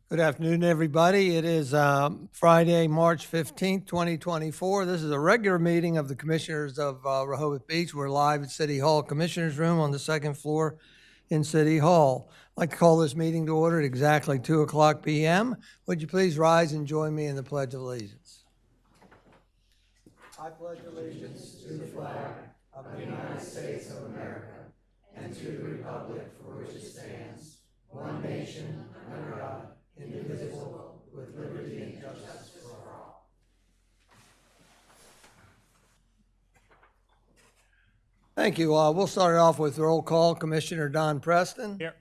Good afternoon, everybody. It is Friday, March 15th, 2024. This is a regular meeting of the Commissioners of Rehoboth Beach. We're live at City Hall Commissioners Room on the second floor in City Hall. I'd like to call this meeting to order at exactly 2 o'clock p.m. Would you please rise and join me in the Pledge of Allegiance? I pledge allegiance to the flag of the United States of America and to the republic for which it stands, one nation, under God, indivisible, with liberty and justice for all. Thank you. We'll start it off with roll call. Commissioner Don Preston. Here.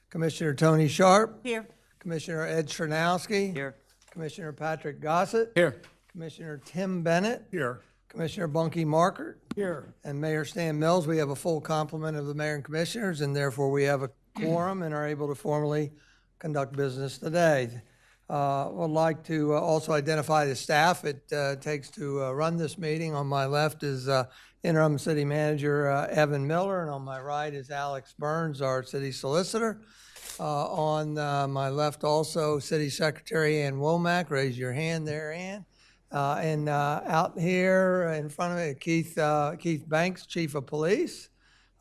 Commissioner Tony Sharp. Here. Commissioner Ed Chernowski. Here. Commissioner Patrick Gosset. Here. Commissioner Tim Bennett. Here. Commissioner Bunky Markert. Here. And Mayor Stan Mills. We have a full complement of the mayor and commissioners, and therefore we have a quorum and are able to formally conduct business today. Would like to also identify the staff it takes to run this meeting. On my left is Interim City Manager Evan Miller, and on my right is Alex Burns, our City Solicitor. On my left also City Secretary Ann Womack. Raise your hand there, Ann. And out here in front of me, Keith Banks, Chief of Police.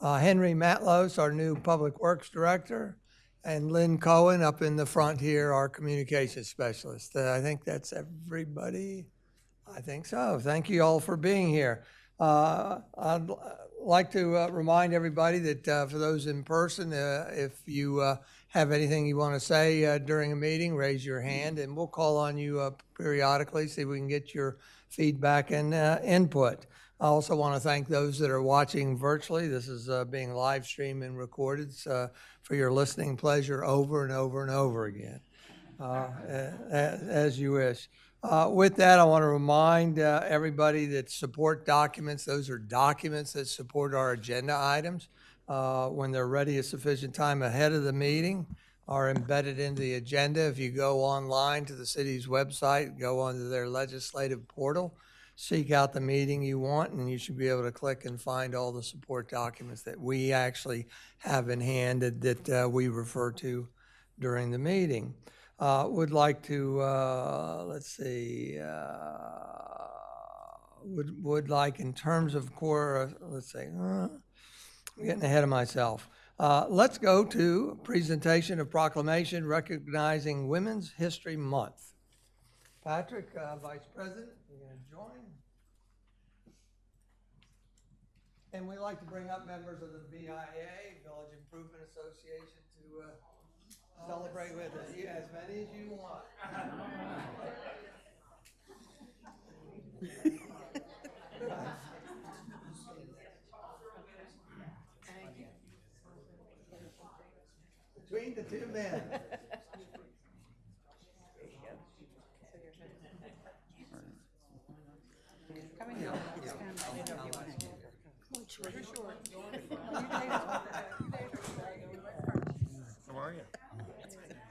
Henry Matlos, our new Public Works Director. And Lynn Cohen up in the front here, our communications specialist. I think that's everybody. I think so. Thank you all for being here. I'd like to remind everybody that for those in person, if you have anything you want to say during a meeting, raise your hand and we'll call on you periodically, see if we can get your feedback and input. I also want to thank those that are watching virtually. This is being live streamed and recorded for your listening pleasure over and over and over again, as you wish. With that, I want to remind everybody that support documents, those are documents that support our agenda items. When they're ready a sufficient time ahead of the meeting, are embedded into the agenda. If you go online to the city's website, go onto their legislative portal, seek out the meeting you want, and you should be able to click and find all the support documents that we actually have in hand that we refer to during the meeting. Would like to, let's see, would like in terms of core, let's see, I'm getting ahead of myself. Let's go to presentation of proclamation recognizing Women's History Month. Patrick, Vice President, you're going to join. And we like to bring up members of the VIA, Village Improvement Association, to celebrate with us. You, as many as you want. Between the two men. How are you?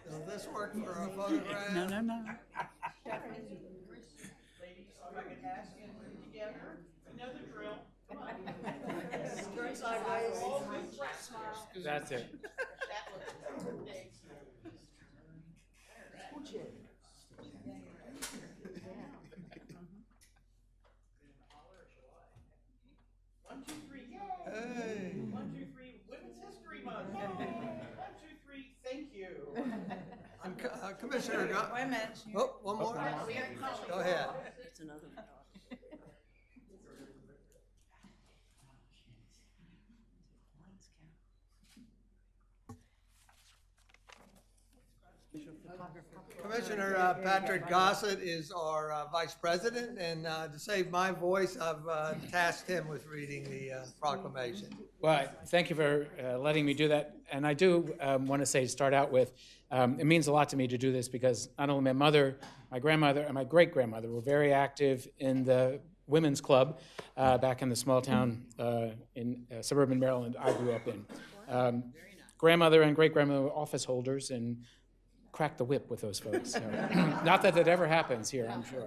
Does this work for a photograph? No. Ladies, if I could ask you to put together another drill. Come on. Turn sideways. That's it. One, two, three, yay! Hey. 1, 2, 3, Women's History Month. 1, 2, 3, thank you. Commissioner. Wait a minute. Oh, one more. Go ahead. It's another one. Commissioner Patrick Gosset is our Vice President, and to save my voice, I've tasked him with reading the proclamation. Well, thank you for letting me do that. And I do want to say, start out with, it means a lot to me to do this because not only my mother, my grandmother, and my great-grandmother were very active in the women's club back in the small town in suburban Maryland I grew up in. Grandmother and great-grandmother were office holders and cracked the whip with those folks. So, not that ever happens here, I'm sure.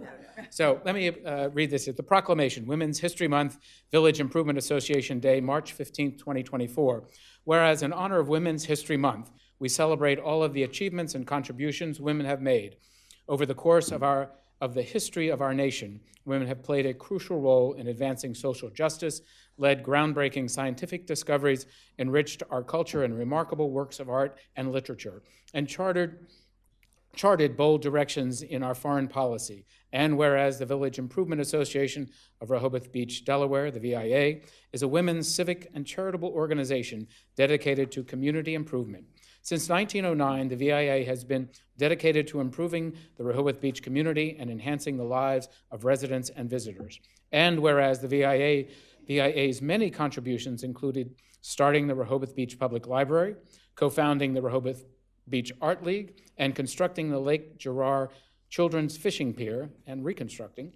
So let me read this. The Proclamation, Women's History Month, Village Improvement Association Day, March 15th, 2024. Whereas in honor of Women's History Month, we celebrate all of the achievements and contributions women have made. Over the course of the history of our nation, women have played a crucial role in advancing social justice, led groundbreaking scientific discoveries, enriched our culture in remarkable works of art and literature, and charted bold directions in our foreign policy. And whereas the Village Improvement Association of Rehoboth Beach, Delaware, the VIA, is a women's civic and charitable organization dedicated to community improvement. Since 1909, the VIA has been dedicated to improving the Rehoboth Beach community and enhancing the lives of residents and visitors. And whereas the VIA's many contributions included starting the Rehoboth Beach Public Library, co-founding the Rehoboth Beach Art League, and constructing the Lake Gerard Children's Fishing Pier and reconstructing.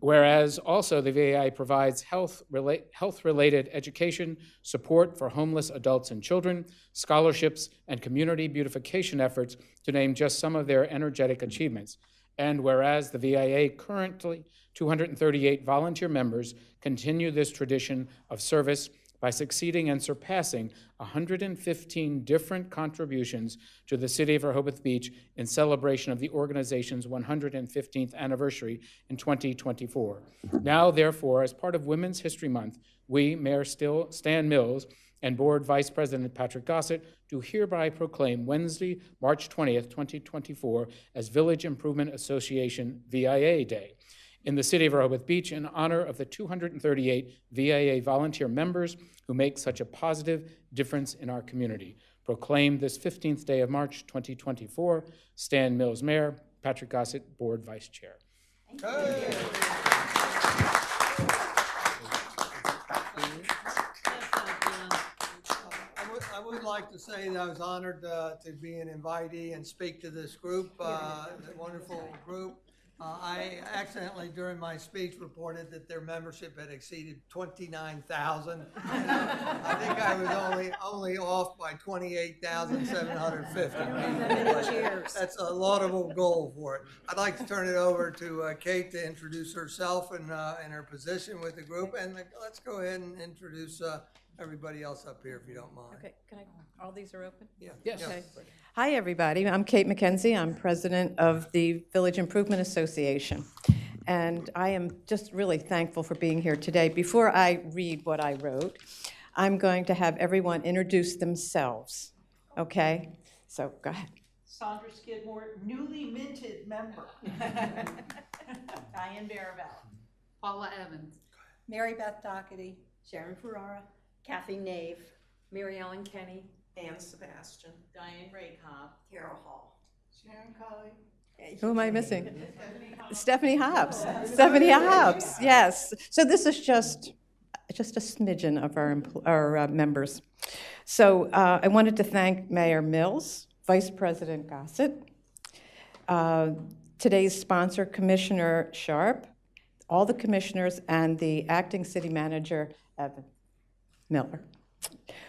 Whereas also the VAI provides health-related education, support for homeless adults and children, scholarships, and community beautification efforts, to name just some of their energetic achievements. And whereas the VIA currently 238 volunteer members continue this tradition of service by succeeding and surpassing 115 different contributions to the City of Rehoboth Beach in celebration of the organization's 115th anniversary in 2024. Now, therefore, as part of Women's History Month, we, Mayor Stan Mills, and Board Vice President Patrick Gosset, do hereby proclaim Wednesday, March 20th, 2024, as Village Improvement Association VIA Day in the City of Rehoboth Beach in honor of the 238 VIA volunteer members who make such a positive difference in our community. Proclaimed this 15th day of March 2024, Stan Mills, Mayor, Patrick Gosset, Board Vice Chair. Hey. I would like to say that I was honored to be an invitee and speak to this group, the wonderful group. I accidentally, during my speech, reported that their membership had exceeded 29,000. I think I was only off by 28,750. That's a laudable goal for it. I'd like to turn it over to Kate to introduce herself and her position with the group, and let's go ahead and introduce everybody else up here, if you don't mind. Okay, all these are open? Yeah. Yes. Okay. Hi, everybody. I'm Kate McKenzie. I'm president of the Village Improvement Association. And I am just really thankful for being here today. Before I read what I wrote, I'm going to have everyone introduce themselves. Okay? So go ahead. Sandra Skidmore, newly minted member. Diane Baravel. Paula Evans. Mary Beth Doherty. Sharon Ferrara. Kathy Nave. Mary Ellen Kenny. Ann Sebastian. Diane Raycobb. Carol Hall. Sharon Colley. Who am I missing? Stephanie Hobbs. Stephanie Hobbs, yes. So this is just a smidgen of our members. So I wanted to thank Mayor Mills, Vice President Gosset, today's sponsor, Commissioner Sharp, all the commissioners, and the acting city manager, Evan Miller,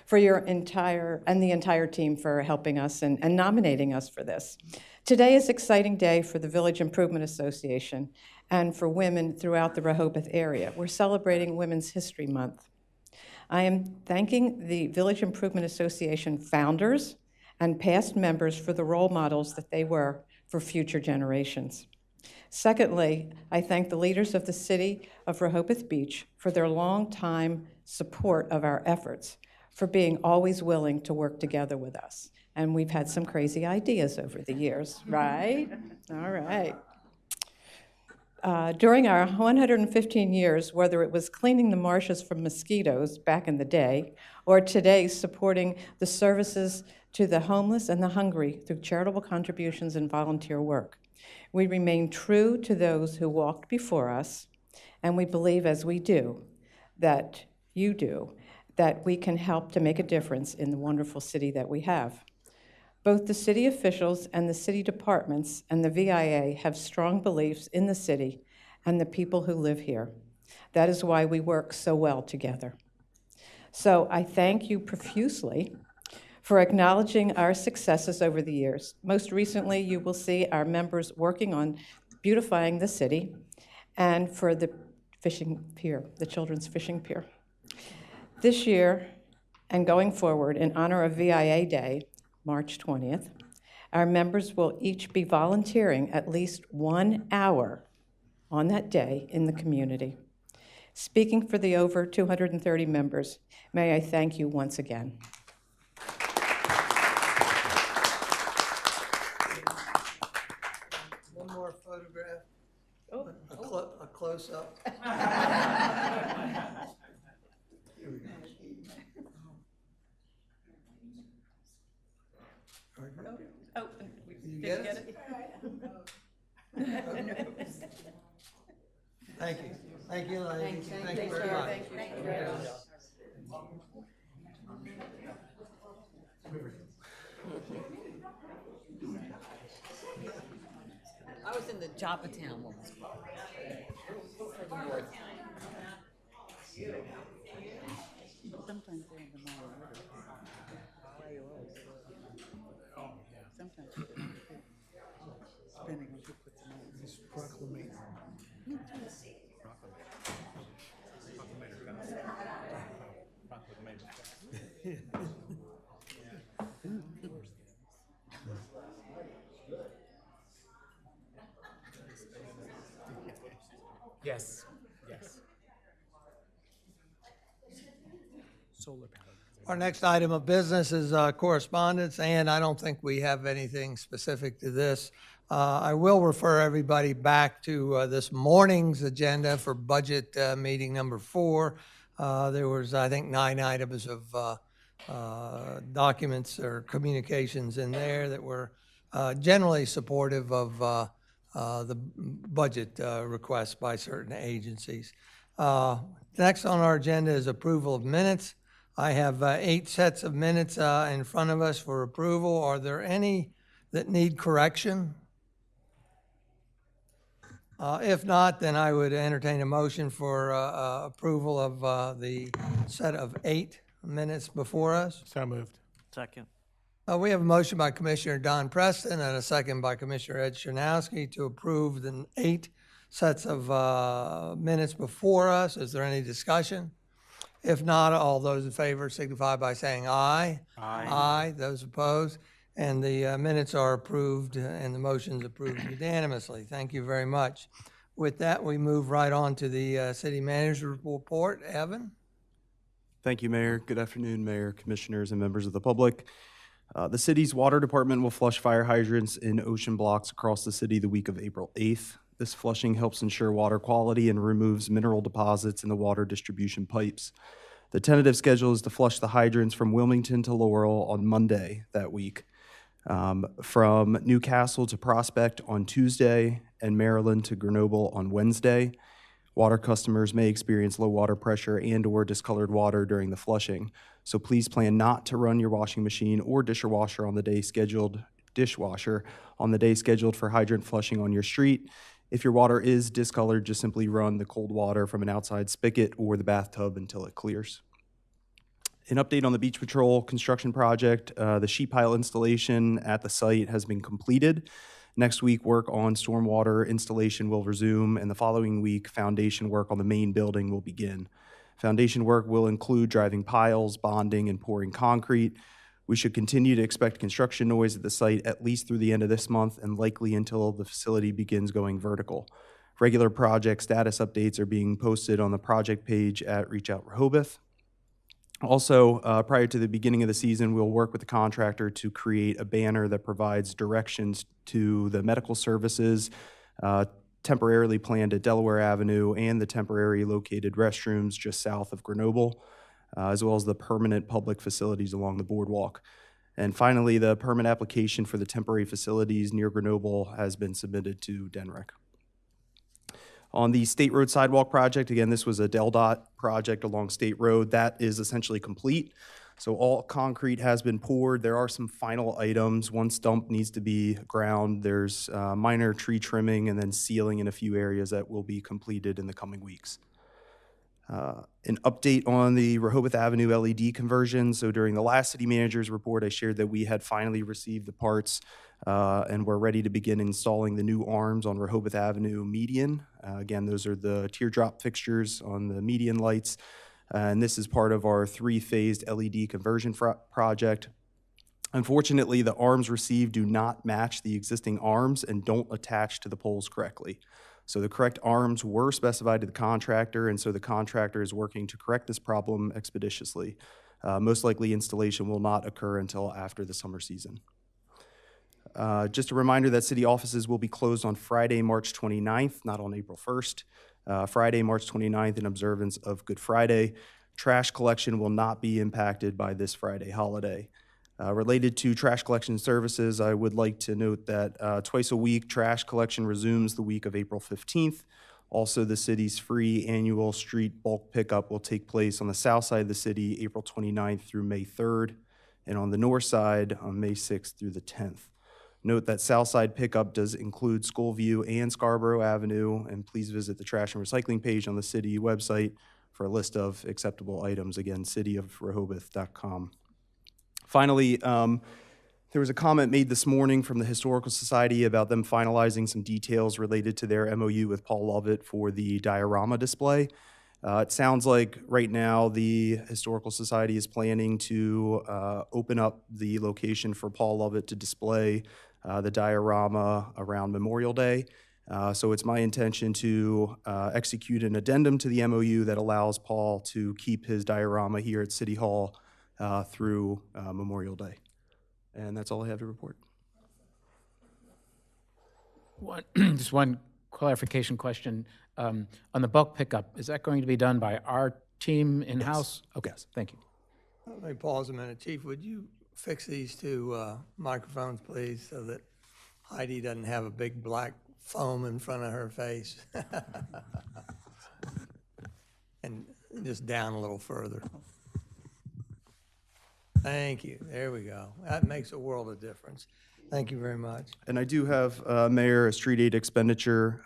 for the entire team for helping us and nominating us for this. Today is an exciting day for the Village Improvement Association and for women throughout the Rehoboth area. We're celebrating Women's History Month. I am thanking the Village Improvement Association founders and past members for the role models that they were for future generations. Secondly, I thank the leaders of the City of Rehoboth Beach for their long-time support of our efforts, for being always willing to work together with us. And we've had some crazy ideas over the years, right? All right. During our 115 years, whether it was cleaning the marshes from mosquitoes back in the day, or today supporting the services to the homeless and the hungry through charitable contributions and volunteer work, we remain true to those who walked before us, and we believe, as we do, that you do, that we can help to make a difference in the wonderful city that we have. Both the city officials and the city departments and the VIA have strong beliefs in the city and the people who live here. That is why we work so well together. So I thank you profusely for acknowledging our successes over the years. Most recently, you will see our members working on beautifying the city and for the fishing pier, the children's fishing pier. This year and going forward, in honor of VIA Day, March 20th. Our members will each be volunteering at least 1 hour on that day in the community. Speaking for the over 230 members, may I thank you once again. One more photograph. A close-up. Here we go. Oh, Did you get it? Thank you. Thank you, ladies. Thank you very much. I was in the Joppatown Women's Club. Sometimes they're in the morning. Sometimes they're not too. Depending on who puts them on. This Proclamation. Yes, yes. Solar power. Our next item of business is correspondence, and I don't think we have anything specific to this. I will refer everybody back to this morning's agenda for budget meeting number 4. There was, I think, 9 items of documents or communications in there that were generally supportive of the budget requests by certain agencies. Next on our agenda is approval of minutes. I have 8 sets of minutes in front of us for approval. Are there any that need correction? If not, then I would entertain a motion for approval of the set of 8 minutes before us. So moved. Second. We have a motion by Commissioner Don Preston and a second by Commissioner Ed Chernowski to approve the 8 sets of minutes before us. Is there any discussion? If not, all those in favor signify by saying aye. Aye. Aye. Those opposed. And the minutes are approved and the motion's approved unanimously. Thank you very much. With that, we move right on to the City Manager's report. Evan? Thank you, Mayor. Good afternoon, Mayor, Commissioners, and members of the public. The city's water department will flush fire hydrants in ocean blocks across the city the week of April 8th. This flushing helps ensure water quality and removes mineral deposits in the water distribution pipes. The tentative schedule is to flush the hydrants from Wilmington to Laurel on Monday that week, from Newcastle to Prospect on Tuesday, and Maryland to Grenoble on Wednesday. Water customers may experience low water pressure and/or discolored water during the flushing, so please plan not to run your washing machine or dishwasher on the day scheduled for hydrant flushing on your street. If your water is discolored, just simply run the cold water from an outside spigot or the bathtub until it clears. An update on the Beach Patrol construction project. The sheet pile installation at the site has been completed. Next week, work on stormwater installation will resume, and the following week, foundation work on the main building will begin. Foundation work will include driving piles, bonding, and pouring concrete. We should continue to expect construction noise at the site at least through the end of this month and likely until the facility begins going vertical. Regular project status updates are being posted on the project page at Reach Out Rehoboth. Also, prior to the beginning of the season, we'll work with the contractor to create a banner that provides directions to the medical services temporarily planned at Delaware Avenue and the temporary located restrooms just south of Grenoble, as well as the permanent public facilities along the boardwalk. And finally, the permit application for the temporary facilities near Grenoble has been submitted to DENREC. On the State Road Sidewalk project, again, this was a DelDOT project along State Road. That is essentially complete. So all concrete has been poured. There are some final items. One stump needs to be ground. There's minor tree trimming and then sealing in a few areas that will be completed in the coming weeks. An update on the Rehoboth Avenue LED conversion. So during the last city manager's report, I shared that we had finally received the parts and we're ready to begin installing the new arms on Rehoboth Avenue median. Again, those are the teardrop fixtures on the median lights. And this is part of our 3-phased LED conversion project. Unfortunately, the arms received do not match the existing arms and don't attach to the poles correctly. So the correct arms were specified to the contractor, and so the contractor is working to correct this problem expeditiously. Most likely installation will not occur until after the summer season. Just a reminder that city offices will be closed on Friday, March 29th, not on April 1st. Friday, March 29th, in observance of Good Friday. Trash collection will not be impacted by this Friday holiday. Related to trash collection services, I would like to note that twice a week, trash collection resumes the week of April 15th. Also, the city's free annual street bulk pickup will take place on the south side of the city, April 29th through May 3rd, and on the north side on May 6th through the 10th. Note that south side pickup does include Schoolview and Scarborough Avenue, and please visit the trash and recycling page on the city website for a list of acceptable items. Again, cityofrehoboth.com. Finally, there was a comment made this morning from the Historical Society about them finalizing some details related to their MOU with Paul Lovett for the diorama display. It sounds like right now the Historical Society is planning to open up the location for Paul Lovett to display the diorama around Memorial Day. So it's my intention to execute an addendum to the MOU that allows Paul to keep his diorama here at City Hall through Memorial Day. And that's all I have to report. Just one clarification question. On the bulk pickup, is that going to be done by our team in-house? Yes. Okay, Yes. thank you. Let me pause a minute. Chief, would you fix these two microphones, please, so that Heidi doesn't have a big black foam in front of her face? And just down a little further. Thank you. There we go. That makes a world of difference. Thank you very much. And I do have, Mayor, a street aid expenditure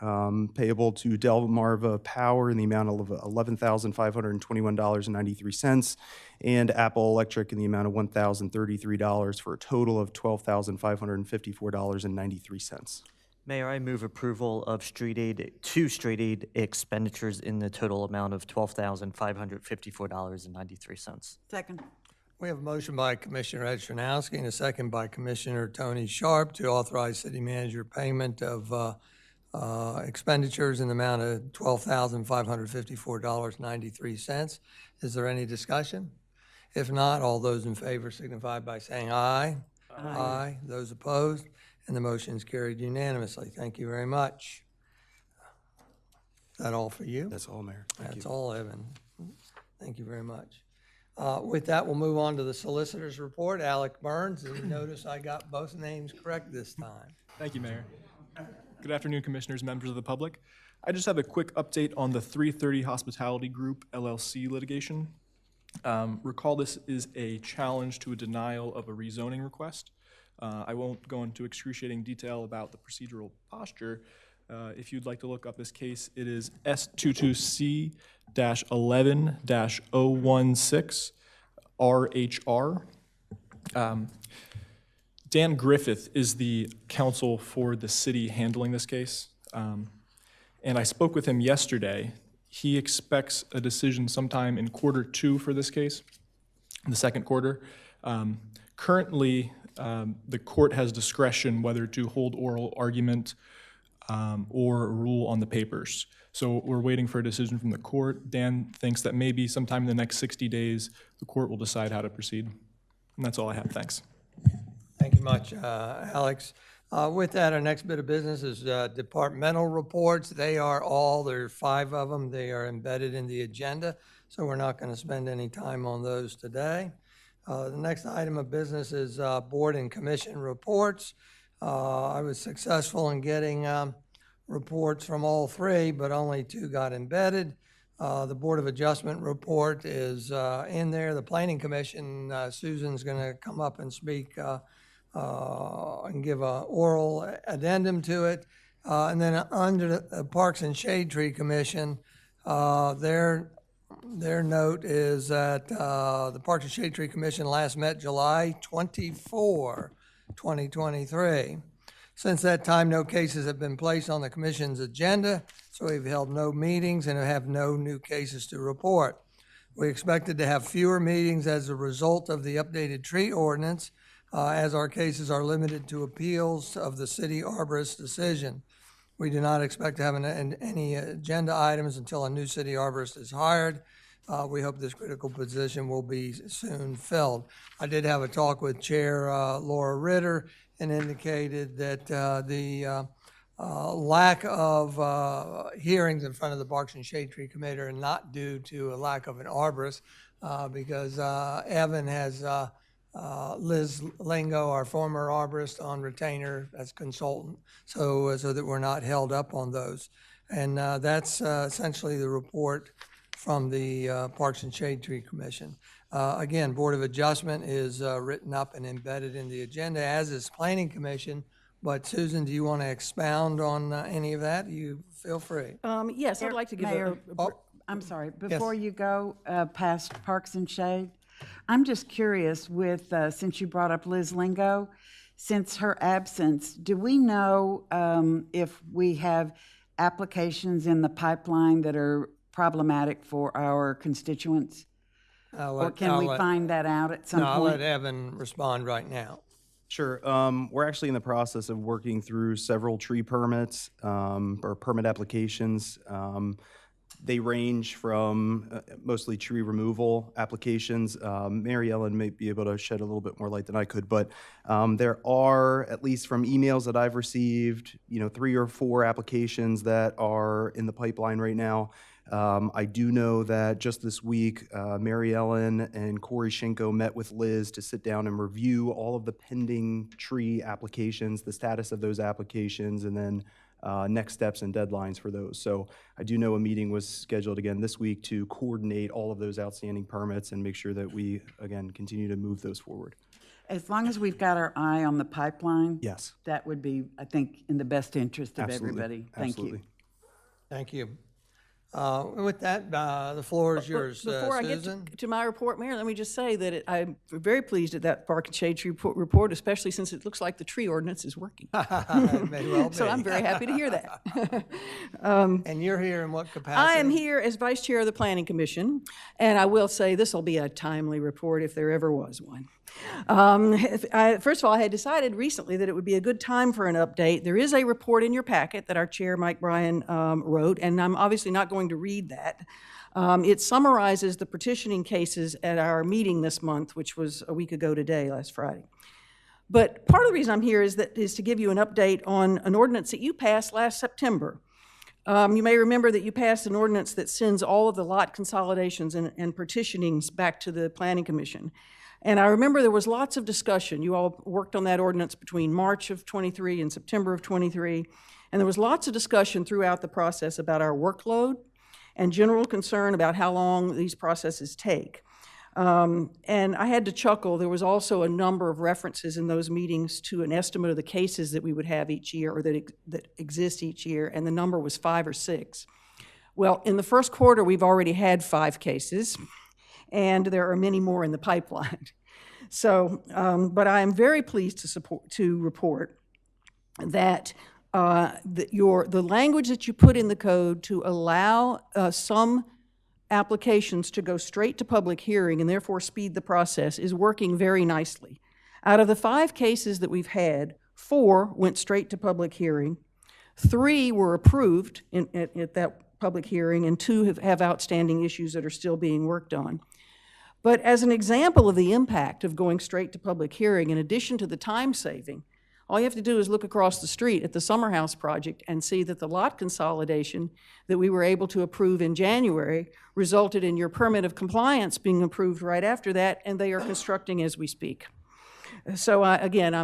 payable to Delmarva Power in the amount of $11,521.93 and Apple Electric in the amount of $1,033 for a total of $12,554.93. Mayor, I move approval of two street aid expenditures in the total amount of $12,554.93. Second. We have a motion by Commissioner Ed Chernowski and a second by Commissioner Tony Sharp to authorize city manager payment of expenditures in the amount of $12,554.93. Is there any discussion? If not, all those in favor signify by saying aye. Aye. Those opposed? And the motion is carried unanimously. Thank you very much. Is that all for you? That's all, Mayor. Thank you. That's all, Evan. Thank you very much. With that, we'll move on to the Solicitor's Report. Alec Burns, and you notice I got both names correct this time. Thank you, Mayor. Good afternoon, Commissioners, members of the public. I just have a quick update on the 330 Hospitality Group LLC litigation. Recall this is a challenge to a denial of a rezoning request. I won't go into excruciating detail about the procedural posture. If you'd like to look up this case, it is S22C-11-016 RHR. Dan Griffith is the counsel for the city handling this case. And I spoke with him yesterday. He expects a decision sometime in Q2 for this case, in the second quarter. Currently, the court has discretion whether to hold oral argument or rule on the papers. So we're waiting for a decision from the court. Dan thinks that maybe sometime in the next 60 days, the court will decide how to proceed. And that's all I have. Thanks. Thank you much, Alex. With that, our next bit of business is departmental reports. There are 5 of them. They are embedded in the agenda, so we're not going to spend any time on those today. The next item of business is board and commission reports. I was successful in getting reports from all 3, but only 2 got embedded. The Board of Adjustment report is in there. The Planning Commission, Susan's going to come up and speak and give an oral addendum to it. And then under the Parks and Shade Tree Commission, their note is that the Parks and Shade Tree Commission last met July 24, 2023. Since that time, no cases have been placed on the commission's agenda, so we've held no meetings and have no new cases to report. We expected to have fewer meetings as a result of the updated tree ordinance, as our cases are limited to appeals of the city arborist decision. We do not expect to have any agenda items until a new city arborist is hired. We hope this critical position will be soon filled. I did have a talk with Chair Laura Ritter and indicated that the lack of hearings in front of the Parks and Shade Tree Committee are not due to a lack of an arborist, because Evan has Liz Lingo, our former arborist, on retainer as consultant, so that we're not held up on those. And that's essentially the report from the Parks and Shade Tree Commission. Again, Board of Adjustment is written up and embedded in the agenda, as is Planning Commission. But Susan, do you want to expound on any of that? You feel free. Yes, I'd like to give Mayor, I'm sorry, before you go past Parks and Shade, I'm just curious with, since you brought up Liz Lingo, since her absence, do we know if we have applications in the pipeline that are problematic for our constituents? Or can we find that out at some point? No, I'll let Evan respond right now. Sure. We're actually in the process of working through several tree permits or permit applications. They range from mostly tree removal applications. Mary Ellen may be able to shed a little bit more light than I could, but there are, at least from emails that I've received, 3 or 4 applications that are in the pipeline right now. I do know that just this week, Mary Ellen and Corey Schinko met with Liz to sit down and review all of the pending tree applications, the status of those applications, and then next steps and deadlines for those. So I do know a meeting was scheduled again this week to coordinate all of those outstanding permits and make sure that we, again, continue to move those forward. As long as we've got our eye on the pipeline, Yes. that would be, I think, in the best interest of Absolutely. everybody. Thank you. Thank you. With that, the floor is yours, Before I get Susan. to my report, Mayor, let me just say that I'm very pleased at that Park and Shade Tree report, especially since it looks like the tree ordinance is working. It may well be. So I'm very happy to hear that. And you're here in what capacity? I am here as Vice Chair of the Planning Commission, and I will say this will be a timely report if there ever was one. First of all, I had decided recently that it would be a good time for an update. There is a report in your packet that our Chair, Mike Bryan, wrote, and I'm obviously not going to read that. It summarizes the petitioning cases at our meeting this month, which was a week ago today, last Friday. But part of the reason I'm here is to give you an update on an ordinance that you passed last September. You may remember that you passed an ordinance that sends all of the lot consolidations and petitionings back to the Planning Commission. And I remember there was lots of discussion. You all worked on that ordinance between March of '23 and September of '23. And there was lots of discussion throughout the process about our workload and general concern about how long these processes take. And I had to chuckle. There was also a number of references in those meetings to an estimate of the cases that we would have each year, or that exist each year, and the number was 5 or 6. Well, in the first quarter, we've already had 5 cases, and there are many more in the pipeline. So, but I am very pleased to report that the language that you put in the code to allow some applications to go straight to public hearing and therefore speed the process is working very nicely. Out of the 5 cases that we've had, 4 went straight to public hearing, 3 were approved at that public hearing, and 2 have outstanding issues that are still being worked on. But as an example of the impact of going straight to public hearing, in addition to the time saving, all you have to do is look across the street at the Summer House project and see that the lot consolidation that we were able to approve in January resulted in your permit of compliance being approved right after that, and they are constructing as we speak. So again,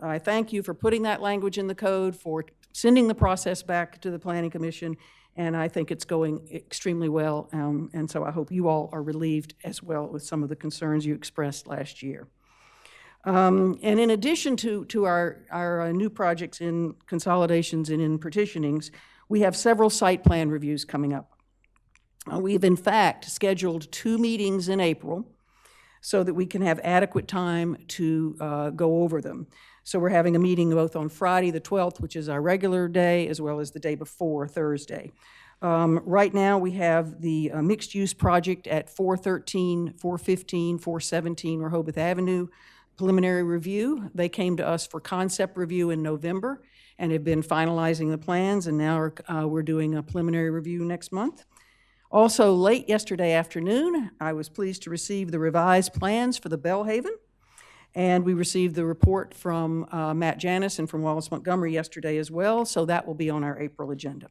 I thank you for putting that language in the code, for sending the process back to the Planning Commission, and I think it's going extremely well, and so I hope you all are relieved as well with some of the concerns you expressed last year. And in addition to our new projects in consolidations and in petitionings, we have several site plan reviews coming up. We've in fact scheduled 2 meetings in April so that we can have adequate time to go over them. So we're having a meeting both on Friday the 12th, which is our regular day, as well as the day before, Thursday. Right now we have the mixed-use project at 413, 415, 417 Rehoboth Avenue preliminary review. They came to us for concept review in November and have been finalizing the plans, and now we're doing a preliminary review next month. Also, late yesterday afternoon, I was pleased to receive the revised plans for the Bellhaven, and we received the report from Matt Janis and from Wallace Montgomery yesterday as well, so that will be on our April agenda.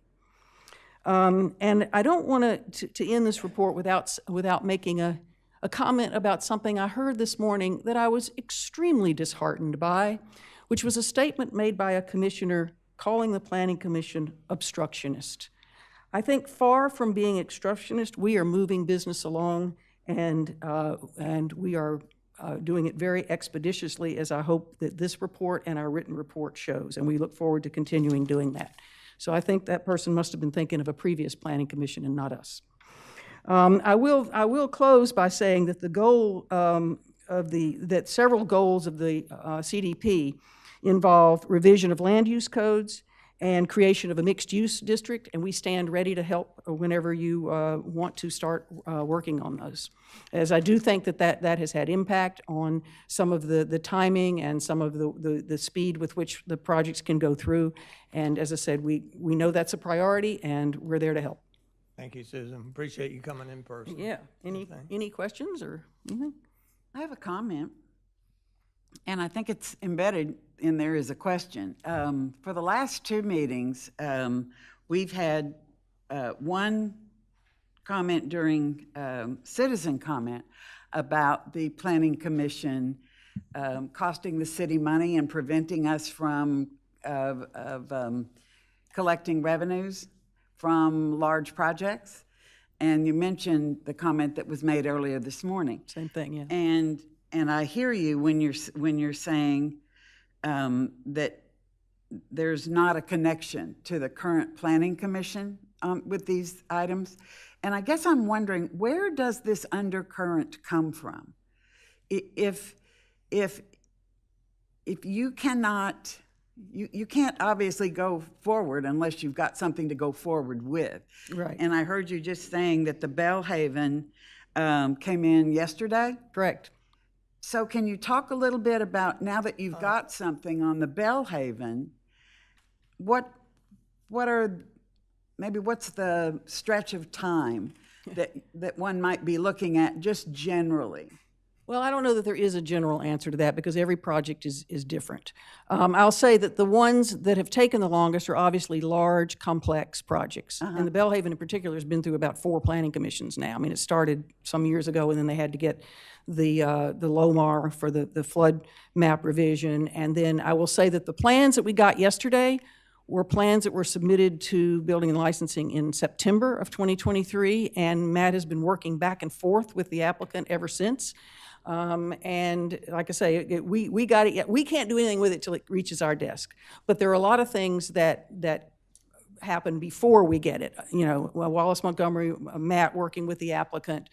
And I don't want to end this report without making a comment about something I heard this morning that I was extremely disheartened by, which was a statement made by a commissioner calling the Planning Commission obstructionist. I think far from being obstructionist, we are moving business along, and we are doing it very expeditiously, as I hope that this report and our written report shows, and we look forward to continuing doing that. So I think that person must have been thinking of a previous Planning Commission and not us. I will close by saying that the goal that several goals of the CDP involve revision of land use codes and creation of a mixed-use district, and we stand ready to help whenever you want to start working on those. As I do think that has had impact on some of the timing and some of the speed with which the projects can go through, and as I said, we know that's a priority, and we're there to help. Thank you, Susan. Appreciate you coming in person. Yeah. Any questions or anything? I have a comment, and I think it's embedded in there is a question. For the last two meetings, we've had one comment during citizen comment about the Planning Commission costing the city money and preventing us from collecting revenues from large projects. And you mentioned the comment that was made earlier this morning. Same thing, yeah. And I hear you when you're saying that there's not a connection to the current Planning Commission with these items. And I guess I'm wondering, where does this undercurrent come from? If you cannot, you can't obviously go forward unless you've got something to go forward with. Right. And I heard you just saying that the Bellhaven came in yesterday? Correct. So can you talk a little bit about, now that you've got something on the Bellhaven, what's the stretch of time that one might be looking at just generally? Well, I don't know that there is a general answer to that because every project is different. I'll say that the ones that have taken the longest are obviously large, complex projects. And the Bellhaven in particular has been through about 4 planning commissions now. I mean, it started some years ago, and then they had to get the LOMAR for the flood map revision. And then I will say that the plans that we got yesterday were plans that were submitted to Building and Licensing in September of 2023, and Matt has been working back and forth with the applicant ever since. And like I say, we got it yet. We can't do anything with it till it reaches our desk. But there are a lot of things that happen before we get it. You know, Wallace Montgomery, Matt working with the applicant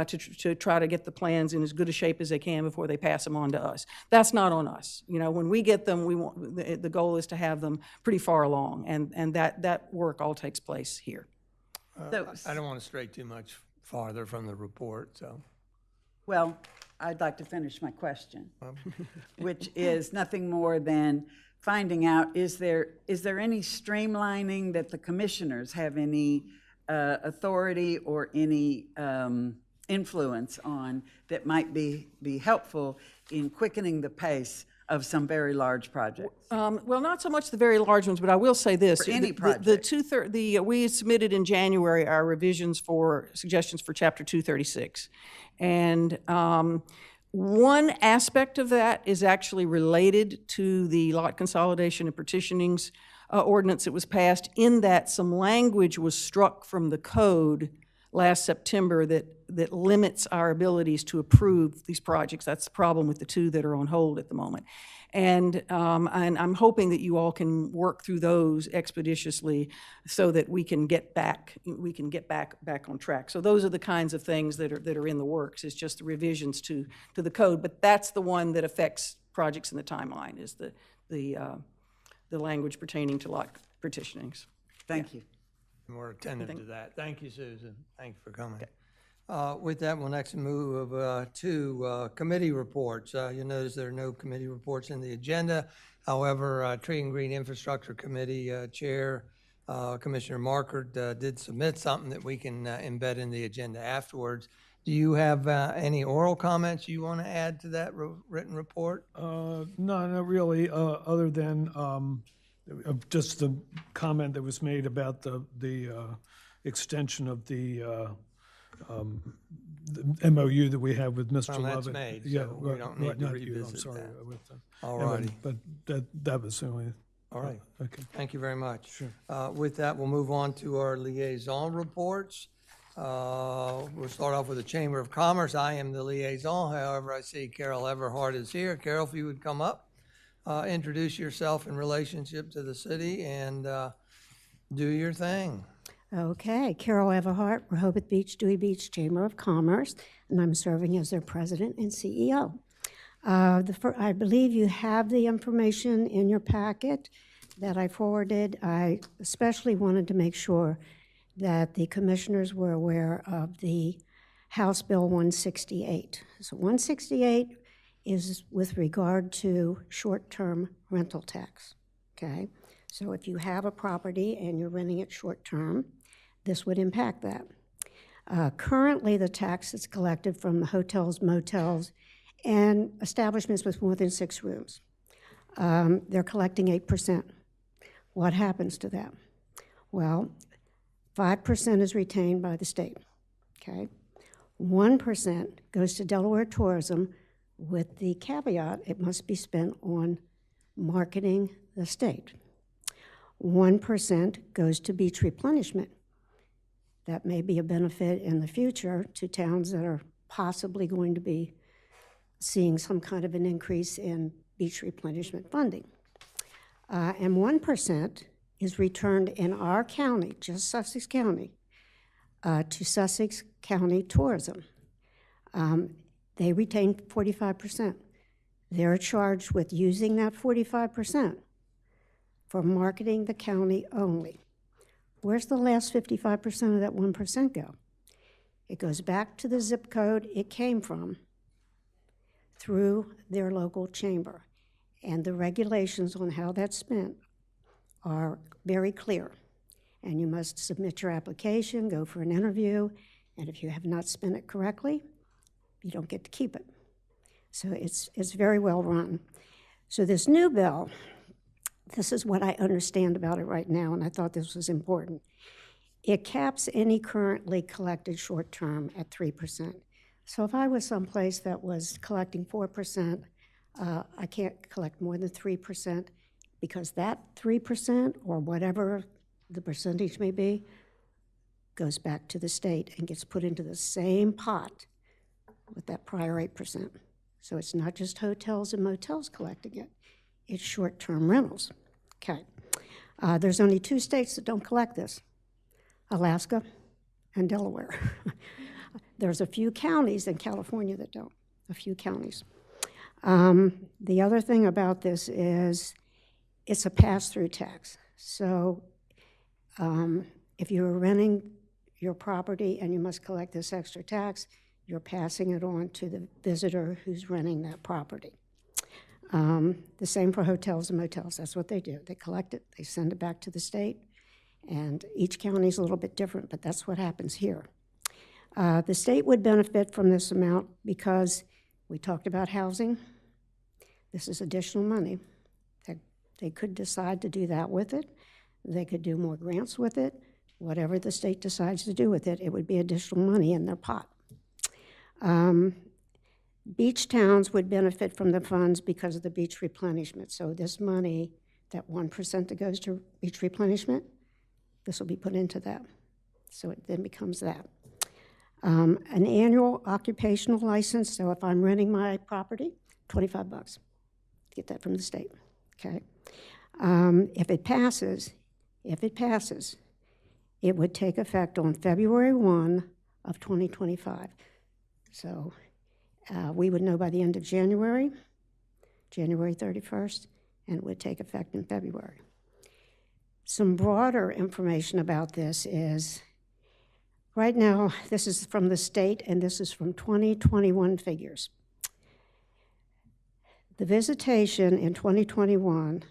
to try to get the plans in as good a shape as they can before they pass them on to us. That's not on us. You know, when we get them, the goal is to have them pretty far along, and that work all takes place here. I don't want to stray too much farther from the report, so. Well, I'd like to finish my question, which is nothing more than finding out, is there any streamlining that the commissioners have any authority or any influence on that might be helpful in quickening the pace of some very large projects? Well, not so much the very large ones, but I will say this. For any project. We submitted in January our suggestions for Chapter 236. And one aspect of that is actually related to the lot consolidation and partitionings ordinance that was passed, in that some language was struck from the code last September that limits our abilities to approve these projects. That's the problem with the 2 that are on hold at the moment. And I'm hoping that you all can work through those expeditiously so that we can get back on track. So those are the kinds of things that are in the works. It's just the revisions to the code, but that's the one that affects projects in the timeline, is the language pertaining to lot partitionings. Thank you. We're attentive to that. Thank you, Susan. Thank you for coming. With that, we'll next move to committee reports. You'll notice there are no committee reports in the agenda. However, Tree and Green Infrastructure Committee Chair Commissioner Markert did submit something that we can embed in the agenda afterwards. Do you have any oral comments you want to add to that written report? No, not really, other than just the comment that was made about the extension of the MOU that we have with Mr. Well, that's Lovett. made, Yeah, so we don't need to not you, I'm revisit sorry. that. With the- All yeah, righty. But that was the only. All right. Okay. Thank you very much. Sure. With that, we'll move on to our liaison reports. We'll start off with the Chamber of Commerce. I am the liaison. However, I see Carol Everhart is here. Carol, if you would come up, introduce yourself in relationship to the city and do your thing. Okay, Carol Everhart, Rehoboth Beach, Dewey Beach Chamber of Commerce, and I'm serving as their president and CEO. I believe you have the information in your packet that I forwarded. I especially wanted to make sure that the commissioners were aware of the House Bill 168. So 168 is with regard to short-term rental tax, okay? So if you have a property and you're renting it short-term, this would impact that. Currently, the tax is collected from hotels, motels, and establishments with more than 6 rooms. They're collecting 8%. What happens to that? Well, 5% is retained by the state, okay? 1% goes to Delaware Tourism with the caveat it must be spent on marketing the state. 1% goes to beach replenishment. That may be a benefit in the future to towns that are possibly going to be seeing some kind of an increase in beach replenishment funding. And 1% is returned in our county, just Sussex County, to Sussex County Tourism. They retain 45%. They're charged with using that 45% for marketing the county only. Where's the last 55% of that 1% go? It goes back to the zip code it came from through their local chamber. And the regulations on how that's spent are very clear. And you must submit your application, go for an interview, and if you have not spent it correctly, you don't get to keep it. So it's very well run. So this new bill, this is what I understand about it right now, and I thought this was important. It caps any currently collected short-term at 3%. So if I was someplace that was collecting 4%, I can't collect more than 3% because that 3% or whatever the percentage may be goes back to the state and gets put into the same pot with that prior 8%. So it's not just hotels and motels collecting it, it's short-term rentals. Okay. There's only 2 states that don't collect this, Alaska and Delaware. There's a few counties in California that don't, a few counties. The other thing about this is it's a pass-through tax. So if you're renting your property and you must collect this extra tax, you're passing it on to the visitor who's renting that property. The same for hotels and motels. That's what they do. They collect it, they send it back to the state, and each county is a little bit different, but that's what happens here. The state would benefit from this amount because we talked about housing. This is additional money. They could decide to do that with it. They could do more grants with it. Whatever the state decides to do with it, it would be additional money in their pot. Beach towns would benefit from the funds because of the beach replenishment. So this money, that 1% that goes to beach replenishment, this will be put into that. So it then becomes that. An annual occupational license, so if I'm renting my property, $25. Get that from the state, okay? If it passes, it would take effect on February 1 of 2025. So we would know by the end of January 31st, and it would take effect in February. Some broader information about this is Right now, this is from the state, and this is from 2021 figures. The visitation in 2021,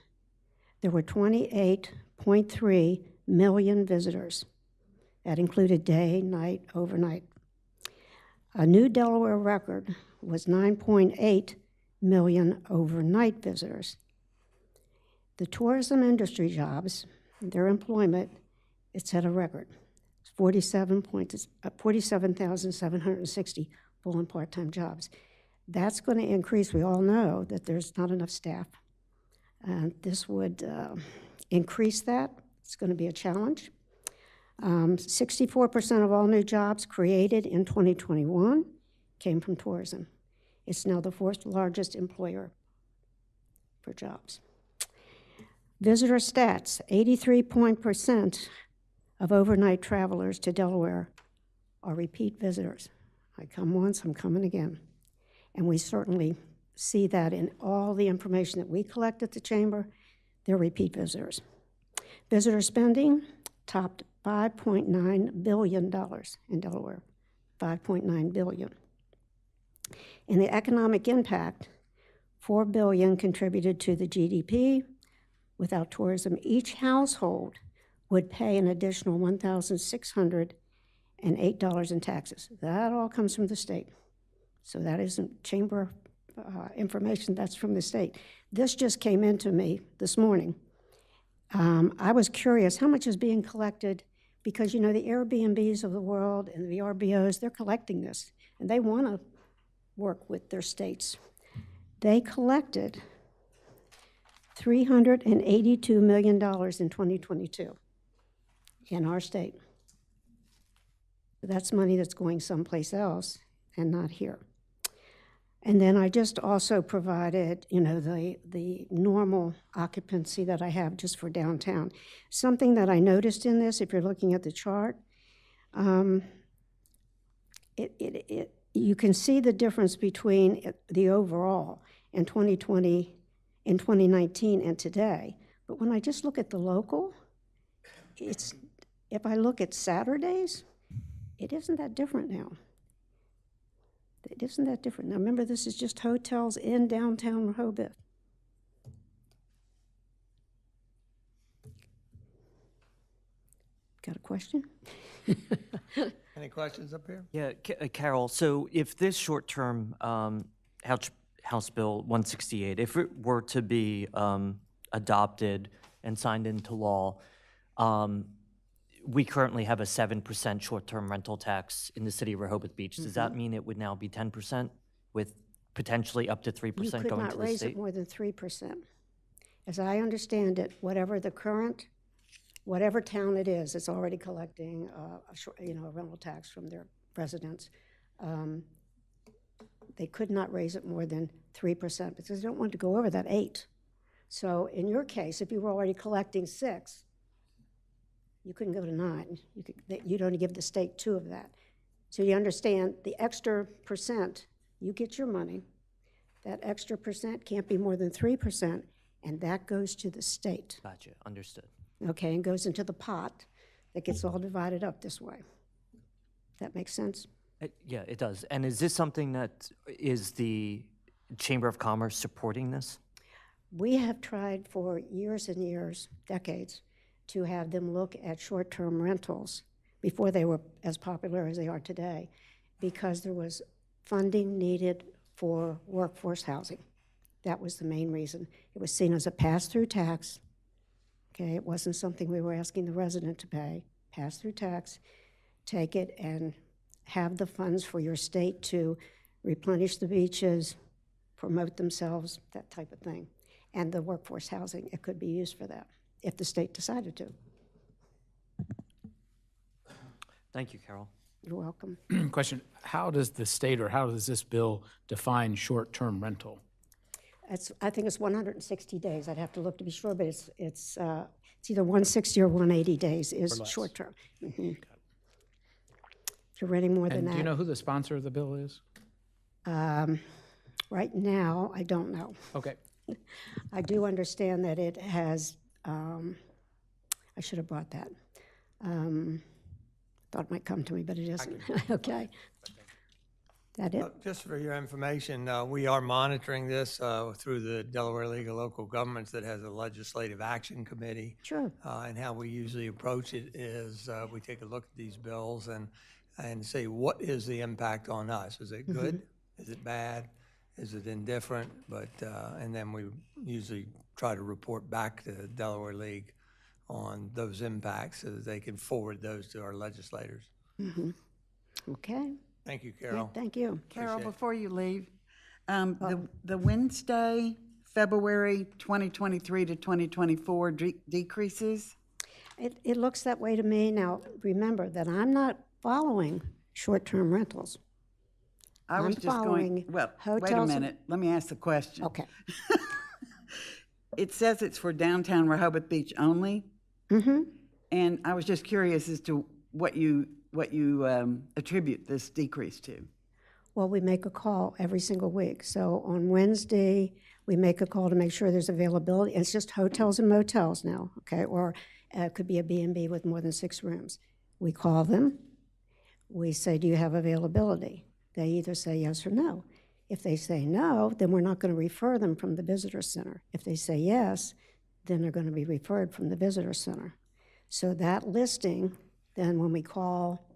there were 28.3 million visitors. That included day, night, overnight. A new Delaware record was 9.8 million overnight visitors. The tourism industry jobs, their employment, it's at a record. 47,760 full and part-time jobs. That's going to increase. We all know that there's not enough staff. And this would increase that. It's going to be a challenge. 64% of all new jobs created in 2021 came from tourism. It's now the fourth largest employer for jobs. Visitor stats, 83% of overnight travelers to Delaware are repeat visitors. I come once, I'm coming again. And we certainly see that in all the information that we collect at the Chamber, they're repeat visitors. Visitor spending topped $5.9 billion in Delaware, $5.9 billion. In the economic impact, $4 billion contributed to the GDP. Without tourism, each household would pay an additional $1,608 in taxes. That all comes from the state. So that isn't Chamber information, that's from the state. This just came into me this morning. I was curious how much is being collected, because you know the Airbnbs of the world and the VRBOs, they're collecting this, and they want to work with their states. They collected $382 million in 2022 in our state. That's money that's going someplace else and not here. And then I just also provided, you know, the normal occupancy that I have just for downtown. Something that I noticed in this, if you're looking at the chart, you can see the difference between the overall in 2020, in 2019 and today. But when I just look at the local, if I look at Saturdays, it isn't that different now. It isn't that different. Now remember, this is just hotels in downtown Rehoboth. Got a question? Any questions up here? Yeah, Carol, so if this short-term House Bill 168, if it were to be adopted and signed into law, we currently have a 7% short-term rental tax in the city of Rehoboth Beach. Does that mean it would now be 10% with potentially up to 3% going to the state? You could not raise it more than 3%. As I understand it, whatever town it is, it's already collecting a rental tax from their residents. They could not raise it more than 3% because they don't want to go over that 8. So in your case, if you were already collecting 6, you couldn't go to 9. You'd only give the state 2 of that. So you understand the extra percent, you get your money. That extra percent can't be more than 3%, and that goes to the state. Gotcha, understood. Okay, and goes into the pot that gets all divided up this way. That makes sense? Yeah, it does. And is this something that is the Chamber of Commerce supporting this? We have tried for years and years, decades, to have them look at short-term rentals before they were as popular as they are today, because there was funding needed for workforce housing. That was the main reason. It was seen as a pass-through tax. Okay, it wasn't something we were asking the resident to pay. Pass-through tax, take it and have the funds for your state to replenish the beaches, promote themselves, that type of thing. And the workforce housing, it could be used for that if the state decided to. Thank you, Carol. You're welcome. Question, how does the state or how does this bill define short-term rental? I think it's 160 days. I'd have to look to be sure, but it's either 160 or 180 days is short-term. Mm-hmm. If you're renting more than that. Do you know who the sponsor of the bill is? Right now, I don't know. Okay. I do understand that it has, I should have brought that. Thought it might come to me, but it isn't. Okay. That it? Just for your information, we are monitoring this through the Delaware League of Local Governments that has a legislative action committee. Sure. And how we usually approach it is we take a look at these bills and say, what is the impact on us? Is it good? Is it bad? Is it indifferent? But and then we usually try to report back to the Delaware League on those impacts so that they can forward those to our legislators. Okay. Thank you, Yeah, Carol. thank you. Carol, Appreciate it. before you leave, the Wednesday, February 2023 to 2024 decreases? It looks that way to me. Now, remember that I'm not following short-term rentals. I was I'm just going, following well, wait a hotels and- minute, let me ask the question. Okay. It says it's for downtown Rehoboth Beach only, and I was just curious as to what you attribute this decrease to. Well, we make a call every single week. So on Wednesday, we make a call to make sure there's availability. It's just hotels and motels now, okay? Or it could be a B&B with more than 6 rooms. We call them. We say, do you have availability? They either say yes or no. If they say no, then we're not going to refer them from the visitor center. If they say yes, then they're going to be referred from the visitor center. So that listing, then when we call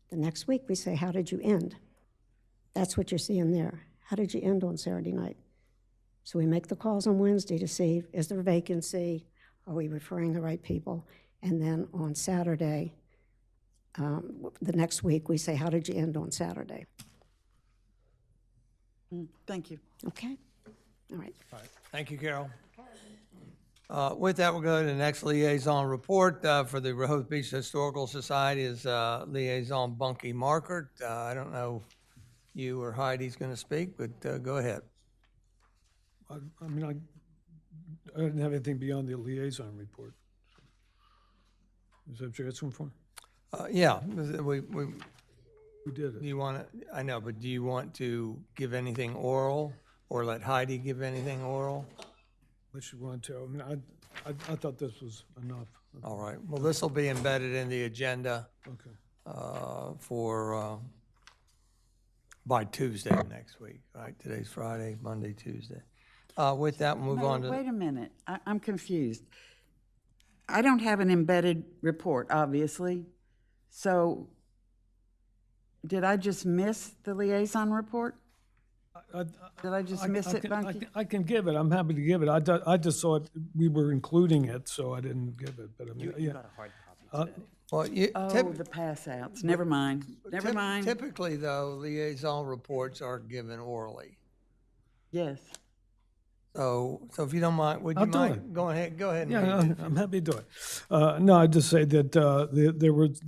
the next week, we say, how did you end? That's what you're seeing there. How did you end on Saturday night? So we make the calls on Wednesday to see, is there a vacancy? Are we referring the right people? And then on Saturday, the next week, we say, how did you end on Saturday? Thank you. Okay? All right. Thank you, Carol. With that, we'll go to the next liaison report for the Rehoboth Beach Historical Society is Liaison Bunky Markert. I don't know if you or Heidi's going to speak, but go ahead. I mean, I didn't have anything beyond the liaison report. Is that what you're asking for? Yeah, We did do it. you want to, I know, but do you want to give anything oral or let Heidi give anything oral? Unless you want to. I mean, I thought this was enough. All right, well, this will be embedded in the agenda Okay. for, by Tuesday of next week, right? Today's Friday, Monday, Tuesday. With that, we'll move on to. Wait a minute, I'm confused. I don't have an embedded report, obviously. So did I just miss the liaison report? Did I just miss it, Bunky? I can give it. I'm happy to give it. I just thought we were including it, so I didn't give it, but I mean, yeah. got a hard copy today. Well, Oh, the pass outs, never mind, never mind. Typically, though, liaison reports are given orally. Yes. So if you don't mind, would you I'll do mind? it. Go ahead and Yeah, read it. I'm happy to do it. No, I'd just say that there was,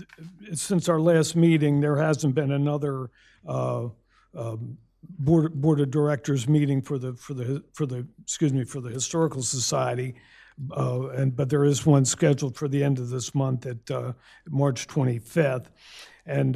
since our last meeting, there hasn't been another board of directors meeting for the Historical Society, but there is one scheduled for the end of this month at March 25th, and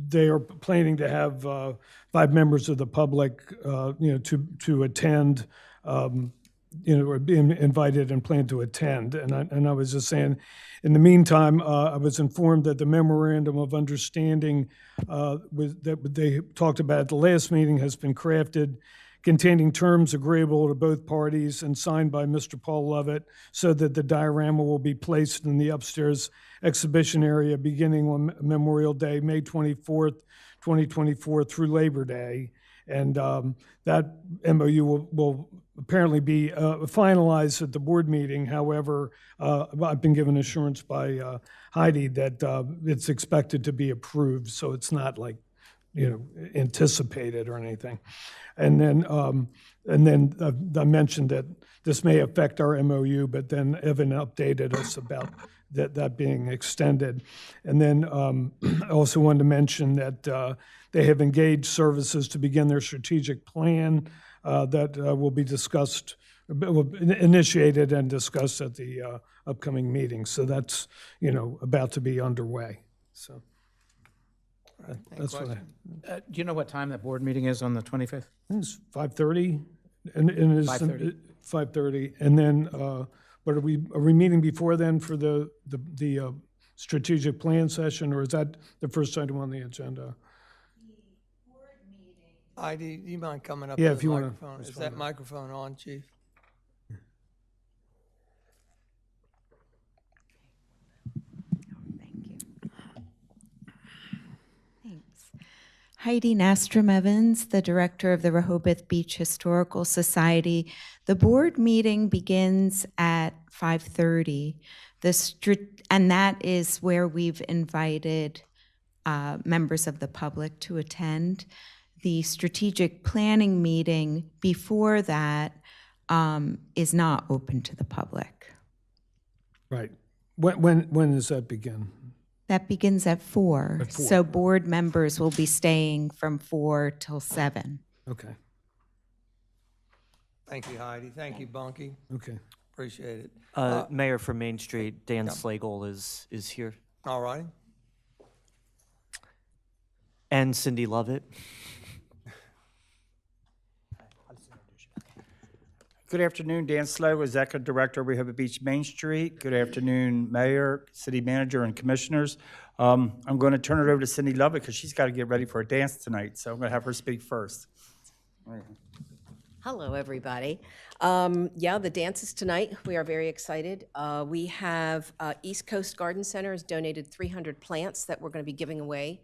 they are planning to have 5 members of the public, to attend, or being invited and plan to attend. And I was just saying, in the meantime, I was informed that the memorandum of understanding that they talked about at the last meeting has been crafted, containing terms agreeable to both parties and signed by Mr. Paul Lovett, so that the diorama will be placed in the upstairs exhibition area beginning on Memorial Day, May 24th, 2024 through Labor Day. And that MOU will apparently be finalized at the board meeting. However, I've been given assurance by Heidi that it's expected to be approved, so it's not like, anticipated or anything. And then I mentioned that this may affect our MOU, but then Evan updated us about that being extended. And then I also wanted to mention that they have engaged services to begin their strategic plan that will be discussed, initiated and discussed at the upcoming meeting. So that's, about to be underway. So that's what Do you know what time that board meeting is on the 25th? it's 5:30, and it's 5:30. 5:30, and then But are we meeting before then for the strategic plan session, or is that the first item on the agenda? Heidi, do you mind coming up Yeah, to if the you wanna microphone? Is respond that to that. microphone on, Chief? Thank you. Thanks. Heidi Nastrom-Evans, the Director of the Rehoboth Beach Historical Society. The board meeting begins at 5:30. And that is where we've invited members of the public to attend. The strategic planning meeting before that is not open to the public. Right. When does that begin? That begins at 4. At 4. So board members will be staying from 4 till 7. Okay, Thank you, Heidi. Thank you, Bunky. okay. Appreciate it. Mayor from Main Street, Dan Slagle is here. All righty. And Cindy Lovett. Good afternoon, Dan Slow, Executive Director of Rehoboth Beach Main Street. Good afternoon, Mayor, City Manager, and Commissioners. I'm going to turn it over to Cindy Lovett because she's got to get ready for a dance tonight, so I'm going to have her speak first. Hello, everybody. Yeah, the dance is tonight. We are very excited. We have East Coast Garden Center has donated 300 plants that we're going to be giving away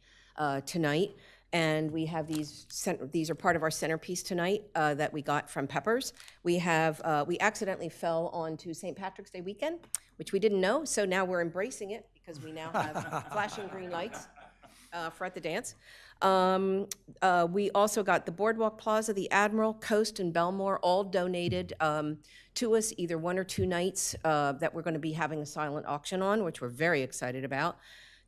tonight. And we have these are part of our centerpiece tonight that we got from Peppers. We accidentally fell onto St. Patrick's Day weekend, which we didn't know, so now we're embracing it because we now have flashing green lights for at the dance. We also got the Boardwalk Plaza, the Admiral, Coast, and Belmore all donated to us either 1 or 2 nights that we're going to be having a silent auction on, which we're very excited about.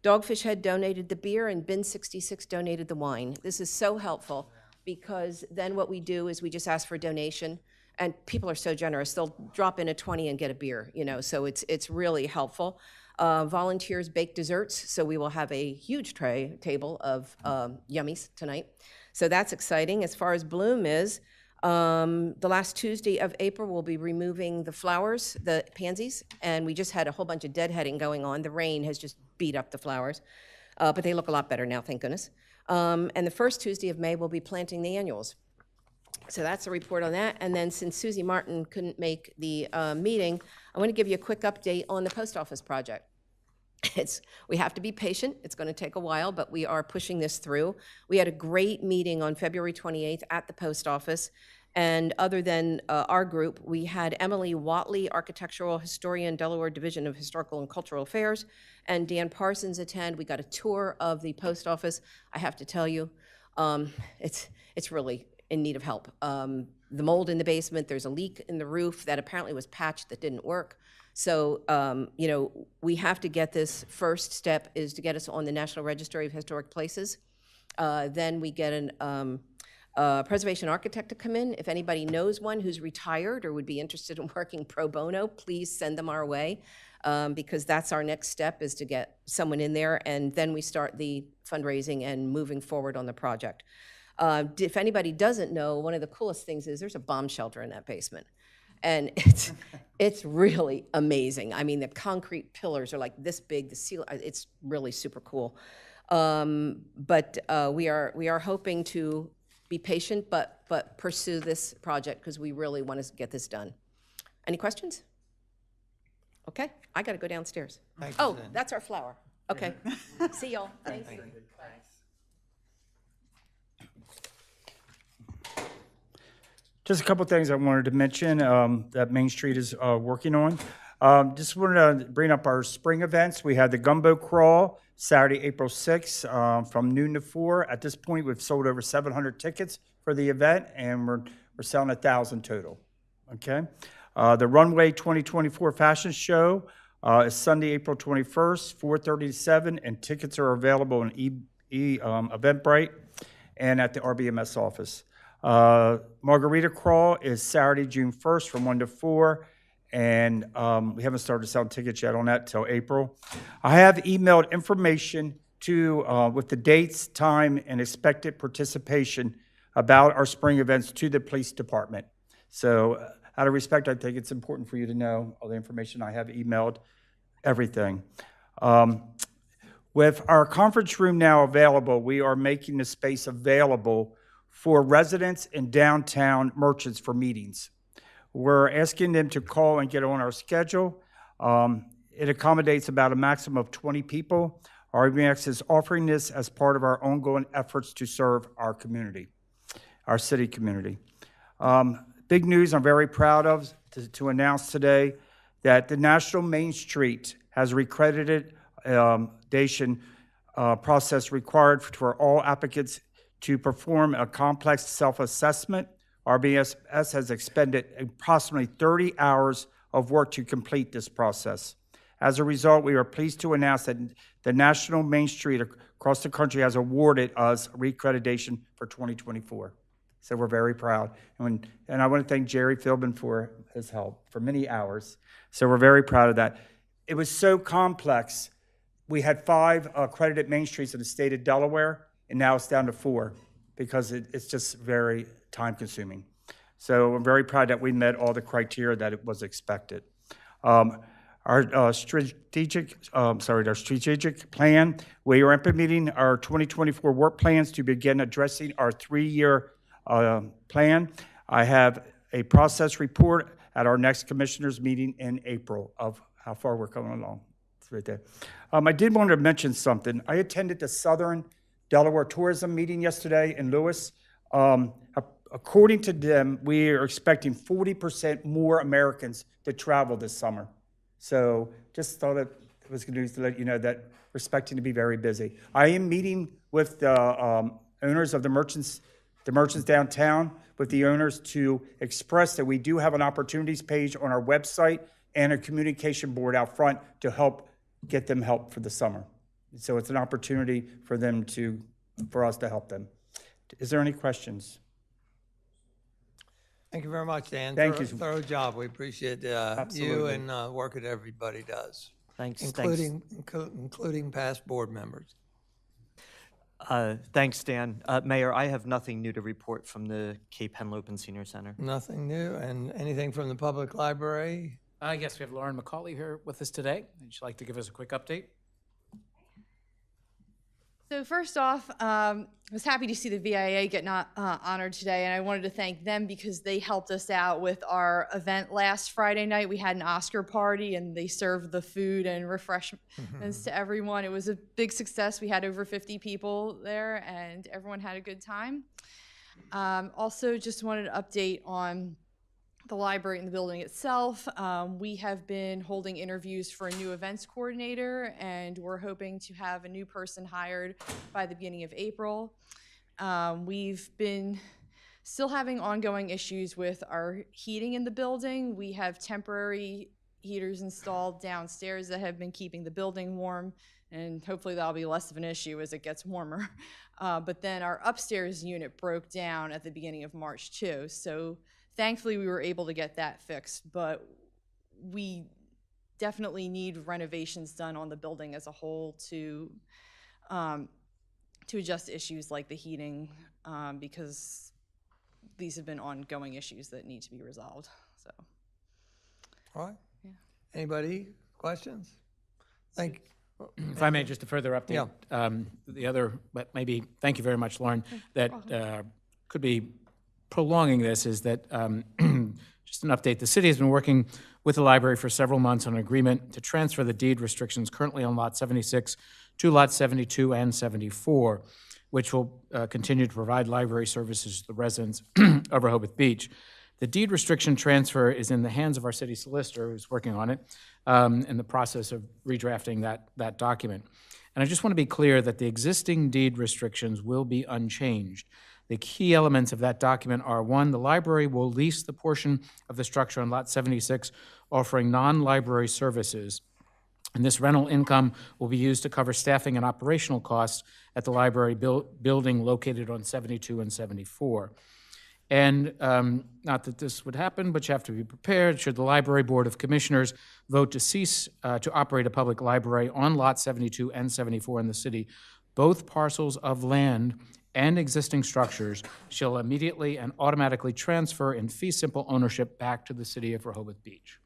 Dogfish Head donated the beer, and Bin 66 donated the wine. This is so helpful because then what we do is we just ask for a donation, and people are so generous. They'll drop in a 20 and get a beer, so it's really helpful. Volunteers bake desserts, so we will have a huge table of yummies tonight. So that's exciting. As far as Bloom is, the last Tuesday of April, we'll be removing the flowers, the pansies, and we just had a whole bunch of deadheading going on. The rain has just beat up the flowers, but they look a lot better now, thank goodness. And the first Tuesday of May, we'll be planting the annuals. So that's a report on that. And then since Susie Martin couldn't make the meeting, I want to give you a quick update on the post office project. We have to be patient. It's going to take a while, but we are pushing this through. We had a great meeting on February 28th at the post office. And other than our group, we had Emily Watley, Architectural Historian, Delaware Division of Historical and Cultural Affairs, and Dan Parsons attend. We got a tour of the post office. I have to tell you, it's really in need of help. The mold in the basement, there's a leak in the roof that apparently was patched that didn't work. So, we have to get this. First step is to get us on the National Registry of Historic Places. Then we get an preservation architect to come in. If anybody knows one who's retired or would be interested in working pro bono, please send them our way, because that's our next step, is to get someone in there, and then we start the fundraising and moving forward on the project. If anybody doesn't know, one of the coolest things is there's a bomb shelter in that basement. And it's really amazing. I mean, the concrete pillars are like this big, the ceiling, it's really super cool. But we are hoping to be patient, but pursue this project because we really want to get this done. Any questions? Okay, I got to go downstairs. Oh, that's our flower. Okay, see y'all. Thank you. Just a couple things I wanted to mention that Main Street is working on. Just wanted to bring up our spring events. We had the Gumbo Crawl Saturday, April 6th from noon to 4. At this point, we've sold over 700 tickets for the event, and we're selling 1,000 total. Okay. The Runway 2024 Fashion Show is Sunday, April 21st, 4:30 to 7, and tickets are available in Eventbrite and at the RBMS office. Margarita Crawl is Saturday, June 1st from 1 to 4, and we haven't started selling tickets yet on that till April. I have emailed information to with the dates, time, and expected participation about our spring events to the police department. So out of respect, I think it's important for you to know all the information I have emailed, everything. With our conference room now available, we are making the space available for residents and downtown merchants for meetings. We're asking them to call and get on our schedule. It accommodates about a maximum of 20 people. RBX is offering this as part of our ongoing efforts to serve our community, our city community. Big news I'm very proud of to announce today that the National Main Street has recredited process required for all applicants to perform a complex self-assessment. RBS has expended approximately 30 hours of work to complete this process. As a result, we are pleased to announce that the National Main Street across the country has awarded us recreditation for 2024. So we're very proud. And I want to thank Jerry Philbin for his help for many hours. So we're very proud of that. It was so complex. We had 5 accredited Main Streets in the state of Delaware, and now it's down to 4 because it's just very time-consuming. So I'm very proud that we met all the criteria that it was expected. Our strategic plan, we are implementing our 2024 work plans to begin addressing our 3-year plan. I have a process report at our next commissioners meeting in April of how far we're coming along. It's right there. I did want to mention something. I attended the Southern Delaware Tourism meeting yesterday in Lewis. According to them, we are expecting 40% more Americans to travel this summer. So just thought it was good news to let you know that we're expecting to be very busy. I am meeting with the owners of the merchants downtown, with the owners to express that we do have an opportunities page on our website and a communication board out front to help get them help for the summer. So it's an opportunity for us to help them. Is there any questions? Thank you very much, Dan. Thank you. Thorough job. We appreciate you and work that everybody does, Thanks. including past board members. Thanks, Dan. Mayor, I have nothing new to report from the Cape Henlopen Senior Center. Nothing new, and anything from the public library? Yes, we have Lauren McCauley here with us today. Would you like to give us a quick update? So first off, I was happy to see the VIA get honored today, and I wanted to thank them because they helped us out with our event last Friday night. We had an Oscar party, and they served the food and refreshments to everyone. It was a big success. We had over 50 people there, and everyone had a good time. Also, just wanted to update on the library and the building itself. We have been holding interviews for a new events coordinator, and we're hoping to have a new person hired by the beginning of April. We've been still having ongoing issues with our heating in the building. We have temporary heaters installed downstairs that have been keeping the building warm, and hopefully that'll be less of an issue as it gets warmer. But then our upstairs unit broke down at the beginning of March too. So thankfully, we were able to get that fixed, but we definitely need renovations done on the building as a whole to adjust issues like the heating, because these have been ongoing issues that need to be resolved. So, all right. Yeah. Anybody questions? Thank you. If I may, just a further update. Yeah. The other, but maybe, thank you very much, Lauren, that could be prolonging this is that, just an update, the city has been working with the library for several months on an agreement to transfer the deed restrictions currently on Lot 76 to Lot 72 and 74, which will continue to provide library services to the residents of Rehoboth Beach. The deed restriction transfer is in the hands of our city solicitor, who's working on it, in the process of redrafting that document. And I just want to be clear that the existing deed restrictions will be unchanged. The key elements of that document are: 1, the library will lease the portion of the structure on Lot 76 offering non-library services, and this rental income will be used to cover staffing and operational costs at the library building located on 72 and 74. And not that this would happen, but you have to be prepared should the Library Board of Commissioners vote to cease to operate a public library on Lot 72 and 74 in the city. Both parcels of land and existing structures shall immediately and automatically transfer in fee simple ownership back to the city of Rehoboth Beach.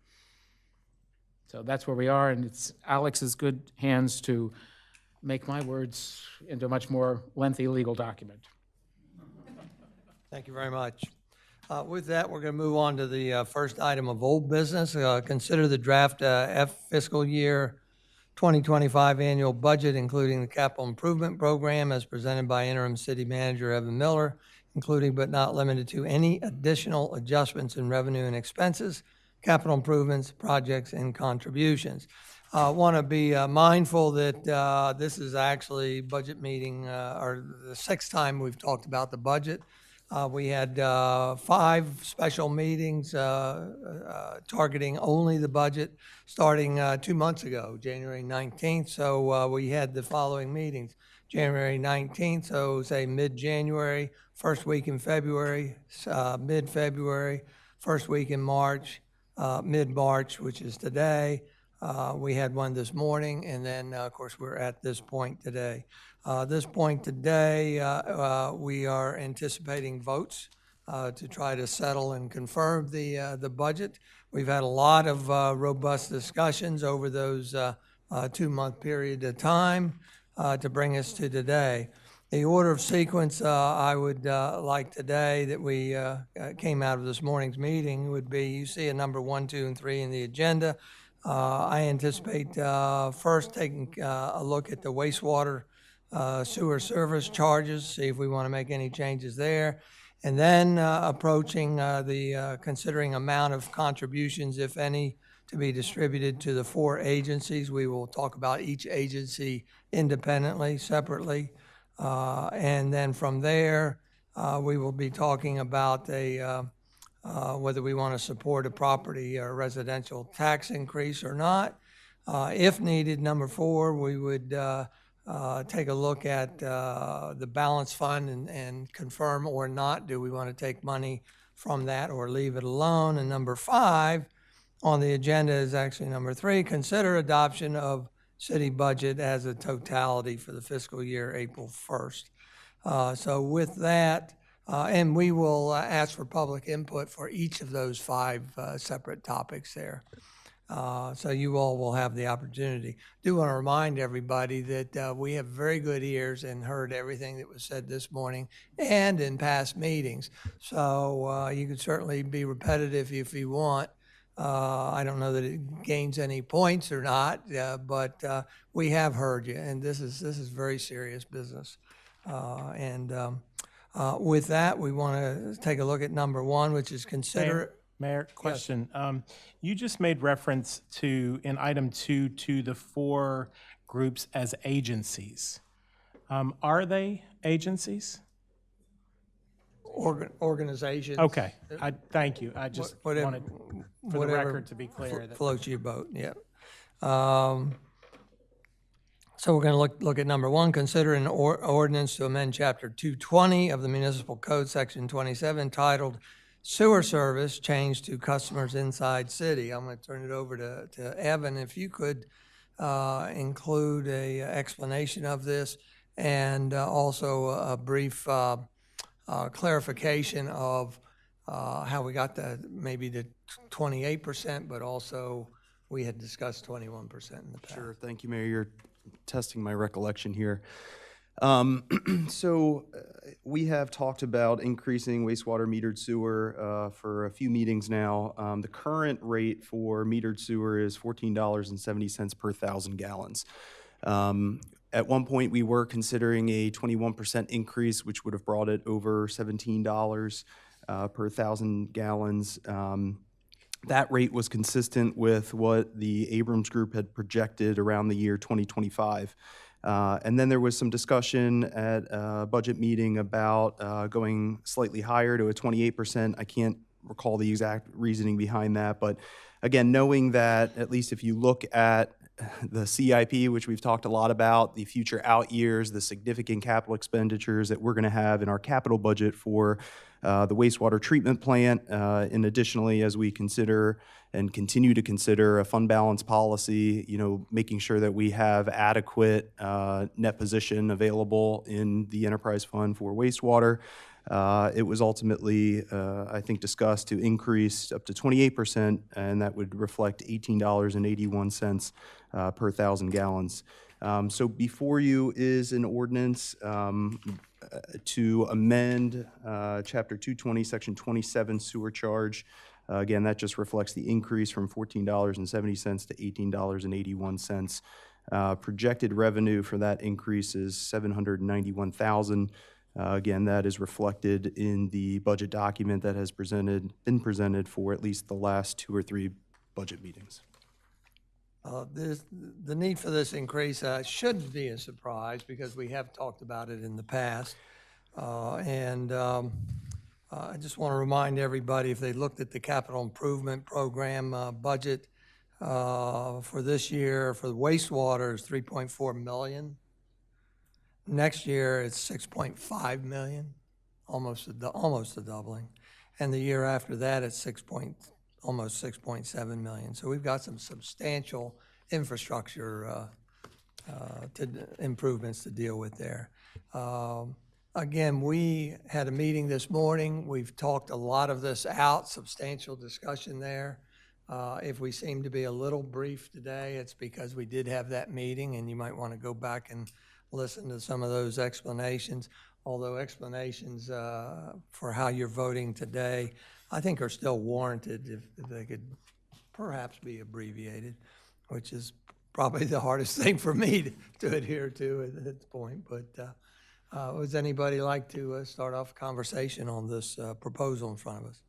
So that's where we are, and it's Alex's good hands to make my words into a much more lengthy legal document. Thank you very much. With that, we're going to move on to the first item of old business. Consider the draft fiscal year 2025 annual budget, including the capital improvement program as presented by Interim City Manager Evan Miller, including but not limited to any additional adjustments in revenue and expenses, capital improvements, projects, and contributions. I want to be mindful that this is actually budget meeting, or the sixth time we've talked about the budget. We had 5 special meetings targeting only the budget starting 2 months ago, January 19th. So we had the following meetings. January 19th, so say mid-January, first week in February, mid-February, first week in March, mid-March, which is today. We had one this morning, and then, of course, we're at this point today. This point today, we are anticipating votes to try to settle and confirm the budget. We've had a lot of robust discussions over those 2-month period of time to bring us to today. The order of sequence I would like today that we came out of this morning's meeting would be, you see a number 1, 2, and 3 in the agenda. I anticipate first taking a look at the wastewater sewer service charges, see if we want to make any changes there, and then approaching the considering amount of contributions, if any, to be distributed to the 4 agencies. We will talk about each agency independently, separately, and then from there, we will be talking about whether we want to support a property or residential tax increase or not. If needed, number 4, we would take a look at the balance fund and confirm or not, do we want to take money from that or leave it alone? And number 5 on the agenda is actually number 3, consider adoption of city budget as a totality for the fiscal year April 1st. So with that, and we will ask for public input for each of those 5 separate topics there. So you all will have the opportunity. Do want to remind everybody that we have very good ears and heard everything that was said this morning and in past meetings. So you can certainly be repetitive if you want. I don't know that it gains any points or not, but we have heard you, and this is very serious business. With that, we want to take a look at number 1, which is consider. Mayor, question. Yes. You just made reference to, in item 2, to the 4 groups as agencies. Are they agencies? Organizations. Okay, thank you. I just wanted for the record to be clear. Floats your boat, yeah. So we're going to look at number 1, consider an ordinance to amend Chapter 220 of the Municipal Code, Section 27, titled Sewer Service, change to customers inside city. I'm going to turn it over to Evan. If you could include a explanation of this and also a brief clarification of how we got maybe the 28%, but also we had discussed 21% in the past. Sure, thank you, Mayor. You're testing my recollection here. We have talked about increasing wastewater metered sewer for a few meetings now. The current rate for metered sewer is $14.70 per 1,000 gallons. At one point, we were considering a 21% increase, which would have brought it over $17 per 1,000 gallons. That rate was consistent with what the Abrams Group had projected around the year 2025. And then there was some discussion at a budget meeting about going slightly higher to a 28%. I can't recall the exact reasoning behind that, but again, knowing that at least if you look at the CIP, which we've talked a lot about, the future out years, the significant capital expenditures that we're going to have in our capital budget for the wastewater treatment plant, and additionally, as we consider and continue to consider a fund balance policy, making sure that we have adequate net position available in the enterprise fund for wastewater. It was ultimately, I think, discussed to increase up to 28%, and that would reflect $18.81 per 1,000 gallons. So before you is an ordinance to amend Chapter 220, Section 27 sewer charge. Again, that just reflects the increase from $14.70 to $18.81. Projected revenue for that increase is $791,000. Again, that is reflected in the budget document that has been presented for at least the last 2 or 3 budget meetings. The need for this increase shouldn't be a surprise because we have talked about it in the past. I just want to remind everybody, if they looked at the capital improvement program budget for this year for the wastewater is $3.4 million. Next year it's $6.5 million, almost a doubling, and the year after that it's almost $6.7 million. So we've got some substantial infrastructure improvements to deal with there. Again, we had a meeting this morning. We've talked a lot of this out, substantial discussion there. If we seem to be a little brief today, it's because we did have that meeting, and you might want to go back and listen to some of those explanations, although explanations for how you're voting today, I think are still warranted if they could perhaps be abbreviated, which is probably the hardest thing for me to adhere to at this point. But would anybody like to start off a conversation on this proposal in front of us?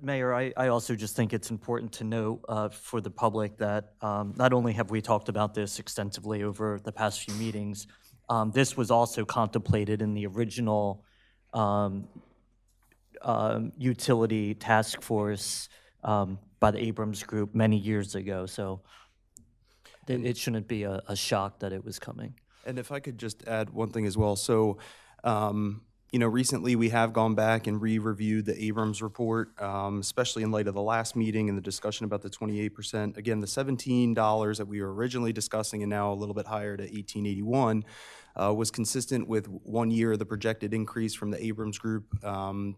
Mayor, I also just think it's important to note for the public that not only have we talked about this extensively over the past few meetings, this was also contemplated in the original utility task force by the Abrams Group many years ago. So it shouldn't be a shock that it was coming. And if I could just add one thing as well. So, recently we have gone back and re-reviewed the Abrams report, especially in light of the last meeting and the discussion about the 28%. Again, the $17 that we were originally discussing and now a little bit higher to $18.81 was consistent with 1 year of the projected increase from the Abrams Group.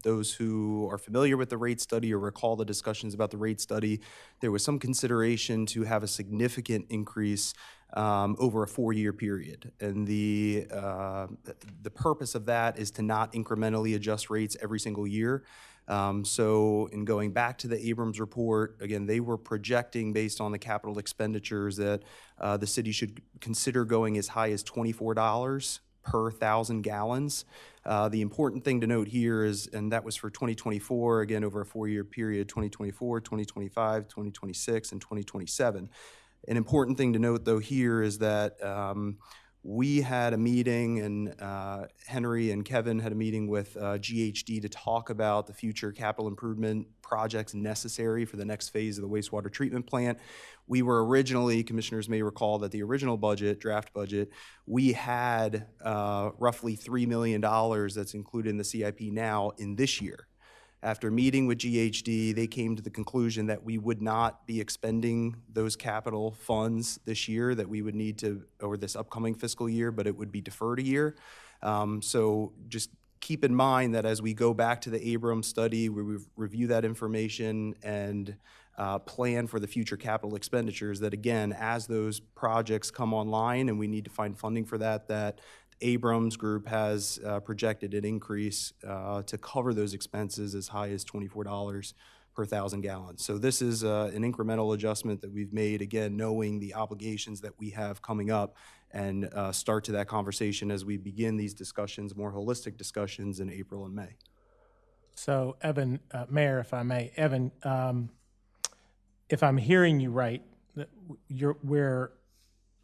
Those who are familiar with the rate study or recall the discussions about the rate study, there was some consideration to have a significant increase over a 4-year period. And the purpose of that is to not incrementally adjust rates every single year. So in going back to the Abrams report, again, they were projecting based on the capital expenditures that the city should consider going as high as $24 per 1,000 gallons. The important thing to note here is, and that was for 2024, again, over a 4-year period, 2024, 2025, 2026, and 2027. An important thing to note, though, here is that we had a meeting, and Henry and Kevin had a meeting with GHD to talk about the future capital improvement projects necessary for the next phase of the wastewater treatment plant. We were originally, commissioners may recall that the original budget, draft budget, we had roughly $3 million that's included in the CIP now in this year. After meeting with GHD, they came to the conclusion that we would not be expending those capital funds this year, that we would need to, or this upcoming fiscal year, but it would be deferred a year. So just keep in mind that as we go back to the Abrams study, we review that information and plan for the future capital expenditures, that again, as those projects come online and we need to find funding for that, that Abrams Group has projected an increase to cover those expenses as high as $24 per 1,000 gallons. So this is an incremental adjustment that we've made, again, knowing the obligations that we have coming up, and start to that conversation as we begin these discussions, more holistic discussions in April and May. So Evan, Mayor, if I may, Evan, if I'm hearing you right, we're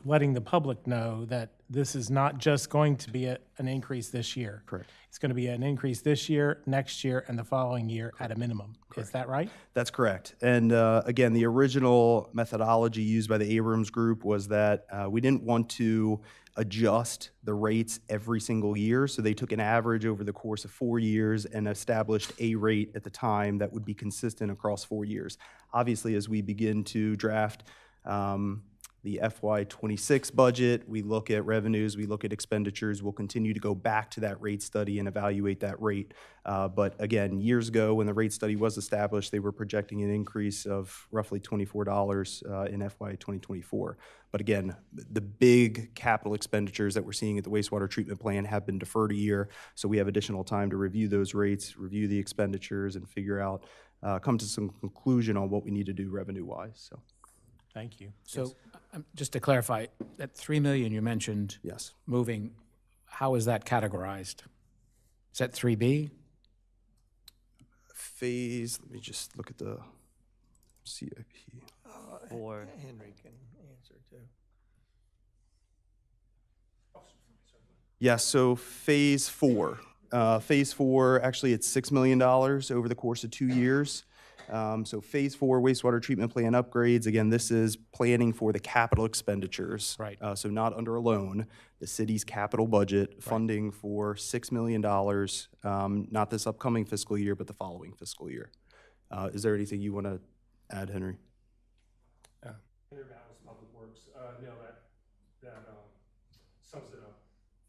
letting the public know that this is not just going to be an increase this year. Correct. It's going to be an increase this year, next year, and the following year at a minimum. Is that right? That's correct. And again, the original methodology used by the Abrams Group was that we didn't want to adjust the rates every single year. So they took an average over the course of 4 years and established a rate at the time that would be consistent across 4 years. Obviously, as we begin to draft the FY26 budget, we look at revenues, we look at expenditures, we'll continue to go back to that rate study and evaluate that rate. But again, years ago, when the rate study was established, they were projecting an increase of roughly $24 in FY2024. But again, the big capital expenditures that we're seeing at the wastewater treatment plant have been deferred a year, so we have additional time to review those rates, review the expenditures, and figure out, come to some conclusion on what we need to do revenue-wise. So. Thank you. So just to clarify, that 3 million you mentioned Yes. moving, how is that categorized? Is that 3B? Phase, let me just look at the CIP. Or Henry can answer too. Yes, so phase 4. Phase 4, actually it's $6 million over the course of 2 years. So phase 4 wastewater treatment plant upgrades, again, this is planning for the capital expenditures. Right. So not under a loan, the city's capital budget, funding for $6 million, not this upcoming fiscal year, but the following fiscal year. Is there anything you want to add, Henry? Henry Dallas, Public Works. No, that sums it up.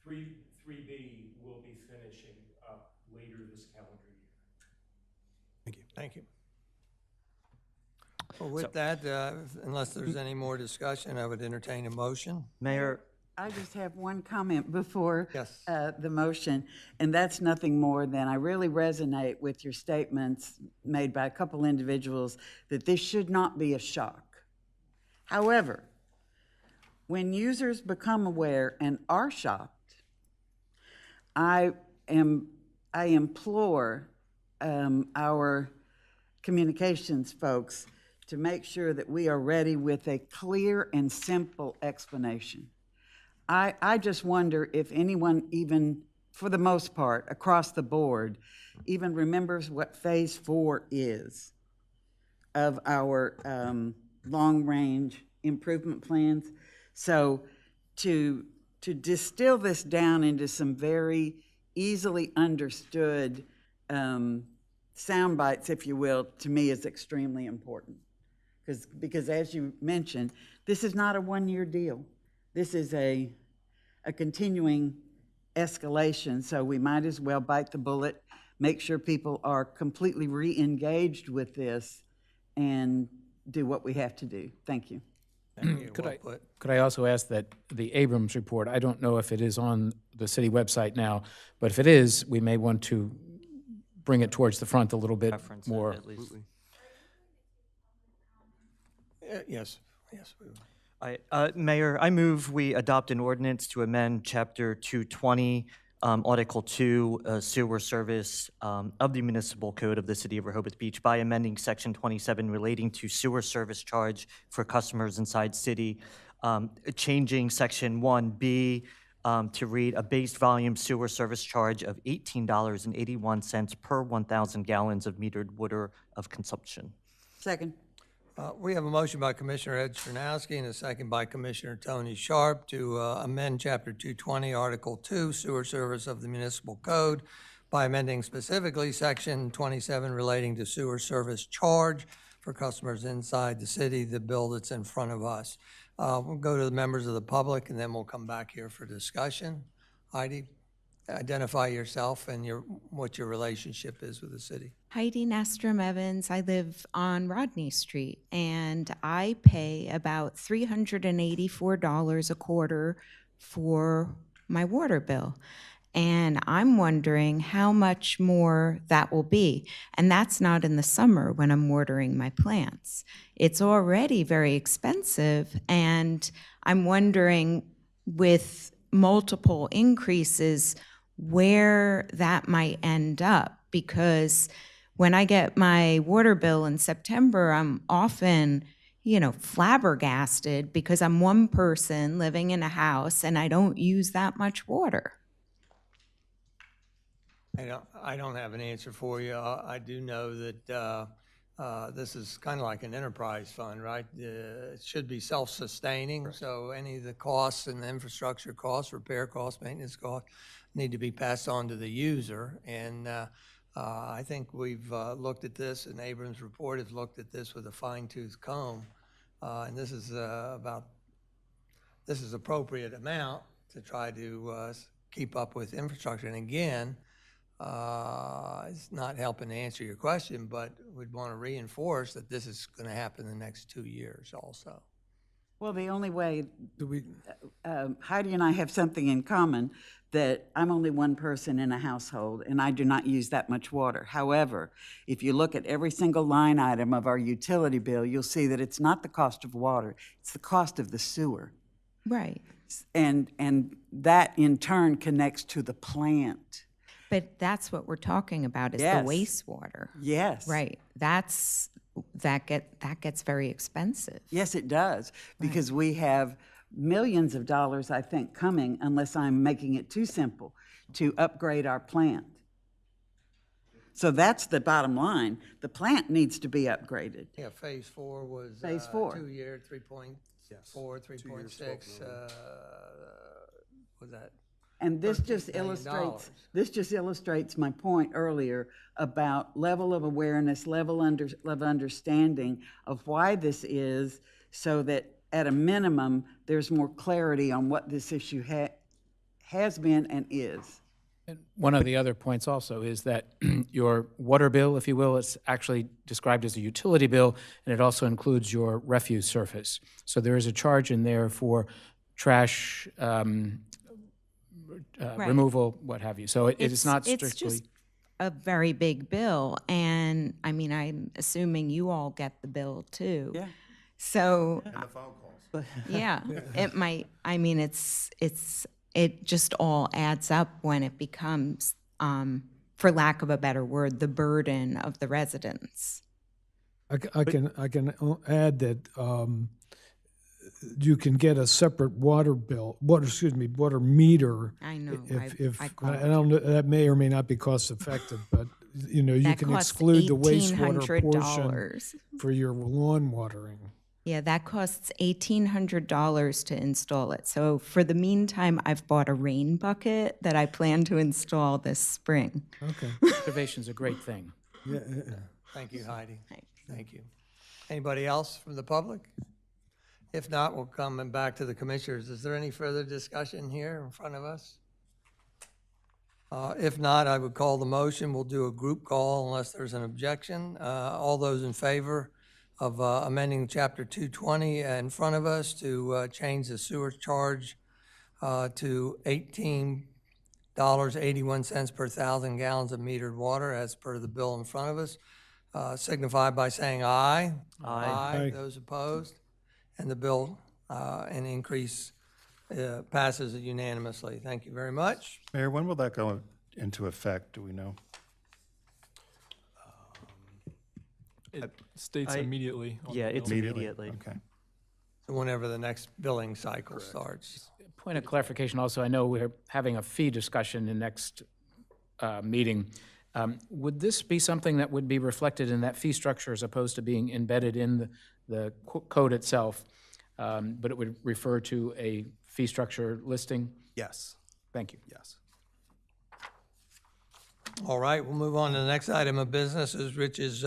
3B will be finishing up later this calendar year. Thank you. Thank you. Well, with that, unless there's any more discussion, I would entertain a motion. Mayor, I just have one comment before Yes. the motion, and that's nothing more than I really resonate with your statements made by a couple individuals that this should not be a shock. However, when users become aware and are shocked, I implore our communications folks to make sure that we are ready with a clear and simple explanation. I just wonder if anyone, even for the most part, across the board, even remembers what phase 4 is of our long-range improvement plans. So to distill this down into some very easily understood sound bites, if you will, to me is extremely important. Because as you mentioned, this is not a one-year deal. This is a continuing escalation, so we might as well bite the bullet, make sure people are completely re-engaged with this, and do what we have to do. Thank you. Thank you. Could I also ask that the Abrams report, I don't know if it is on the city website now, but if it is, we may want to bring it towards the front a little bit reference more. at least. Yes, yes, we will. Mayor, I move we adopt an ordinance to amend Chapter 220, Article 2, Sewer Service of the Municipal Code of the City of Rehoboth Beach by amending Section 27 relating to sewer service charge for customers inside city, changing Section 1B to read a base volume sewer service charge of $18.81 per 1,000 gallons of metered water of consumption. Second. We have a motion by Commissioner Ed Chernowski and a second by Commissioner Tony Sharp to amend Chapter 220, Article 2, Sewer Service of the Municipal Code by amending specifically Section 27 relating to sewer service charge for customers inside the city, the bill that's in front of us. We'll go to the members of the public, and then we'll come back here for discussion. Heidi, identify yourself and what your relationship is with the city. Heidi Nastrom Evans. I live on Rodney Street, and I pay about $384 a quarter for my water bill. And I'm wondering how much more that will be. And that's not in the summer when I'm watering my plants. It's already very expensive, and I'm wondering with multiple increases where that might end up, because when I get my water bill in September, I'm often, flabbergasted because I'm one person living in a house and I don't use that much water. I don't have an answer for you. I do know that this is kind of like an enterprise fund, right? It should be self-sustaining, so any of the costs and the infrastructure costs, repair costs, maintenance costs, need to be passed on to the user. And I think we've looked at this, and Abrams' report has looked at this with a fine-tooth comb, and this is appropriate amount to try to keep up with infrastructure. And again, it's not helping to answer your question, but we'd want to reinforce that this is going to happen in the next 2 years also. Well, the only way, Heidi and I have something in common, that I'm only one person in a household and I do not use that much water. However, if you look at every single line item of our utility bill, you'll see that it's not the cost of water, it's the cost of the sewer. Right. And that in turn connects to the plant. But that's what we're talking about is Yes. the wastewater. Yes. Right. That gets very expensive. Yes, it does, because we have millions of dollars, I think, coming, unless I'm making it too simple, to upgrade our plant. So that's the bottom line. The plant needs to be upgraded. Yeah, phase 4 was Phase 4. 2 year, 3.4, 3.6, was that? And this $13 just million. illustrates my point earlier about level of awareness, level of understanding of why this is, so that at a minimum, there's more clarity on what this issue has been and is. And one of the other points also is that your water bill, if you will, is actually described as a utility bill, and it also includes your refuse surface. So there is a charge in there for trash Right. removal, what have you. So it is not strictly. It's just a very big bill, and I mean, I'm assuming you all get the bill too. Yeah. So. And the phone calls. Yeah, it might. I mean, it just all adds up when it becomes, for lack of a better word, the burden of the residents. I can add that you can get a separate water meter. I know. I don't know, that may or may not be cost effective, but you That can costs exclude the wastewater $1,800. portion for your lawn watering. Yeah, that costs $1,800 to install it. So for the meantime, I've bought a rain bucket that I plan to install this spring. Okay. Conservation's a great thing. Yeah. Thank you, Heidi. Thank you. Anybody else from the public? If not, we'll come back to the commissioners. Is there any further discussion here in front of us? If not, I would call the motion. We'll do a group call unless there's an objection. All those in favor of amending Chapter 220 in front of us to change the sewer charge to $18.81 per 1,000 gallons of metered water as per the bill in front of us, signify by saying aye. Aye. Those opposed? And the bill and increase passes unanimously. Thank you very much. Mayor, when will that go into effect? Do we know? It states immediately. on the Yeah, it's bill. immediately. Okay. So whenever the next billing cycle starts. Point of clarification also, I know we're having a fee discussion in next meeting. Would this be something that would be reflected in that fee structure as opposed to being embedded in the code itself, but it would refer to a fee structure listing? Yes. Thank you. Yes. All right, we'll move on to the next item of business, which is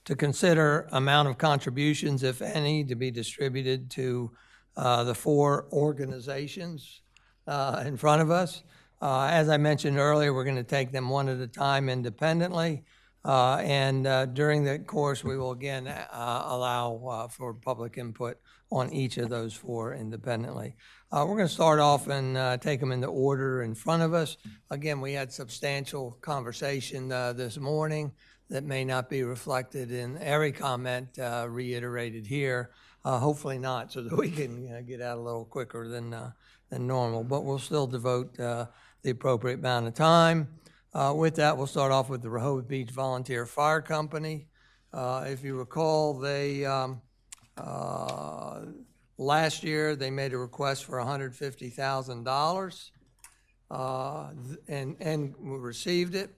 to consider amount of contributions, if any, to be distributed to the 4 organizations in front of us. As I mentioned earlier, we're going to take them one at a time independently. And during the course, we will again allow for public input on each of those 4 independently. We're going to start off and take them in the order in front of us. Again, we had substantial conversation this morning that may not be reflected in every comment reiterated here. Hopefully not, so that we can get out a little quicker than normal. But we'll still devote the appropriate amount of time. With that, we'll start off with the Rehoboth Beach Volunteer Fire Company. If you recall, they, last year, they made a request for $150,000 and received it.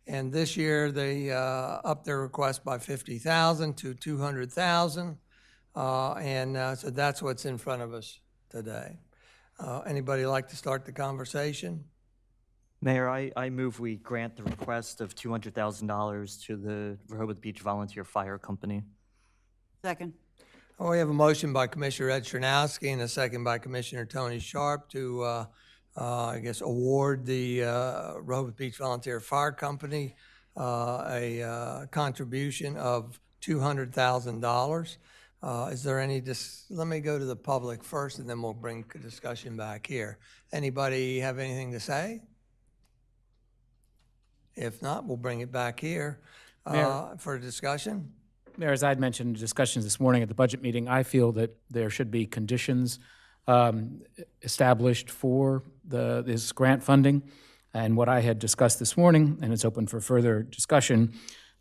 And this year, they upped their request by $50,000 to $200,000. So that's what's in front of us today. Anybody like to start the conversation? Mayor, I move we grant the request of $200,000 to the Rehoboth Beach Volunteer Fire Company. Second. We have a motion by Commissioner Ed Chernowski and a second by Commissioner Tony Sharp to, I guess, award the Rehoboth Beach Volunteer Fire Company a contribution of $200,000. Is there any, let me go to the public first and then we'll bring discussion back here. Anybody have anything to say? If not, we'll bring it back here for discussion. Mayor, as I had mentioned in discussions this morning at the budget meeting, I feel that there should be conditions established for this grant funding. And what I had discussed this morning, and it's open for further discussion,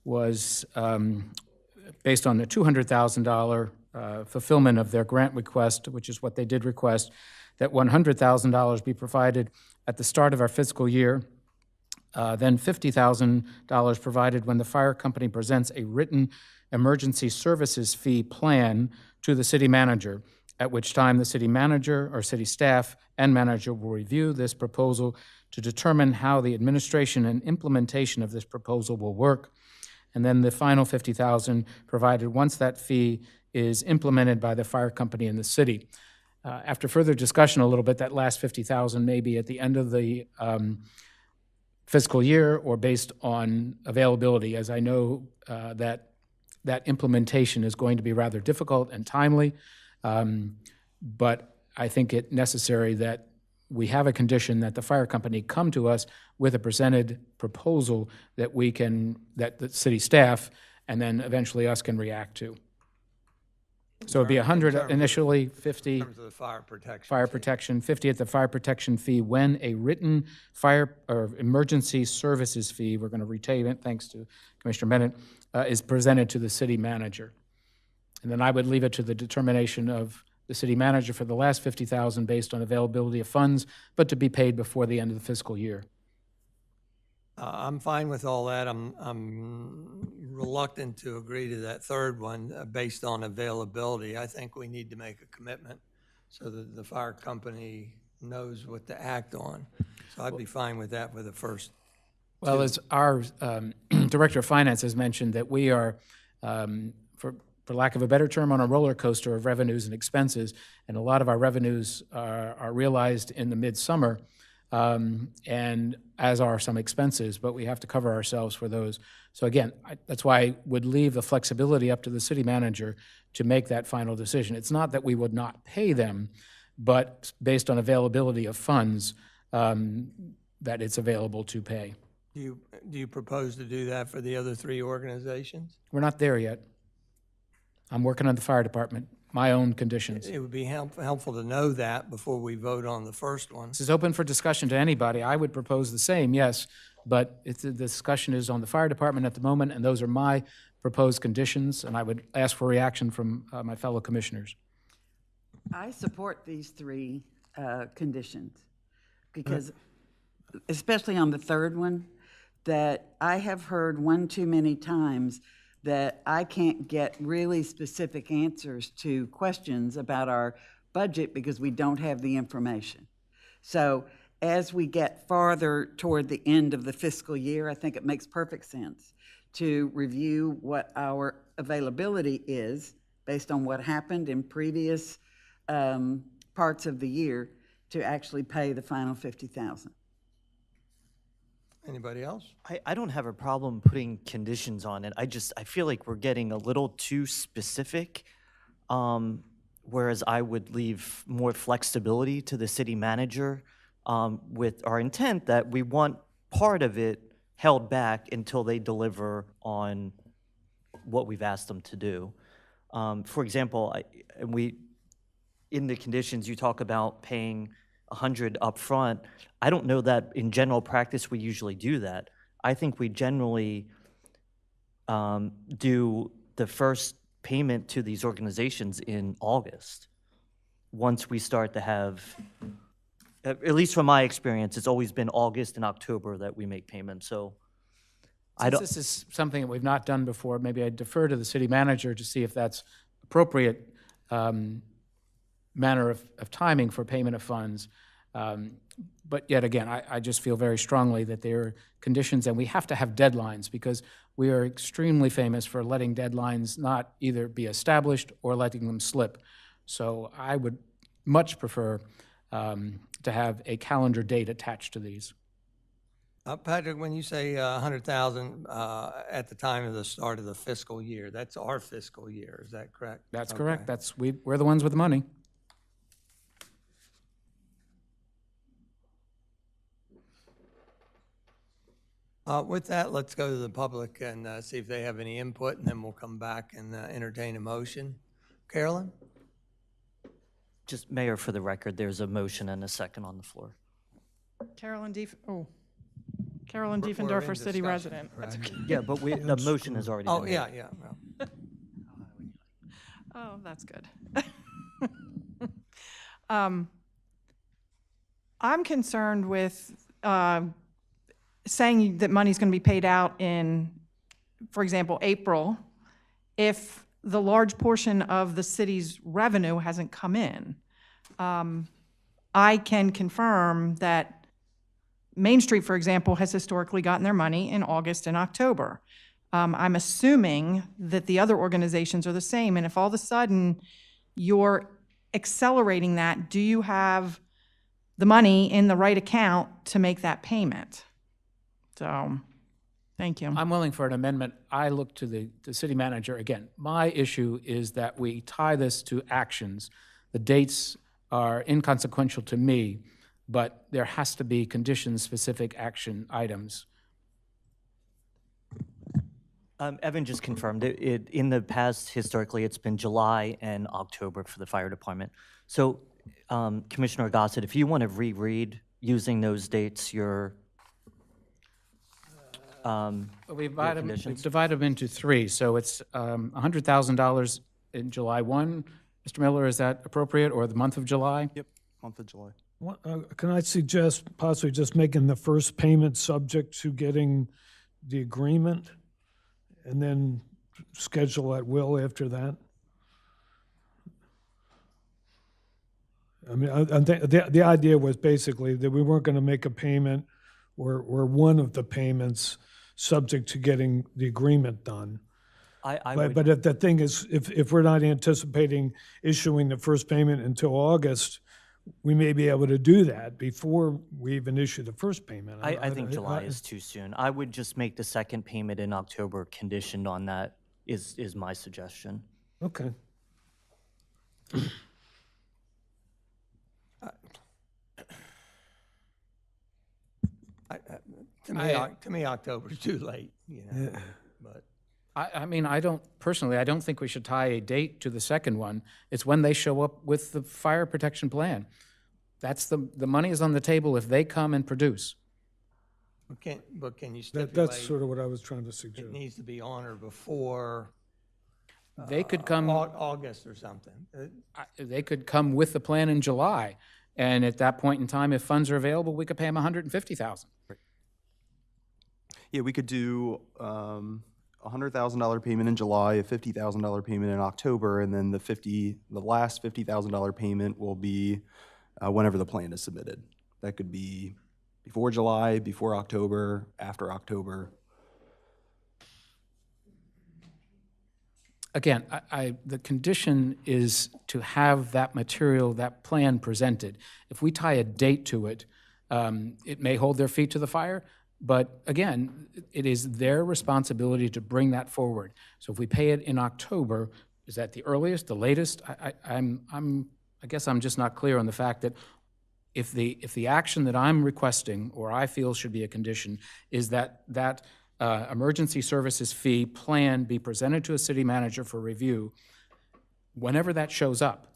was based on the $200,000 fulfillment of their grant request, which is what they did request, that $100,000 be provided at the start of our fiscal year, then $50,000 provided when the fire company presents a written emergency services fee plan to the city manager, at which time the city manager or city staff and manager will review this proposal to determine how the administration and implementation of this proposal will work. And then the final $50,000 provided once that fee is implemented by the fire company in the city. After further discussion a little bit, that last $50,000 may be at the end of the fiscal year or based on availability, as I know that implementation is going to be rather difficult and timely. But I think it necessary that we have a condition that the fire company come to us with a presented proposal that that the city staff and then eventually us can react to. So it'd be 100 initially, 50. In terms of the fire protection. Fire protection, 50 at the fire protection fee when a written fire or emergency services fee, we're going to retain it, thanks to Commissioner Bennett, is presented to the city manager. And then I would leave it to the determination of the city manager for the last $50,000 based on availability of funds, but to be paid before the end of the fiscal year. I'm fine with all that. I'm reluctant to agree to that third one based on availability. I think we need to make a commitment so that the fire company knows what to act on. So I'd be fine with that for the first. Well, as our Director of Finance has mentioned, that we are, for lack of a better term, on a roller coaster of revenues and expenses, and a lot of our revenues are realized in the midsummer, and as are some expenses, but we have to cover ourselves for those. So again, that's why I would leave the flexibility up to the city manager to make that final decision. It's not that we would not pay them, but based on availability of funds, that it's available to pay. Do you propose to do that for the other three organizations? We're not there yet. I'm working on the fire department, my own conditions. It would be helpful to know that before we vote on the first one. This is open for discussion to anybody. I would propose the same, yes, but the discussion is on the fire department at the moment, and those are my proposed conditions, and I would ask for reaction from my fellow commissioners. I support these three conditions because, especially on the third one, that I have heard one too many times that I can't get really specific answers to questions about our budget because we don't have the information. So as we get farther toward the end of the fiscal year, I think it makes perfect sense to review what our availability is based on what happened in previous parts of the year to actually pay the final $50,000. Anybody else? I don't have a problem putting conditions on it. I feel like we're getting a little too specific, whereas I would leave more flexibility to the city manager with our intent that we want part of it held back until they deliver on what we've asked them to do. For example, in the conditions you talk about paying $100 up front. I don't know that in general practice we usually do that. I think we generally do the first payment to these organizations in August. Once we start to have, at least from my experience, it's always been August and October that we make payments, so. Since this is something that we've not done before, maybe I'd defer to the city manager to see if that's appropriate manner of timing for payment of funds. But yet again, I just feel very strongly that there are conditions, and we have to have deadlines, because we are extremely famous for letting deadlines not either be established or letting them slip. So I would much prefer to have a calendar date attached to these. Patrick, when you say 100,000 at the time of the start of the fiscal year, that's our fiscal year, is that correct? That's correct. We're the ones with the money. With that, let's go to the public and see if they have any input, and then we'll come back and entertain a motion. Carolyn? Just, Mayor, for the record, there's a motion and a second on the floor. Carolyn Diefendorfer, city resident. That's okay. Yeah, but the motion has already been made. Yeah. Oh, that's good. I'm concerned with saying that money's going to be paid out in, for example, April, if the large portion of the city's revenue hasn't come in. I can confirm that Main Street, for example, has historically gotten their money in August and October. I'm assuming that the other organizations are the same, and if all of a sudden you're accelerating that, do you have the money in the right account to make that payment? So, thank you. I'm willing for an amendment. I look to the city manager. Again, my issue is that we tie this to actions. The dates are inconsequential to me, but there has to be condition-specific action items. Evan just confirmed it. In the past, historically, it's been July and October for the fire department. So, Commissioner Gosset, if you want to reread using those dates, We've divided them into three, so it's $100,000 in July 1. Mr. Miller, is that appropriate, or the month of July? Yep, month of July. Can I suggest possibly just making the first payment subject to getting the agreement, and then schedule at will after that? I mean, the idea was basically that we weren't going to make a payment or one of the payments subject to getting the agreement done. But if the thing is, if we're not anticipating issuing the first payment until August, we may be able to do that before we even issue the first payment. I think July is too soon. I would just make the second payment in October conditioned on that, is my suggestion. Okay. To me, October's too late, you know. But I mean, I don't think we should tie a date to the second one. It's when they show up with the fire protection plan. That's the money is on the table if they come and produce. But can you stipulate? That's sort of what I was trying to suggest. It needs to be on or before. They could come August or something. They could come with the plan in July, and at that point in time, if funds are available, we could pay them $150,000. Yeah, we could do $100,000 payment in July, a $50,000 payment in October, and then the last $50,000 payment will be whenever the plan is submitted. That could be before July, before October, after October. Again, the condition is to have that material, that plan presented. If we tie a date to it, it may hold their feet to the fire, but again, it is their responsibility to bring that forward. So if we pay it in October, is that the earliest, the latest? I guess I'm just not clear on the fact that if the action that I'm requesting, or I feel should be a condition, is that emergency services fee plan be presented to a city manager for review, whenever that shows up,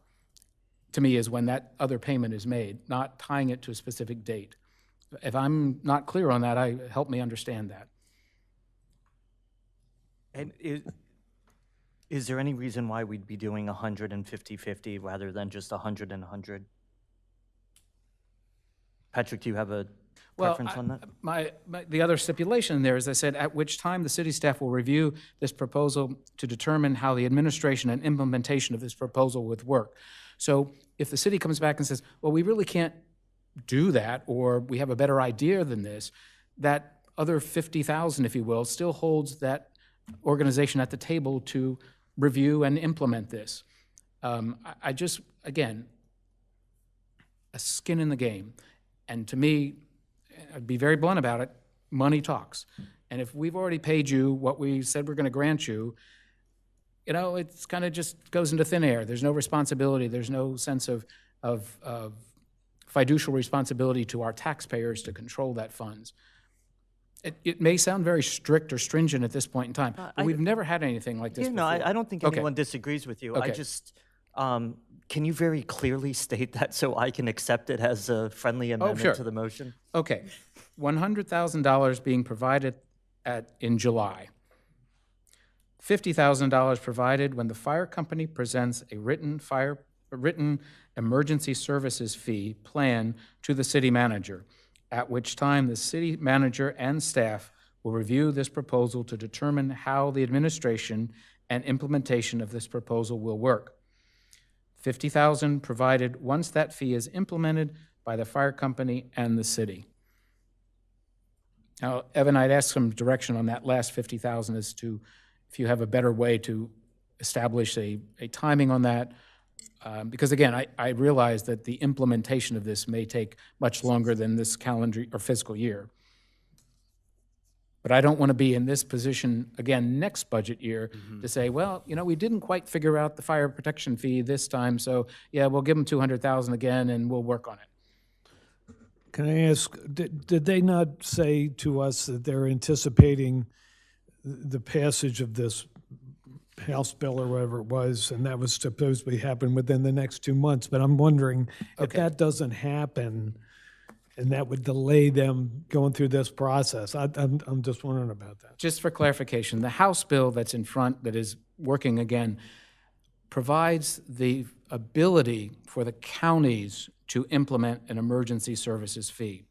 to me, is when that other payment is made, not tying it to a specific date. If I'm not clear on that, help me understand that. And is there any reason why we'd be doing 100 and 50-50 rather than just 100 and 100? Patrick, do you have a preference on that? The other stipulation there is I said, at which time the city staff will review this proposal to determine how the administration and implementation of this proposal would work. So if the city comes back and says, well, we really can't do that, or we have a better idea than this, that other 50,000, if you will, still holds that organization at the table to review and implement this. I just, again, a skin in the game. And to me, I'd be very blunt about it, money talks. And if we've already paid you what we said we're going to grant you, you know, it's kind of just goes into thin air. There's no responsibility. There's no sense of fiducial responsibility to our taxpayers to control that funds. It may sound very strict or stringent at this point in time, but we've never had anything like this before. No, I don't think anyone disagrees with you. Okay. I just, can you very clearly state that so I can accept it as a friendly amendment to the motion? Okay. $100,000 being provided in July. $50,000 provided when the fire company presents a written emergency services fee plan to the city manager, at which time the city manager and staff will review this proposal to determine how the administration and implementation of this proposal will work. $50,000 provided once that fee is implemented by the fire company and the city. Now, Evan, I'd ask some direction on that last $50,000 as to if you have a better way to establish a timing on that. Because again, I realize that the implementation of this may take much longer than this calendar or fiscal year. But I don't want to be in this position again next budget year to say, well, you know, we didn't quite figure out the fire protection fee this time, so yeah, we'll give them $200,000 again and we'll work on it. Can I ask, did they not say to us that they're anticipating the passage of this House bill or whatever it was, and that was supposed to happen within the next 2 months? But I'm wondering if that doesn't happen, and that would delay them going through this process. I'm just wondering about that. Just for clarification, the House bill that's in front that is working again provides the ability for the counties to implement an emergency services fee.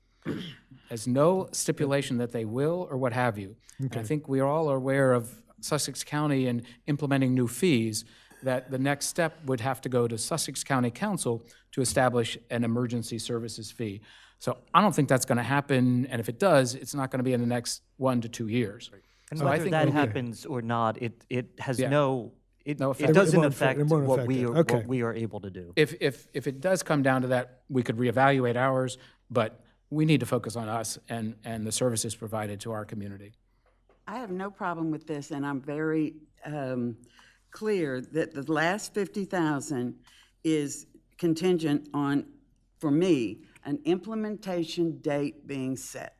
There's no stipulation that they will or what have you. And I think we all are aware of Sussex County and implementing new fees, that the next step would have to go to Sussex County Council to establish an emergency services fee. So I don't think that's going to happen, and if it does, it's not going to be in the next 1 to 2 years. And So I whether think that we'll be- happens or not, it has Yeah. it effect. doesn't It affect won't what affect we it. are, Okay. what we are able to do. If it does come down to that, we could reevaluate ours, but we need to focus on us and the services provided to our community. I have no problem with this, and I'm very clear that the last 50,000 is contingent on, for me, an implementation date being set.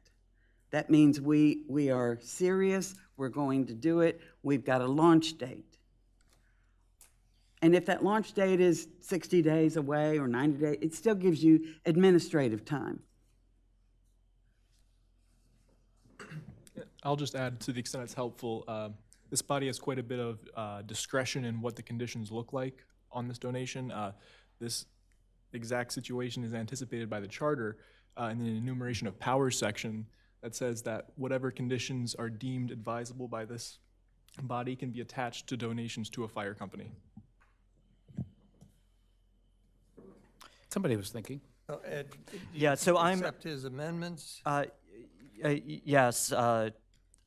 That means we are serious, we're going to do it, we've got a launch date. And if that launch date is 60 days away or 90 days, it still gives you administrative time. I'll just add, to the extent it's helpful, this body has quite a bit of discretion in what the conditions look like on this donation. This exact situation is anticipated by the charter in the enumeration of powers section that says that whatever conditions are deemed advisable by this body can be attached to donations to a fire company. Somebody was thinking. Ed, Yeah, so I'm. accept his amendments? Yes,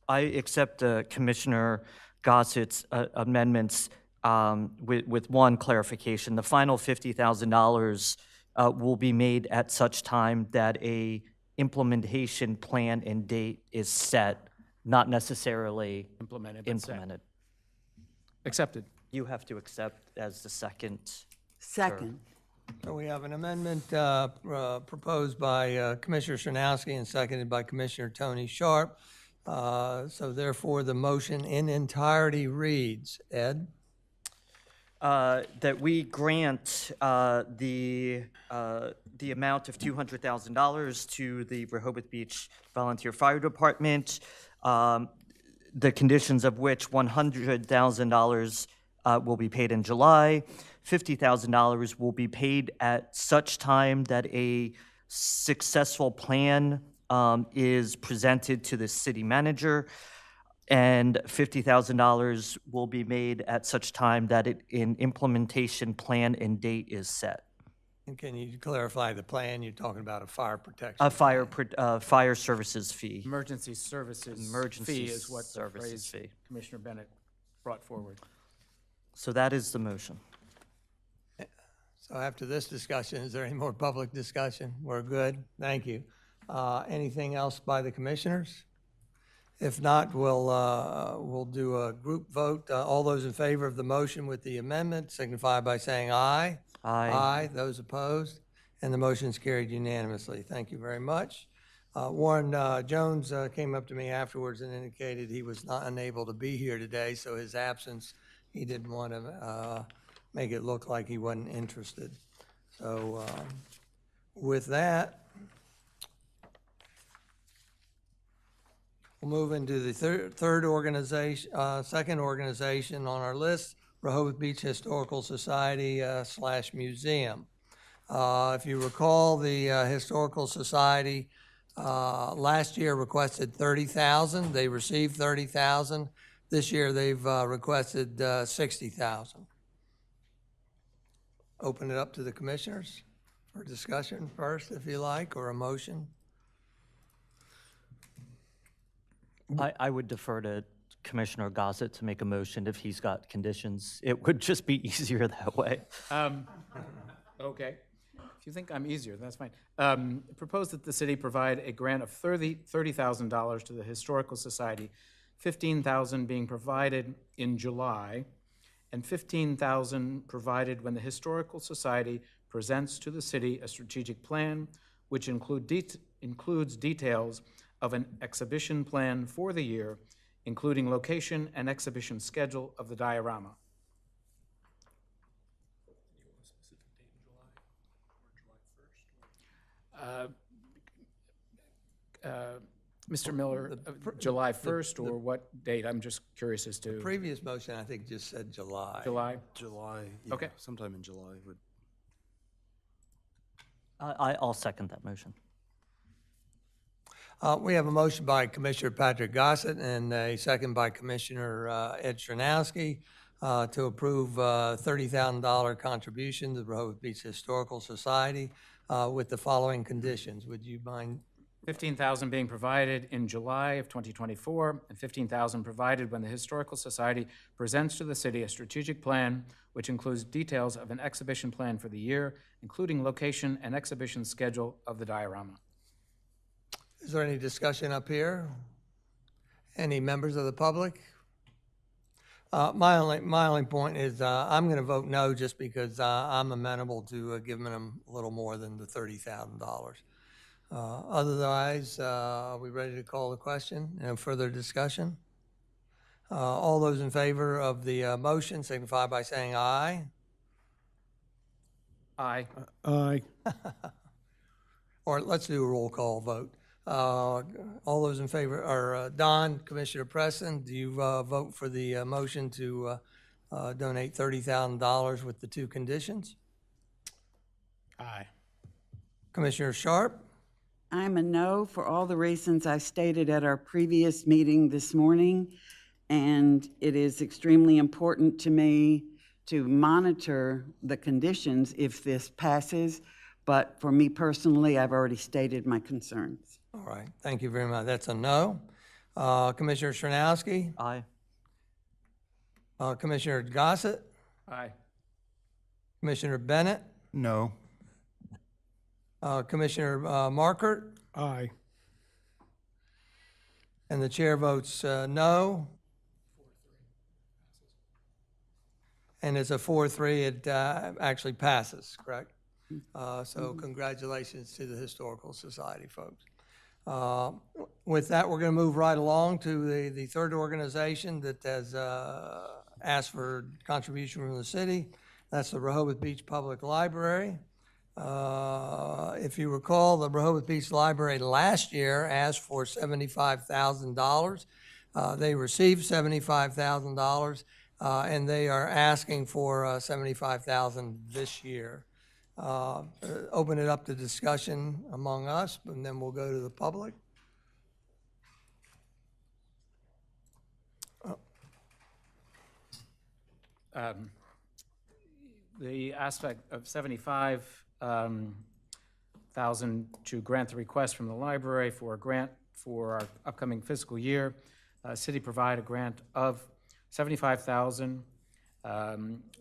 I accept Commissioner Gosset's amendments with one clarification. The final $50,000 will be made at such time that a implementation plan and date is set, not necessarily Implemented. but set. implemented. Accepted. You have to accept as the second. Second. So we have an amendment proposed by Commissioner Sernowski and seconded by Commissioner Tony Sharp. So therefore, the motion in entirety reads, Ed? That we grant the amount of $200,000 to the Rehoboth Beach Volunteer Fire Department the conditions of which $100,000 will be paid in July, $50,000 will be paid at such time that a successful plan is presented to the city manager, and $50,000 will be made at such time that an implementation plan and date is set. And can you clarify the plan? You're talking about a fire protection? A fire services fee. Emergency services Emergency fee is what the services phrase fee. Commissioner Bennett brought forward. So that is the motion. So after this discussion, is there any more public discussion? We're good. Thank you. Anything else by the commissioners? If not, we'll do a group vote. All those in favor of the motion with the amendment signify by saying aye. Aye. Aye. Those opposed? And the motion is carried unanimously. Thank you very much. Warren Jones came up to me afterwards and indicated he was not unable to be here today, so his absence, he didn't want to make it look like he wasn't interested. So with that, we'll move into the third organization, second organization on our list, Rehoboth Beach Historical Society / Museum. If you recall, the Historical Society last year requested $30,000. They received $30,000. This year they've requested $60,000. Open it up to the commissioners for discussion first, if you like, or a motion. I would defer to Commissioner Gosset to make a motion if he's got conditions. It would just be easier that way. Okay. If you think I'm easier, that's fine. Propose that the city provide a grant of $30,000 to the Historical Society, $15,000 being provided in July, and $15,000 provided when the Historical Society presents to the city a strategic plan, which includes details of an exhibition plan for the year, including location and exhibition schedule of the diorama. Mr. Miller, July 1st or what date? I'm just curious as to. The previous motion, I think, just said July. July? July. Okay. Sometime in July would. I'll second that motion. We have a motion by Commissioner Patrick Gosset and a second by Commissioner Ed Chernowski to approve $30,000 contribution to the Rehoboth Beach Historical Society with the following conditions. Would you mind? $15,000 being provided in July of 2024, and $15,000 provided when the Historical Society presents to the city a strategic plan, which includes details of an exhibition plan for the year, including location and exhibition schedule of the diorama. Is there any discussion up here? Any members of the public? My only point is I'm going to vote no just because I'm amenable to giving them a little more than the $30,000. Otherwise, are we ready to call the question? No further discussion? All those in favor of the motion signify by saying aye. Aye. Aye. Or let's do a roll call vote. All those in favor, or Don, Commissioner Preston, do you vote for the motion to donate $30,000 with the two conditions? Aye. Commissioner Sharp? I'm a no for all the reasons I stated at our previous meeting this morning, and it is extremely important to me to monitor the conditions if this passes, but for me personally, I've already stated my concerns. All right, thank you very much. That's a no. Commissioner Chernowski? Aye. Commissioner Gosset? Aye. Commissioner Bennett? No. Commissioner Markert? Aye. And the chair votes no. And it's a 4-3, it actually passes, correct? So congratulations to the Historical Society, folks. With that, we're going to move right along to the third organization that has asked for contribution from the city. That's the Rehoboth Beach Public Library. If you recall, the Rehoboth Beach Library last year asked for $75,000. They received $75,000, and they are asking for $75,000 this year. Open it up to discussion among us, and then we'll go to the public. The aspect of 75,000 to grant the request from the library for a grant for our upcoming fiscal year. City provide a grant of 75,000,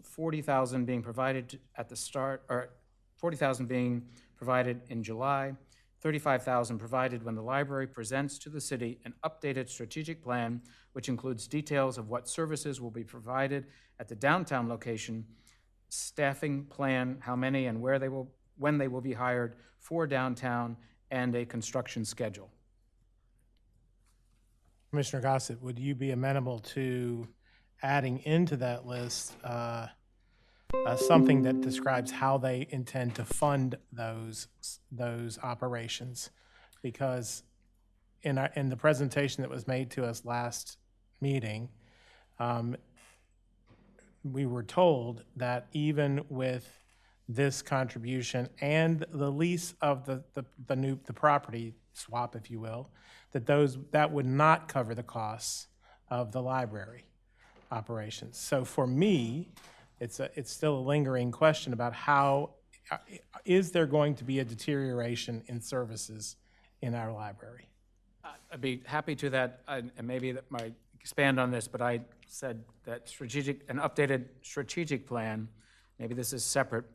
40,000 being provided at the start, or 40,000 being provided in July, 35,000 provided when the library presents to the city an updated strategic plan, which includes details of what services will be provided at the downtown location, staffing plan, how many and where they will, when they will be hired for downtown, and a construction schedule. Commissioner Gosset, would you be amenable to adding into that list something that describes how they intend to fund those operations? Because in the presentation that was made to us last meeting, we were told that even with this contribution and the lease of the property swap, if you will, that would not cover the costs of the library operations. So for me, it's still a lingering question about how is there going to be a deterioration in services in our library? I'd be happy to that, and maybe that might expand on this, but I said that an updated strategic plan, maybe this is separate,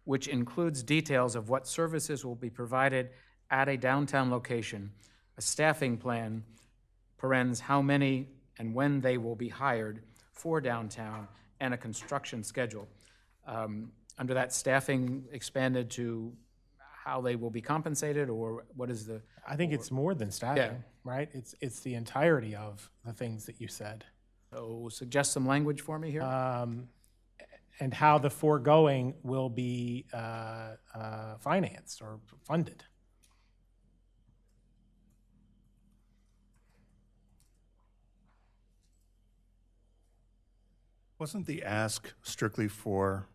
which includes details of what services will be provided at a downtown location, a staffing plan, parens, how many and when they will be hired for downtown, and a construction schedule. Under that, staffing expanded to how they will be compensated, or what is the? I think it's more than staffing, right? It's the entirety of the things that you said. So suggest some language for me here. And how the foregoing will be financed or funded. Wasn't the ask strictly for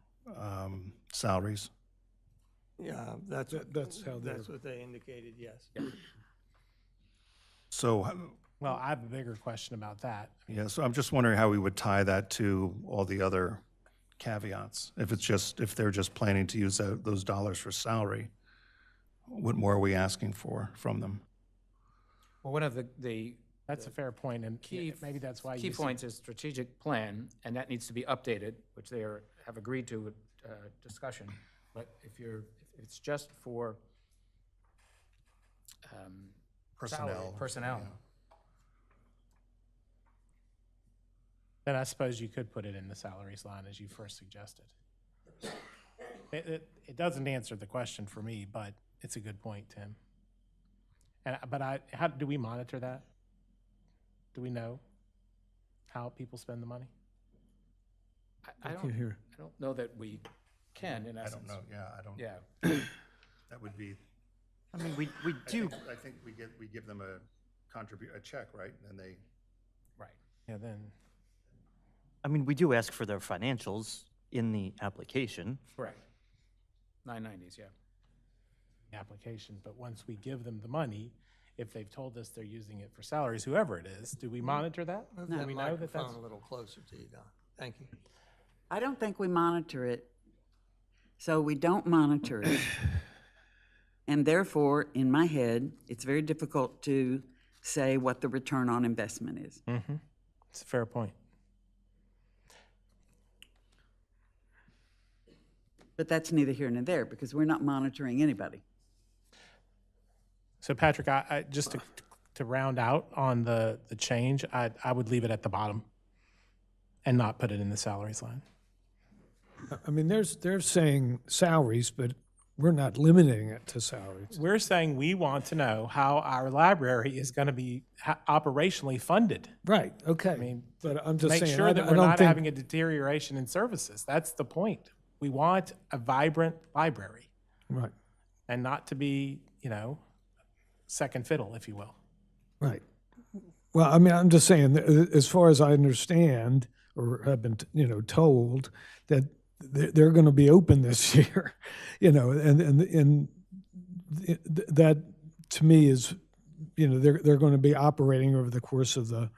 salaries? Yeah, that's what they indicated, yes. So, Well, I have a bigger question about that. yeah, so I'm just wondering how we would tie that to all the other caveats. If they're just planning to use those dollars for salary, what more are we asking for from them? Well, one of the That's a fair point, and maybe that's why key points is strategic plan, and that needs to be updated, which they have agreed to with discussion. But if it's just for Personnel. Personnel. Yeah. then I suppose you could put it in the salaries line as you first suggested. It doesn't answer the question for me, but it's a good point, Tim. How do we monitor that? Do we know how people spend the money? I don't know that we can, in essence. I don't know, yeah, I don't. Yeah. That would be. I mean, we do. I think we give them a check, right? And they. Right. Yeah, then. I mean, we do ask for their financials in the application. Correct. 990s, yeah. Application, but once we give them the money, if they've told us they're using it for salaries, whoever it is, do we monitor that? Move Do that we know that microphone that's a little closer to you, Don. Thank you. I don't think we monitor it. So we don't monitor it. And therefore, in my head, it's very difficult to say what the return on investment is. Mm-hmm. It's a fair point. But that's neither here nor there because we're not monitoring anybody. So Patrick, I just to round out on the change, I would leave it at the bottom and not put it in the salaries line. I mean, they're saying salaries, but we're not limiting it to salaries. We're saying we want to know how our library is going to be operationally funded. Right, okay. I mean, but I'm just make saying, sure that I we're don't not think- having a deterioration in services. That's the point. We want a vibrant library. Right. And not to be, second fiddle, if you will. Right. Well, I mean, I'm just saying, as far as I understand, or have been, told, that they're going to be open this year, and that to me is, they're going to be operating over the course of the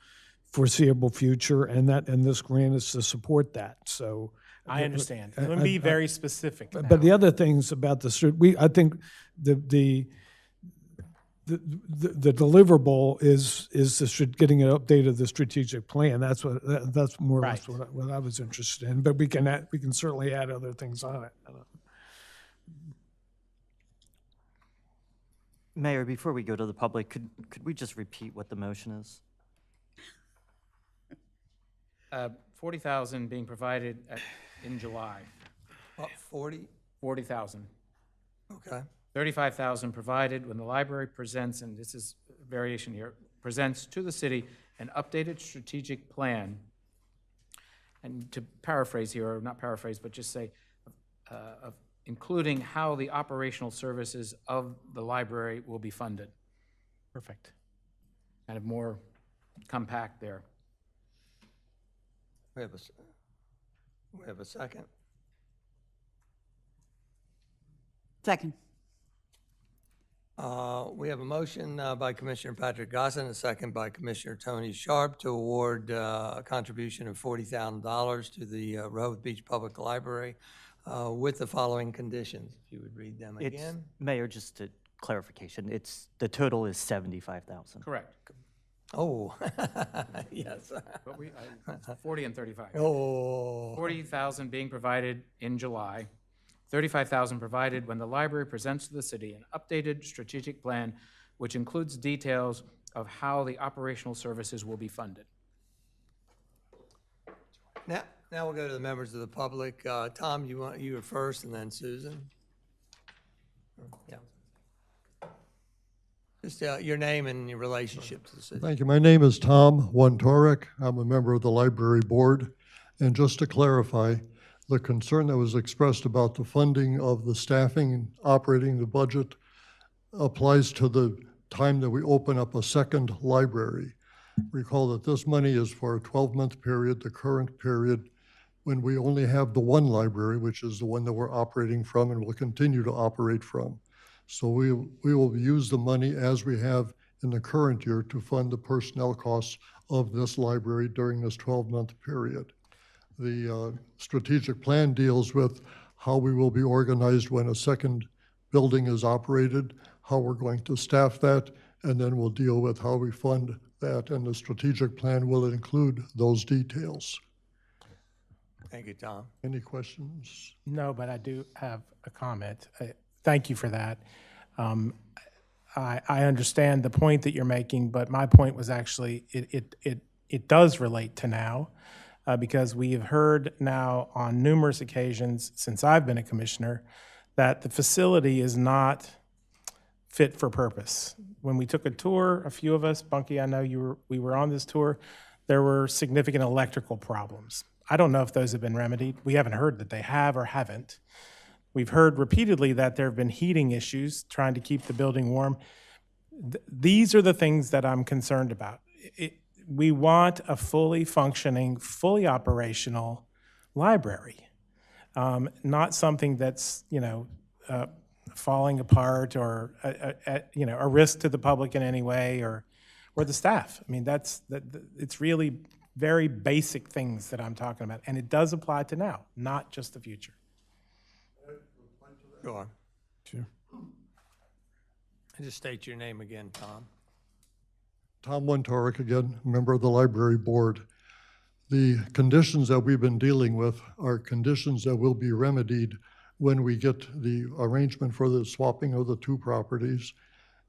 foreseeable future, and this grant is to support that. So I understand. Let me be very specific now. But the other things about I think the deliverable is getting an update of the strategic plan. That's more or less what I was interested in. But we can certainly add other things on it. Mayor, before we go to the public, could we just repeat what the motion is? 40,000 being provided in July. 40? 40,000. Okay. 35,000 provided when the library presents, and this is a variation here, presents to the city an updated strategic plan. And to paraphrase here, or not paraphrase, but just say, of including how the operational services of the library will be funded. Perfect. Kind of more compact there. We have a second. Second. We have a motion by Commissioner Patrick Gosset and a second by Commissioner Tony Sharp to award a contribution of $40,000 to the Rehoboth Beach Public Library with the following conditions. If you would read them again. Mayor, just a clarification, the total is 75,000. Correct. Oh, yes. But 40 and 35. Oh. 40,000 being provided in July. 35,000 provided when the library presents to the city an updated strategic plan, which includes details of how the operational services will be funded. Now we'll go to the members of the public. Tom, you were first, and then Susan. Yeah. Just your name and your relationship to the city. Thank you. My name is Tom Wontorek. I'm a member of the library board. And just to clarify, the concern that was expressed about the funding of the staffing and operating the budget applies to the time that we open up a second library. Recall that this money is for a 12-month period, the current period, when we only have the one library, which is the one that we're operating from and will continue to operate from. So we will use the money as we have in the current year to fund the personnel costs of this library during this 12-month period. The strategic plan deals with how we will be organized when a second building is operated, how we're going to staff that, and then we'll deal with how we fund that. And the strategic plan will include those details. Thank you, Tom. Any questions? No, but I do have a comment. Thank you for that. I understand the point that you're making, but my point was actually it does relate to now. Because we have heard now on numerous occasions since I've been a commissioner that the facility is not fit for purpose. When we took a tour, a few of us, Bunky, I know we were on this tour, there were significant electrical problems. I don't know if those have been remedied. We haven't heard that they have or haven't. We've heard repeatedly that there have been heating issues trying to keep the building warm. These are the things that I'm concerned about. We want a fully functioning, fully operational library, not something that's, falling apart or, a risk to the public in any way or the staff. I mean, it's really very basic things that I'm talking about. And it does apply to now, not just the future. Go on. Sure. And just state your name again, Tom. Tom Wontorek again, member of the library board. The conditions that we've been dealing with are conditions that will be remedied when we get the arrangement for the swapping of the two properties.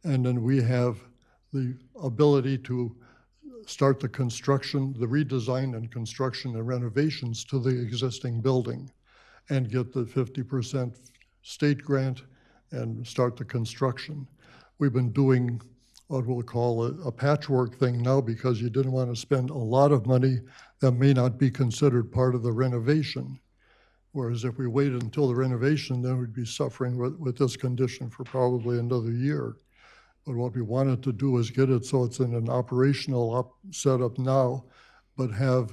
And then we have the ability to start the construction, the redesign and construction and renovations to the existing building and get the 50% state grant and start the construction. We've been doing what we'll call a patchwork thing now because you didn't want to spend a lot of money that may not be considered part of the renovation. Whereas if we waited until the renovation, then we'd be suffering with this condition for probably another year. But what we wanted to do is get it so it's in an operational setup now, but have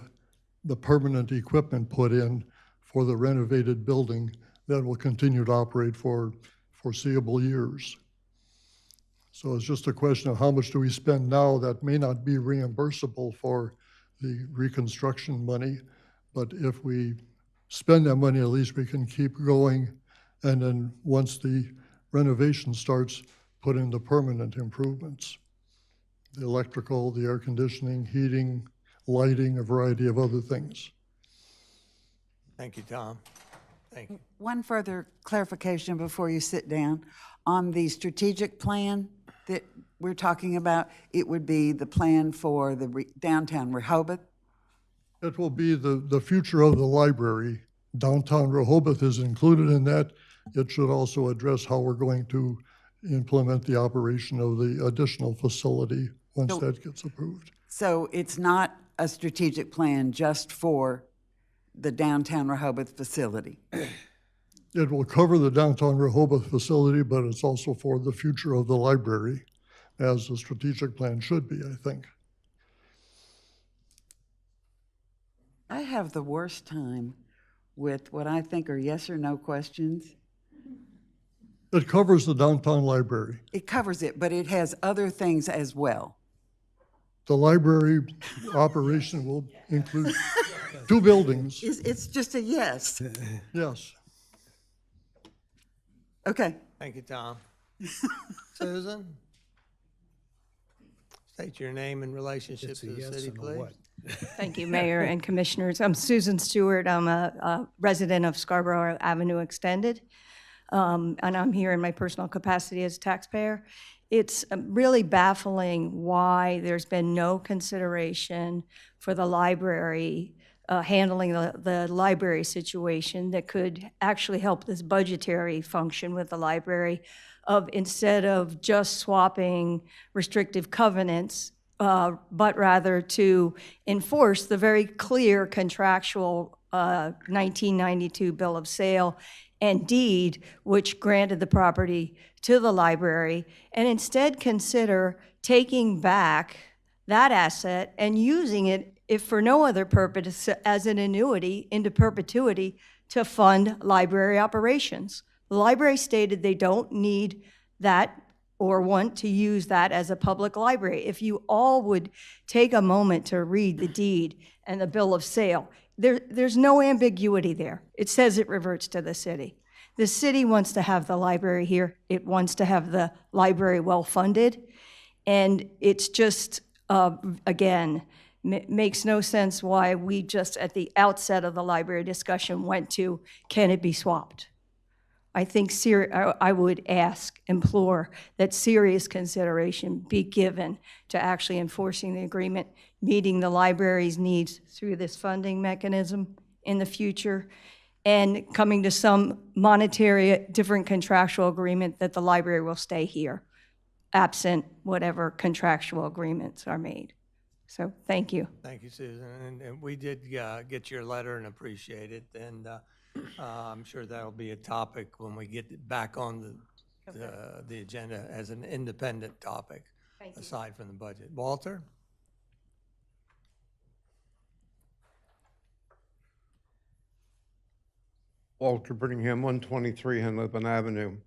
the permanent equipment put in for the renovated building that will continue to operate for foreseeable years. So it's just a question of how much do we spend now that may not be reimbursable for the reconstruction money, but if we spend that money, at least we can keep going, and then once the renovation starts, put in the permanent improvements. The electrical, the air conditioning, heating, lighting, a variety of other things. Thank you, Tom. Thank you. One further clarification before you sit down. On the strategic plan that we're talking about, it would be the plan for the downtown Rehoboth? It will be the future of the library. Downtown Rehoboth is included in that. It should also address how we're going to implement the operation of the additional facility once that gets approved. So it's not a strategic plan just for the downtown Rehoboth facility? It will cover the downtown Rehoboth facility, but it's also for the future of the library, as the strategic plan should be, I think. I have the worst time with what I think are yes or no questions. It covers the downtown library. It covers it, but it has other things as well. The library operation will include 2 buildings. It's just a yes. Yes. Okay. Thank you, Tom. Susan? State your name and relationship to the city, please. Thank you, Mayor and Commissioners. I'm Susan Stewart. I'm a resident of Scarborough Avenue Extended, and I'm here in my personal capacity as a taxpayer. It's really baffling why there's been no consideration for the library handling the library situation that could actually help this budgetary function with the library, instead of just swapping restrictive covenants, but rather to enforce the very clear contractual 1992 bill of sale and deed, which granted the property to the library, and instead consider taking back that asset and using it, if for no other purpose, as an annuity into perpetuity to fund library operations. The library stated they don't need that or want to use that as a public library. If you all would take a moment to read the deed and the bill of sale, there's no ambiguity there. It says it reverts to the city. The city wants to have the library here. It wants to have the library well-funded. And it's just, again, makes no sense why we just at the outset of the library discussion went to, can it be swapped? I think I would implore that serious consideration be given to actually enforcing the agreement, meeting the library's needs through this funding mechanism in the future, and coming to some monetary, different contractual agreement that the library will stay here, absent whatever contractual agreements are made. So thank you. Thank you, Susan. And we did get your letter and appreciate it. And I'm sure that'll be a topic when we get it back on the agenda as an independent topic, aside from the budget. Walter? Walter Brittingham, 123 Henlopen Avenue.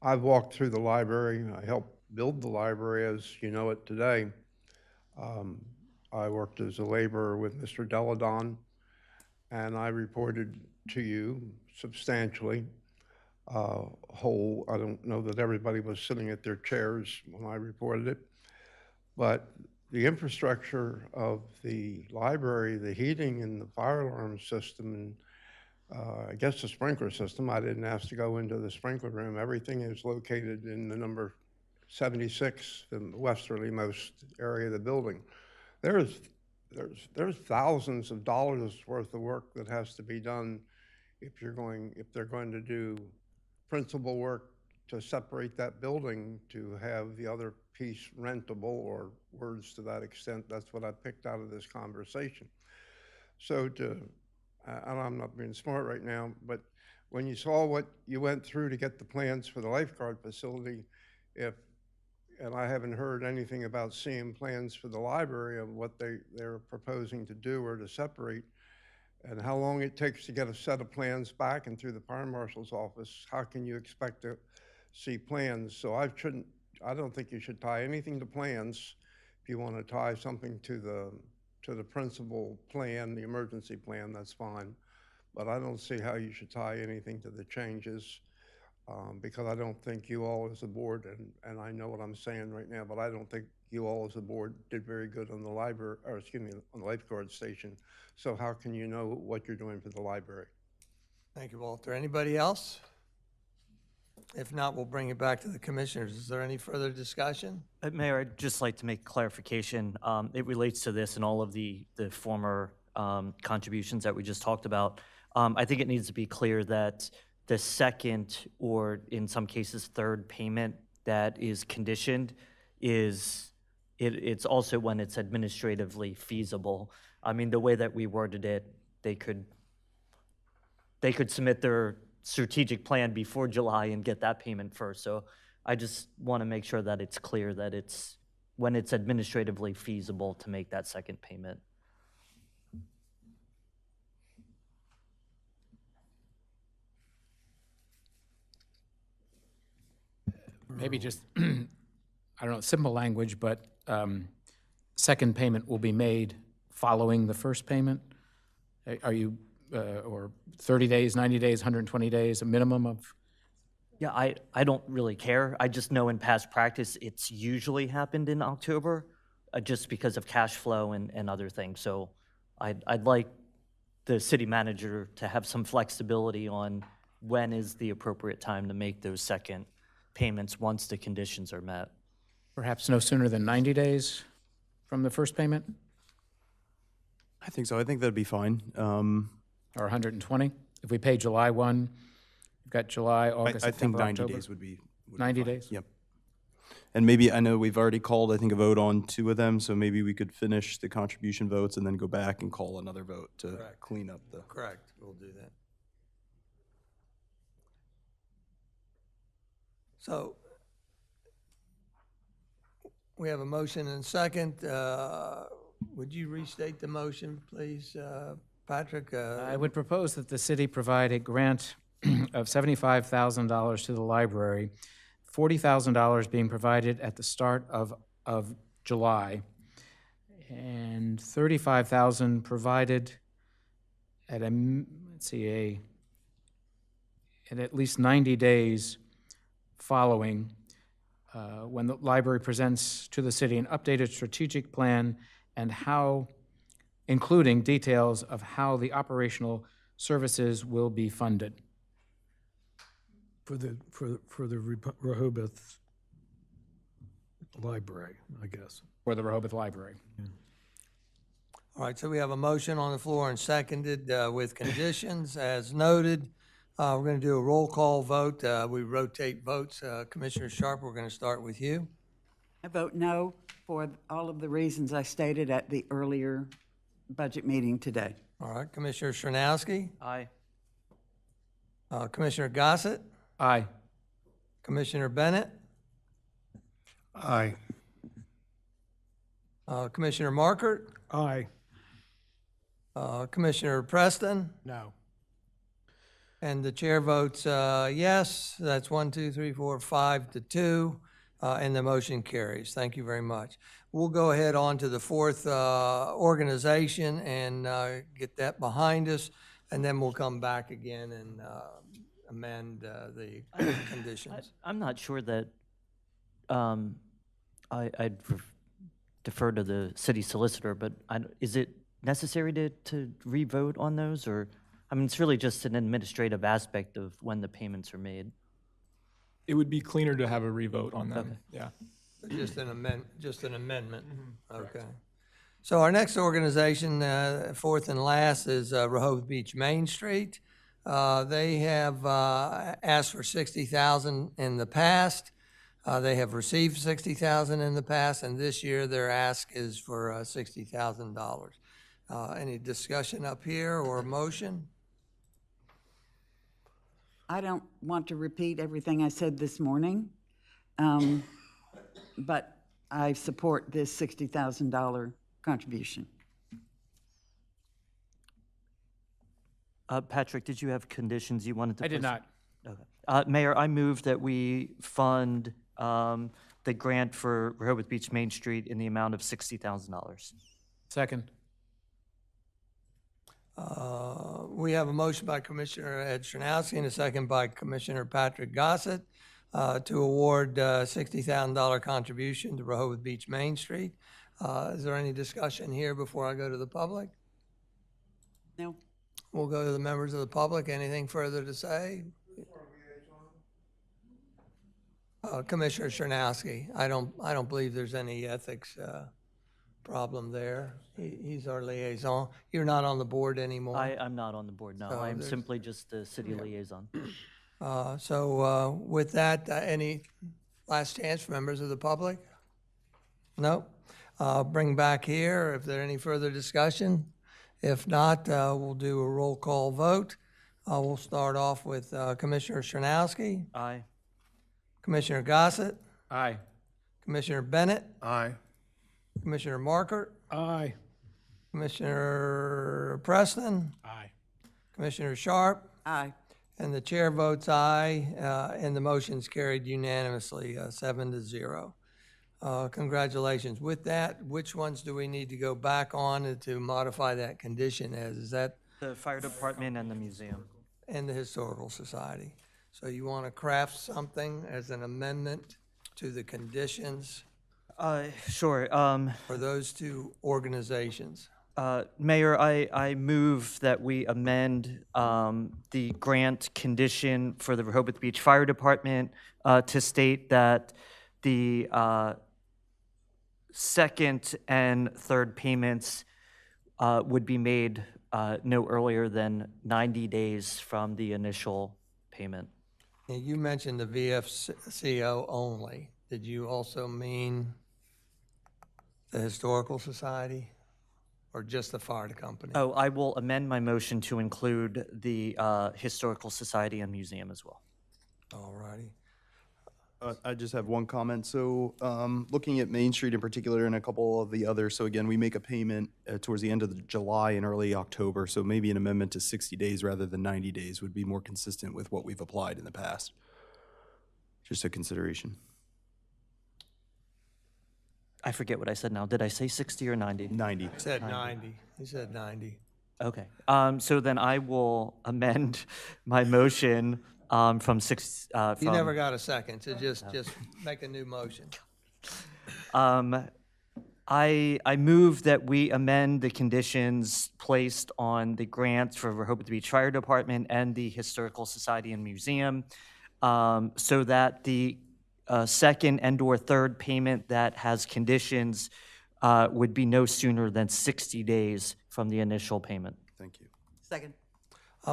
I've walked through the library. I helped build the library as you know it today. I worked as a laborer with Mr. Deladon, and I reported to you substantially whole. I don't know that everybody was sitting at their chairs when I reported it, but the infrastructure of the library, the heating and the fire alarm system, and I guess the sprinkler system, I didn't ask to go into the sprinkler room. Everything is located in the number 76, the westerly most area of the building. There's thousands of dollars worth of work that has to be done if they're going to do principal work to separate that building to have the other piece rentable, or words to that extent. That's what I picked out of this conversation. So and I'm not being smart right now, but when you saw what you went through to get the plans for the lifeguard facility, and I haven't heard anything about seeing plans for the library of what they're proposing to do or to separate, and how long it takes to get a set of plans back and through the fire marshal's office. How can you expect to see plans? So I don't think you should tie anything to plans. If you want to tie something to the principal plan, the emergency plan, that's fine. But I don't see how you should tie anything to the changes, because I don't think you all as a board, and I know what I'm saying right now, but I don't think you all as a board did very good on the library, or excuse me, on the lifeguard station. So how can you know what you're doing for the library? Thank you, Walter. Anybody else? If not, we'll bring it back to the commissioners. Is there any further discussion? Mayor, I'd just like to make clarification. It relates to this and all of the former contributions that we just talked about. I think it needs to be clear that the second, or in some cases third payment that is conditioned it's also when it's administratively feasible. I mean, the way that we worded it, they could submit their strategic plan before July and get that payment first. So I just want to make sure that it's clear that it's when it's administratively feasible to make that second payment. Maybe just, I don't know, simple language, but second payment will be made following the first payment? Are you, or 30 days, 90 days, 120 days, a minimum of? Yeah, I don't really care. I just know in past practice, it's usually happened in October, just because of cash flow and other things. So I'd like the city manager to have some flexibility on when is the appropriate time to make those second payments once the conditions are met. Perhaps no sooner than 90 days from the first payment? I think so. I think that'd be fine. Or 120? If we pay July 1, you've got July, August, I think September, 90 October. days would be 90 fine. days? Yep. And maybe, I know we've already called, I think, a vote on 2 of them, so maybe we could finish the contribution votes and then go back and call another vote to clean up the. Correct, we'll do that. So we have a motion and second. Would you restate the motion, please, Patrick? I would propose that the city provide a grant of $75,000 to the library, $40,000 being provided at the start of July, and $35,000 provided at at least 90 days following when the library presents to the city an updated strategic plan and including details of how the operational services will be funded. For the Rehoboth Library, I guess. For the Rehoboth Library. All right, so we have a motion on the floor and seconded with conditions as noted. We're going to do a roll call vote. We rotate votes. Commissioner Sharp, we're going to start with you. I vote no for all of the reasons I stated at the earlier budget meeting today. All right, Commissioner Chernowski? Aye. Commissioner Gosset? Aye. Commissioner Bennett? Aye. Commissioner Markert? Aye. Commissioner Preston? No. And the chair votes yes. That's 1, 2, 3, 4, 5 to 2, and the motion carries. Thank you very much. We'll go ahead on to the fourth organization and get that behind us, and then we'll come back again and amend the conditions. I'm not sure that I'd defer to the city solicitor, but is it necessary to re-vote on those, or? I mean, it's really just an administrative aspect of when the payments are made. It would be cleaner to have a revote on them. Okay. Yeah. Just an amendment. Okay. So our next organization, fourth and last, is Rehoboth Beach Main Street. They have asked for $60,000 in the past. They have received $60,000 in the past, and this year their ask is for $60,000. Any discussion up here or motion? I don't want to repeat everything I said this morning. But I support this $60,000 contribution. Patrick, did you have conditions you wanted to? I did place? not. Okay. Mayor, I move that we fund the grant for Rehoboth Beach Main Street in the amount of $60,000. Second. We have a motion by Commissioner Ed Chernowski and a second by Commissioner Patrick Gosset to award $60,000 contribution to Rehoboth Beach Main Street. Is there any discussion here before I go to the public? No. We'll go to the members of the public. Anything further to say? Commissioner Chernowski, I don't believe there's any ethics problem there. He's our liaison. You're not on the board anymore. I'm not on the board, no. So I'm there's- simply just the city liaison. So with that, any last chance for members of the public? No? Bring back here if there any further discussion. If not, we'll do a roll call vote. We'll start off with Commissioner Chernowski, Aye. Commissioner Gosset, Aye. Commissioner Bennett, Aye. Commissioner Markert, Aye. Commissioner Preston, Aye. Commissioner Sharp, Aye. and the chair votes aye, and the motion's carried unanimously, 7-0. Congratulations. With that, which ones do we need to go back on to modify that condition as? Is that The fire department and the museum. and the Historical Society? So you want to craft something as an amendment to the conditions Sure. for those two organizations? Mayor, I move that we amend the grant condition for the Rehoboth Beach Fire Department to state that the second and third payments would be made no earlier than 90 days from the initial payment. Now, you mentioned the VFCO only. Did you also mean the Historical Society or just the fire company? Oh, I will amend my motion to include the Historical Society and Museum as well. All righty. I just have one comment. So looking at Main Street in particular and a couple of the others, so again, we make a payment towards the end of July and early October, so maybe an amendment to 60 days rather than 90 days would be more consistent with what we've applied in the past. Just a consideration. I forget what I said now. Did I say 60 or 90? 90. He said 90. He said 90. Okay. So then I will amend my motion from six. You never got a second, so just make a new motion. I move that we amend the conditions placed on the grants for Rehoboth Beach Fire Department and the Historical Society and Museum, so that the second and/or third payment that has conditions would be no sooner than 60 days from the initial payment. Thank you. Second.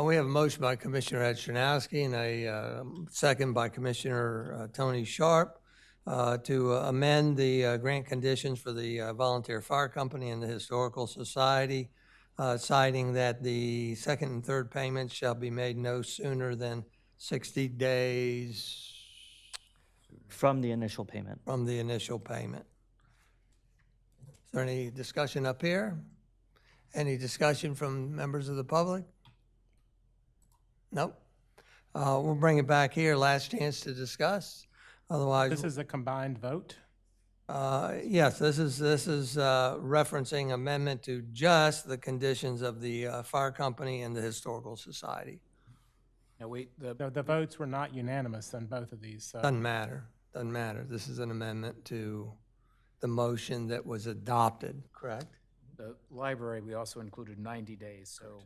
We have a motion by Commissioner Ed Chernowski and a second by Commissioner Tony Sharp to amend the grant conditions for the Volunteer Fire Company and the Historical Society, citing that the second and third payments shall be made no sooner than 60 days From the initial payment. from the initial payment. Is there any discussion up here? Any discussion from members of the public? Nope. We'll bring it back here, last chance to discuss. Otherwise, This is a combined vote? yes, this is referencing amendment to just the conditions of the fire company and the Historical Society. Now, The votes were not unanimous on both of these, so. Doesn't matter. This is an amendment to the motion that was adopted, correct? the library, we also included 90 days, so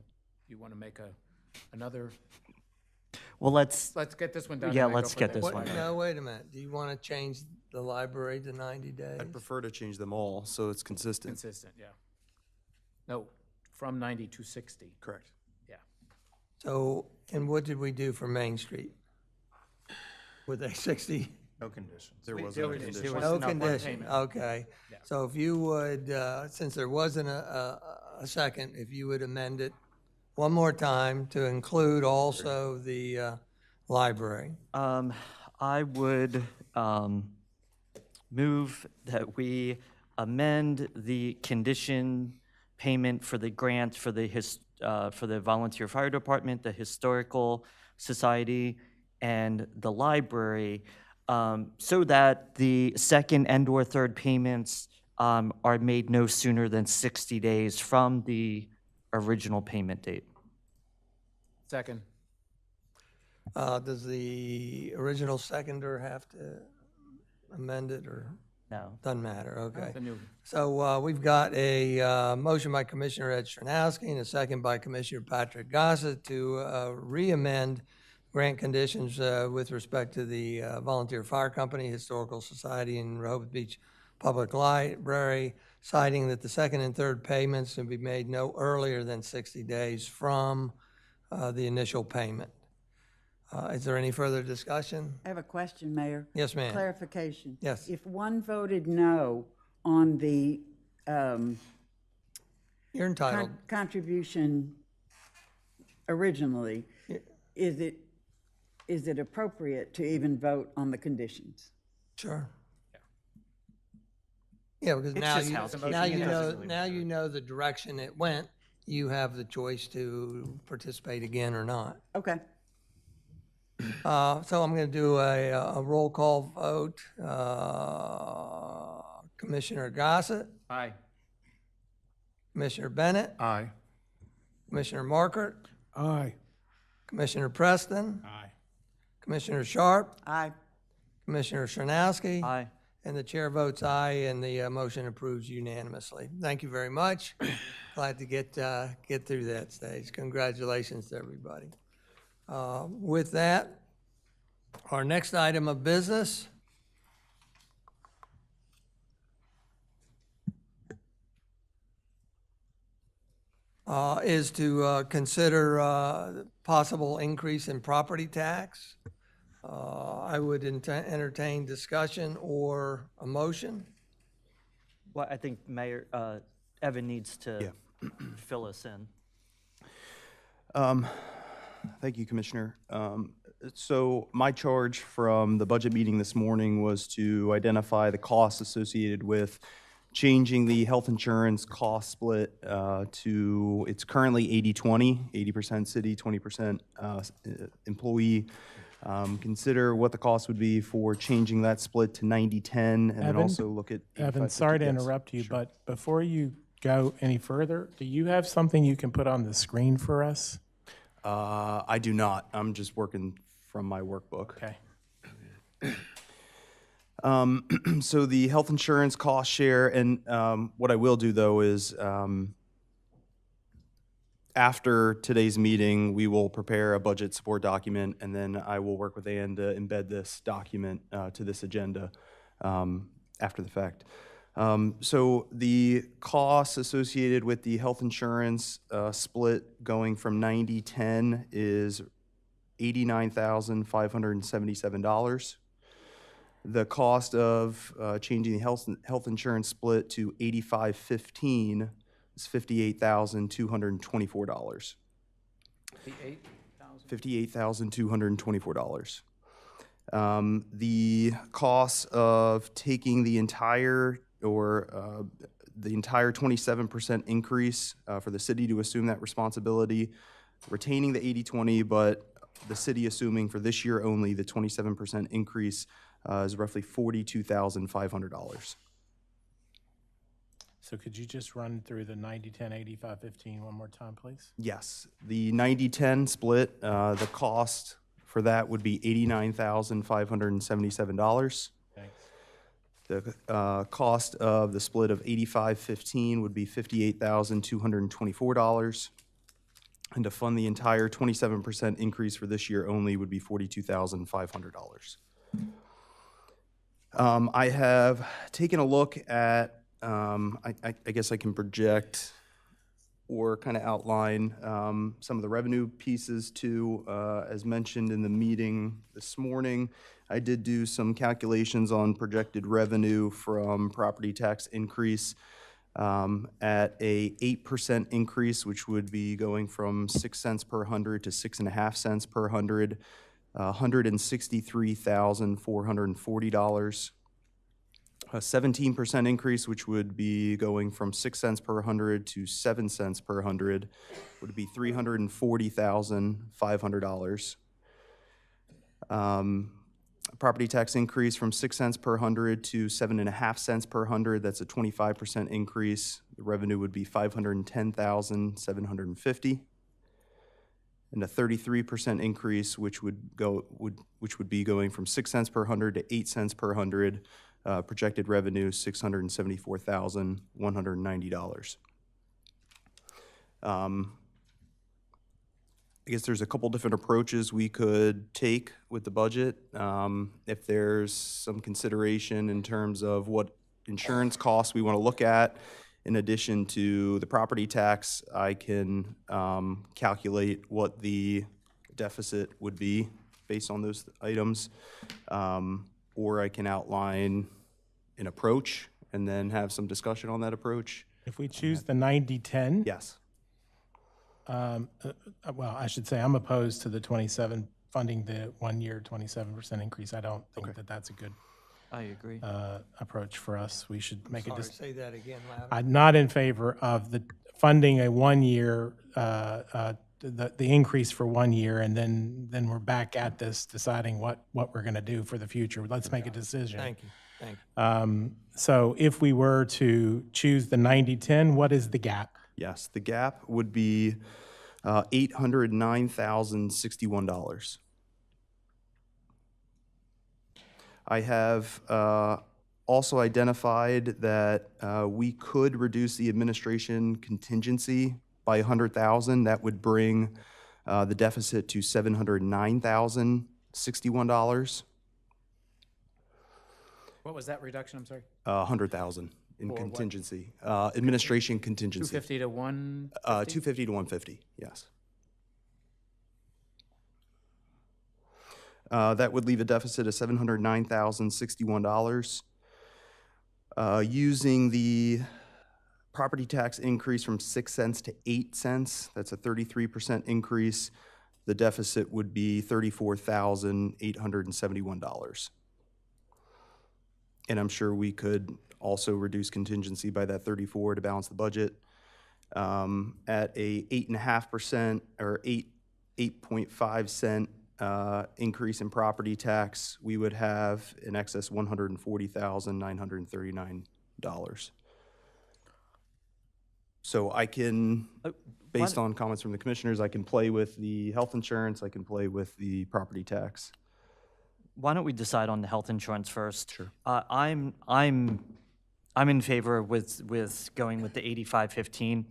you want to make another, Well, let's get this one done. Yeah, and then let's go get from this there. one. No, wait a minute. Do you want to change the library to 90 days? I'd prefer to change them all so it's consistent. Consistent, yeah. No, from 90 to 60. Correct. Yeah. So, and what did we do for Main Street? With a 60? No conditions. There We- was there no was- condition. there was No enough one condition, payment. okay. Yeah. So if you would, since there wasn't a second, if you would amend it one more time to include also the library. I would move that we amend the condition payment for the grant for the volunteer fire department, the historical society, and the library, so that the second and/or third payments are made no sooner than 60 days from the original payment date. Second. Does the original seconder have to amend it, or? No. Doesn't matter, okay. It's a new- So we've got a motion by Commissioner Ed Stronowski and a second by Commissioner Patrick Gosset to re-amend grant conditions with respect to the Volunteer Fire Company, Historical Society, and Rehoboth Beach Public Library, citing that the second and third payments can be made no earlier than 60 days from the initial payment. Is there any further discussion? I have a question, Mayor. Yes, ma'am. Clarification. Yes. If one voted no on the You're entitled. contribution originally, is it appropriate to even vote on the conditions? Sure. Yeah, because It's now just you, housekeeping. now It you know, doesn't really now you know the direction it went. You have the choice to participate again or not. Okay. So I'm going to do a roll call vote. Commissioner Gosset, Aye. Commissioner Bennett, Aye. Commissioner Markert, Aye. Commissioner Preston, Aye. Commissioner Sharp, Aye. Commissioner Stronowski. Aye. And the chair votes aye, and the motion approves unanimously. Thank you very much. Glad to get through that stage. Congratulations to everybody. With that, our next item of business is to consider possible increase in property tax. I would entertain discussion or a motion. Well, I think Mayor, Evan needs to fill us in. Thank you, Commissioner. So my charge from the budget meeting this morning was to identify the costs associated with changing the health insurance cost split to, it's currently 80-20, 80% city, 20% employee. Consider what the cost would be for changing that split to 90-10, and then Evan? also look at 85-50. Evan, sorry to Yes, interrupt you, sure. but before you go any further, do you have something you can put on the screen for us? I do not. I'm just working from my workbook. Okay. So the health insurance cost share, and what I will do though is after today's meeting, we will prepare a budget support document, and then I will work with Ann to embed this document to this agenda after the fact. So the costs associated with the health insurance split going from 90-10 is $89,577. The cost of changing the health insurance split to 85-15 is $58,224. $58,224. The cost of taking the entire 27% increase for the city to assume that responsibility, retaining the 80-20, but the city assuming for this year only the 27% increase is roughly $42,500. So could you just run through the 90-10, 85-15 one more time, please? Yes, the 90-10 split, the cost for that would be $89,577. Thanks. The cost of the split of 85-15 would be $58,224. And to fund the entire 27% increase for this year only would be $42,500. I have taken a look at, I guess I can project or kind of outline some of the revenue pieces too. As mentioned in the meeting this morning, I did do some calculations on projected revenue from property tax increase at a 8% increase, which would be going from 6 cents per hundred to 6.5 cents per hundred. $163,440. A 17% increase, which would be going from 6 cents per hundred to 7 cents per hundred, would be $340,500. Property tax increase from 6 cents per hundred to 7.5 cents per hundred. That's a 25% increase. The revenue would be $510,750. And a 33% increase, which would be going from 6 cents per hundred to 8 cents per hundred. Projected revenue $674,190. I guess there's a couple different approaches we could take with the budget. If there's some consideration in terms of what insurance costs we want to look at, in addition to the property tax, I can calculate what the deficit would be based on those items. Or I can outline an approach and then have some discussion on that approach. If we choose the 90-10? Yes. Well, I should say I'm opposed to the 27, funding the 1 year 27% increase. I don't think that that's a good I agree. Approach for us. We should make a decision. Say that again louder. I'm not in favor of the funding a 1 year, the increase for 1 year, and then we're back at this deciding what we're going to do for the future. Let's make a decision. Thank you. Thank you. So if we were to choose the 90-10, what is the gap? Yes, the gap would be $809,061. I have also identified that we could reduce the administration contingency by $100,000. That would bring the deficit to $709,061. What was that reduction? I'm sorry. 100,000 in For what? contingency, administration contingency. 250 to 1? 250 to 150. Yes. That would leave a deficit of $709,061. Using the property tax increase from 6 cents to 8 cents, that's a 33% increase. The deficit would be $34,871. And I'm sure we could also reduce contingency by that 34 to balance the budget. At a 8.5% or 8.5 cent increase in property tax, we would have in excess $140,939. So I can, based on comments from the commissioners, I can play with the health insurance, I can play with the property tax. Why don't we decide on the health insurance first? Sure. I'm in favor with going with the 85-15.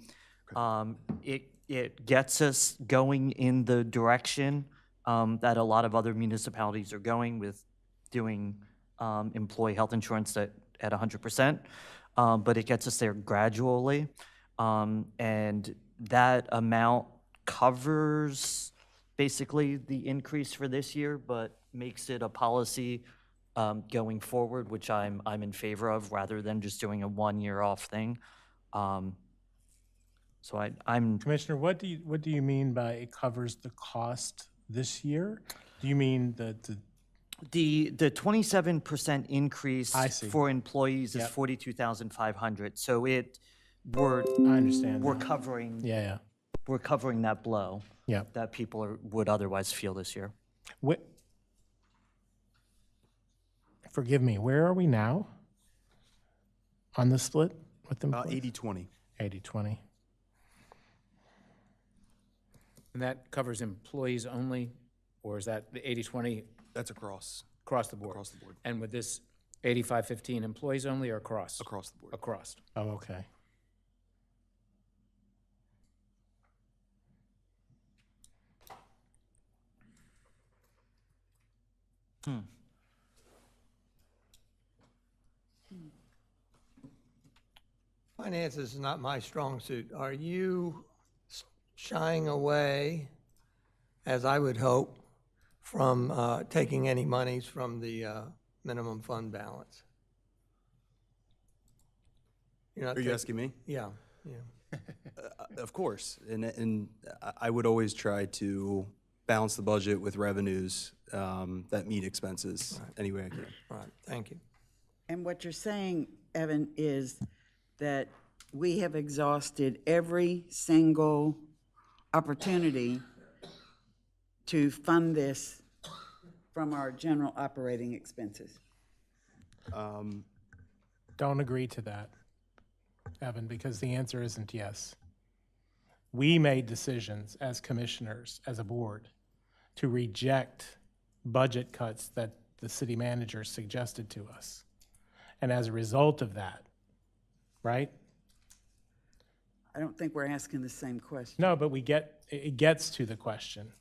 It gets us going in the direction that a lot of other municipalities are going with doing employee health insurance at 100%, but it gets us there gradually, and that amount covers basically the increase for this year, but makes it a policy going forward, which I'm in favor of, rather than just doing a 1 year off thing. So I'm Commissioner, what do you mean by it covers the cost this year? Do you mean the 27% increase for employees is Yep. 42,500. So I understand. we're covering we're covering that blow that people would otherwise feel this year. Forgive me, where are we now on the split with them? 80-20. 80-20. And that covers employees only, or is that the 80-20? That's across. Across the board? Across the board. And with this 85-15, employees only or across? Across the board. Across. Oh, okay. Finances is not my strong suit. Are you shying away, as I would hope, from taking any monies from the minimum fund balance? Are you asking me? Yeah. Of course, and I would always try to balance the budget with revenues that meet expenses any way I can. Right, thank you. And what you're saying, Evan, is that we have exhausted every single opportunity to fund this from our general operating expenses. Don't agree to that, Evan, because the answer isn't yes. We made decisions as commissioners, as a board, to reject budget cuts that the city manager suggested to us. And as a result of that, right? I don't think we're asking the same question. No, but it gets to the question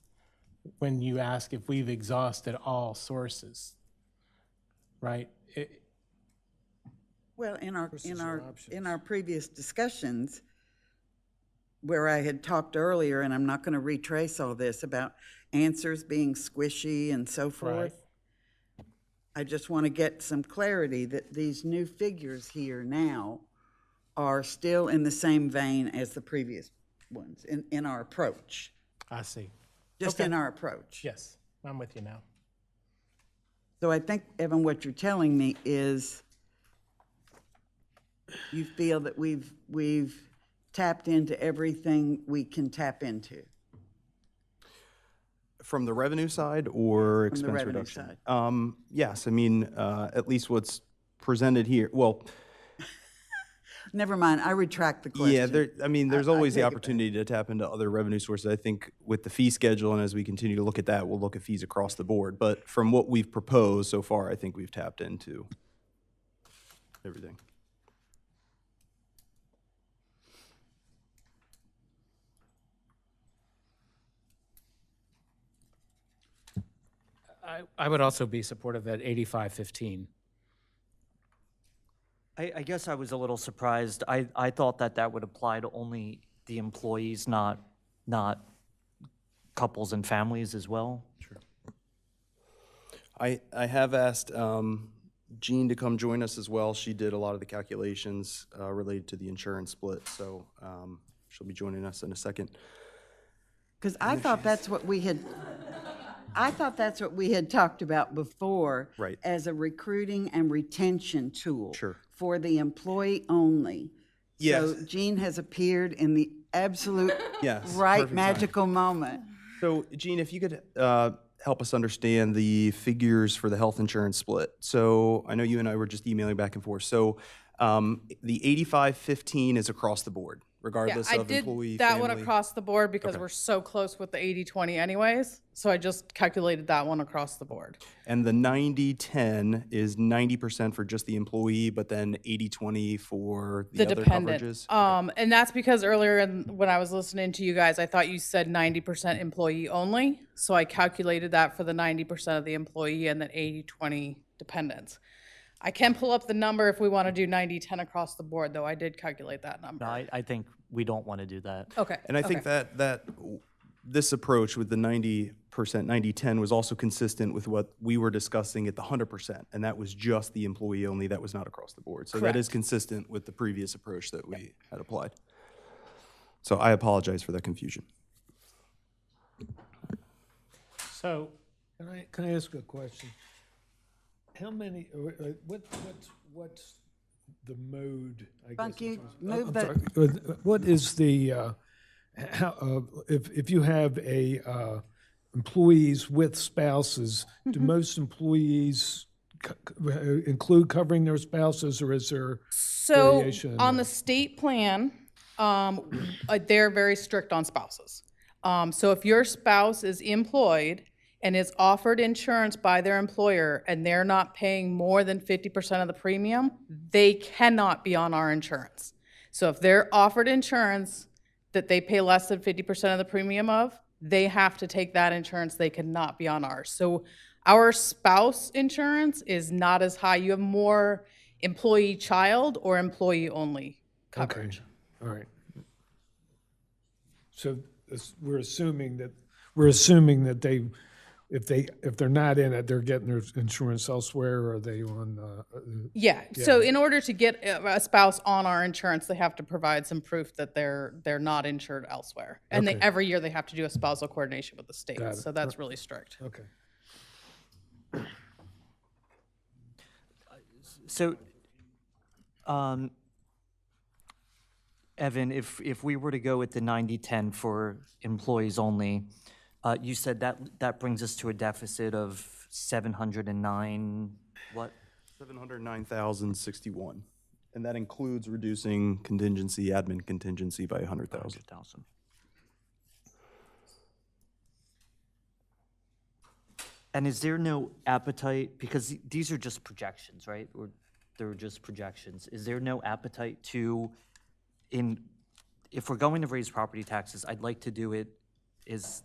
when you ask if we've exhausted all sources, right? Well, in our previous discussions, where I had talked earlier, and I'm not going to retrace all this, about answers being squishy and so forth. Right. I just want to get some clarity that these new figures here now are still in the same vein as the previous ones in our approach. I see. Just in our approach. Yes, I'm with you now. So I think, Evan, what you're telling me is you feel that we've tapped into everything we can tap into. From the revenue side or From the expense revenue reduction? side. Yes, I mean, at least what's presented here, well, Never mind, I retract the question. yeah, there's always the take it back. opportunity to tap into other revenue sources. I think with the fee schedule, and as we continue to look at that, we'll look at fees across the board. But from what we've proposed so far, I think we've tapped into everything. I would also be supportive of that 85-15. I guess I was a little surprised. I thought that would apply to only the employees, not couples and families as well. Sure. I have asked Jean to come join us as well. She did a lot of the calculations related to the insurance split, so she'll be joining us in a second. Because I thought that's what we had talked about before. Right. As a recruiting and retention tool. Sure. For the employee only. Yes. So Jean has appeared in the absolute Yes, right perfect magical moment. So, Jean, if you could help us understand the figures for the health insurance split. So I know you and I were just emailing back and forth. So the 85-15 is across the board, regardless of employee, I did that family. one across the board because Okay. we're so close with the 80-20 anyways. So I just calculated that one across the board. And the 90-10 is 90% for just the employee, but then 80-20 for the other dependent. coverages? And that's because earlier when I was listening to you guys, I thought you said 90% employee only. So I calculated that for the 90% of the employee and then 80-20 dependents. I can pull up the number if we want to do 90-10 across the board, though I did calculate that number. No, I think we don't want to do that. Okay. And I think that this approach with the 90%, 90-10 was also consistent with what we were discussing at the 100%, and that was just the employee only, that was not across the board. So that is Correct. consistent with the previous approach that we had applied. So I apologize for that confusion. So, Can I ask a question? How many, what's the mode, I guess? Bunky, I'm move sorry. the, What is the, if you have employees with spouses, do most employees include covering their spouses, or is there So variation in on that? the state plan, they're very strict on spouses. So if your spouse is employed and is offered insurance by their employer and they're not paying more than 50% of the premium, they cannot be on our insurance. So if they're offered insurance that they pay less than 50% of the premium of, they have to take that insurance. They cannot be on ours. So our spouse insurance is not as high. You have more employee child or employee only coverage. Okay, all right. So we're assuming that they if they're not in it, they're getting their insurance elsewhere, or are they on? Yeah, so in order to get a spouse on our insurance, they have to provide some proof that they're not insured elsewhere. And Okay. every year they have to do a spousal coordination with the state, Got it. so that's really strict. Okay. So, Evan, if we were to go with the 90-10 for employees only, you said that brings us to a deficit of 709, what? 709,061. And that includes reducing admin contingency by 100,000. And is there no appetite, because these are just projections, right? Or they're just projections. Is there no appetite to, if we're going to raise property taxes, I'd like to do it as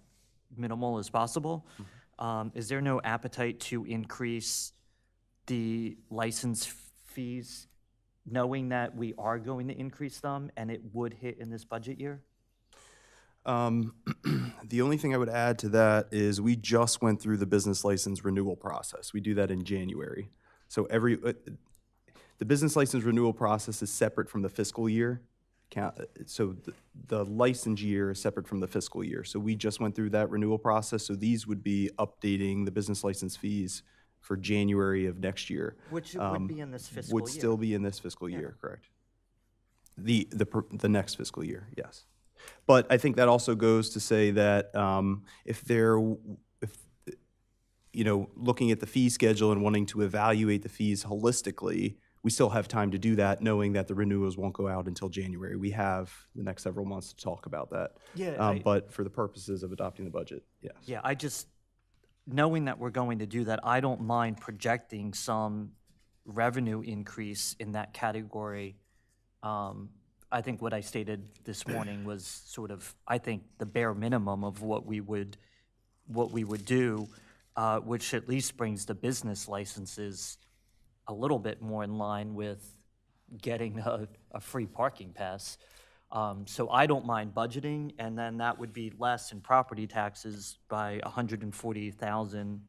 minimal as possible. Is there no appetite to increase the license fees, knowing that we are going to increase them and it would hit in this budget year? The only thing I would add to that is we just went through the business license renewal process. We do that in January. So the business license renewal process is separate from the fiscal year. So the license year is separate from the fiscal year. So we just went through that renewal process. So these would be updating the business license fees for January of next year. Which would be in this fiscal Would year. still be in this fiscal year, correct? The next fiscal year, yes. But I think that also goes to say that if looking at the fee schedule and wanting to evaluate the fees holistically, we still have time to do that, knowing that the renewals won't go out until January. We have the next several months to talk about that. Yeah, but for the purposes of adopting the budget, yes. Yeah, knowing that we're going to do that, I don't mind projecting some revenue increase in that category. I think what I stated this morning was sort of, I think, the bare minimum of what we would do, which at least brings the business licenses a little bit more in line with getting a free parking pass. So I don't mind budgeting, and then that would be less in property taxes by 140,000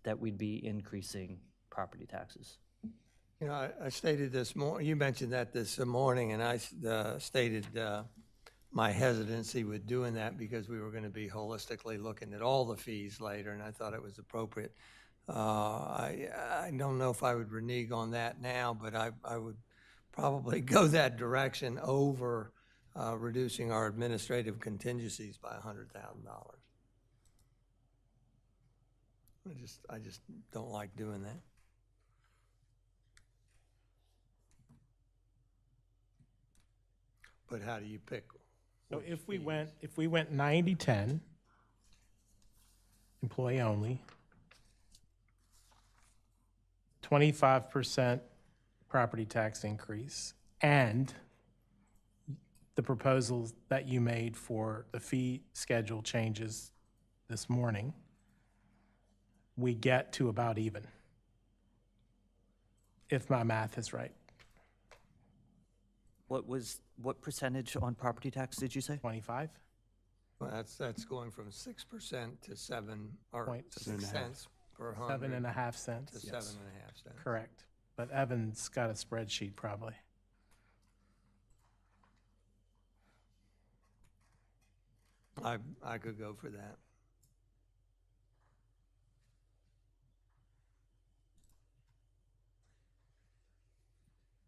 that we'd be increasing property taxes. You know, I stated this you mentioned that this morning, and I stated my hesitancy with doing that because we were going to be holistically looking at all the fees later, and I thought it was appropriate. I don't know if I would renege on that now, but I would probably go that direction over reducing our administrative contingencies by $100,000. I just don't like doing that. But how do you pick? So if we went 90-10, employee only, 25% property tax increase, and the proposals that you made for the fee schedule changes this morning, we get to about even, if my math is right. What percentage on property tax did you say? 25? Well, that's going from 6% to 7 or 6 cents per 100. 7.5 cents. To 7.5 cents. Correct. But Evan's got a spreadsheet probably. I could go for that.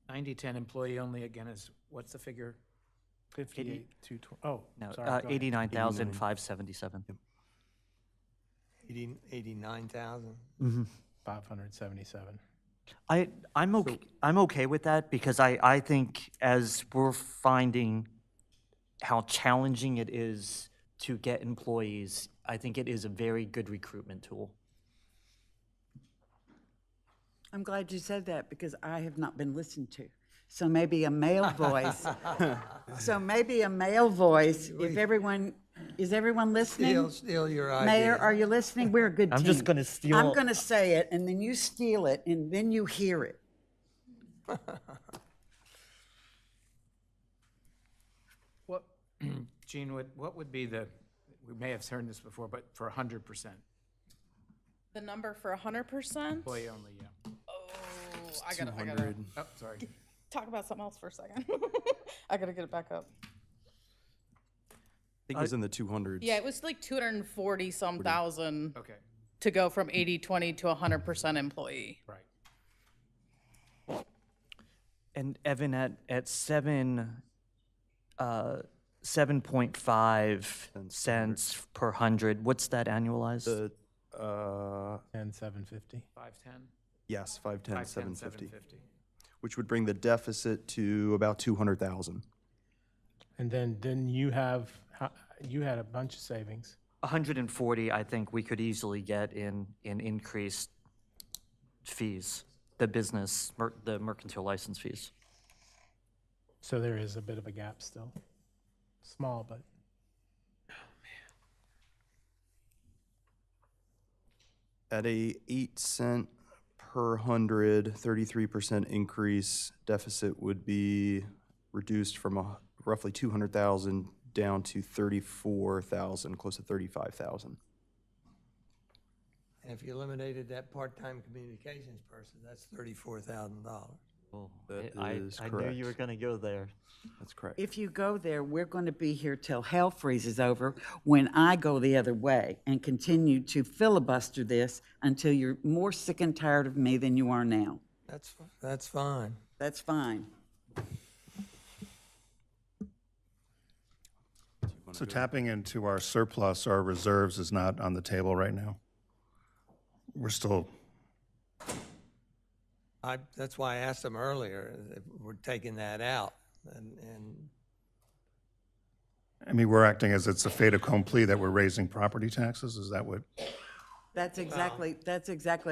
$90-10 employee only, again, is, what's the figure? 58,220. Oh, No, sorry. go ahead. 89,577. 89,000. 577. I'm okay with that because I think as we're finding how challenging it is to get employees, I think it is a very good recruitment tool. I'm glad you said that because I have not been listened to. So maybe a male voice. If everyone, is everyone listening? Steal your idea. Mayor, are you listening? We're a good team. I'm just gonna steal. I'm going to say it, and then you steal it, and then you hear it. What, Gene, what would be we may have heard this before, but for 100%? The number for 100%? Employee only, yeah. Oh, I gotta 200. Oh, sorry. talk about something else for a second. I gotta get it back up. I think it was in the 200s. Yeah, it was like 240 some thousand. Okay. To go from 80/20 to 100% employee. Right. And Evan, at 7.5 cents per 100, what's that annualized? The, 10,750. 510. yes, 510, 510, 750, 750. which would bring the deficit to about 200,000. And then you had a bunch of savings. 140, I think we could easily get in increased fees, the the mercantile license fees. So there is a bit of a gap still. Small, but. At a 8 cent per 100, 33% increase, deficit would be reduced from roughly 200,000 down to 34,000, close to 35,000. And if you eliminated that part-time communications person, that's $34,000. That I is knew correct. you were going to go there. That's correct. If you go there, we're going to be here till hell freezes over when I go the other way and continue to filibuster this until you're more sick and tired of me than you are now. That's fine. That's fine. So tapping into our surplus, our reserves is not on the table right now. We're still, That's why I asked them earlier, if we're taking that out. And I mean, we're acting as it's a fait accompli that we're raising property taxes? Is that what? That's exactly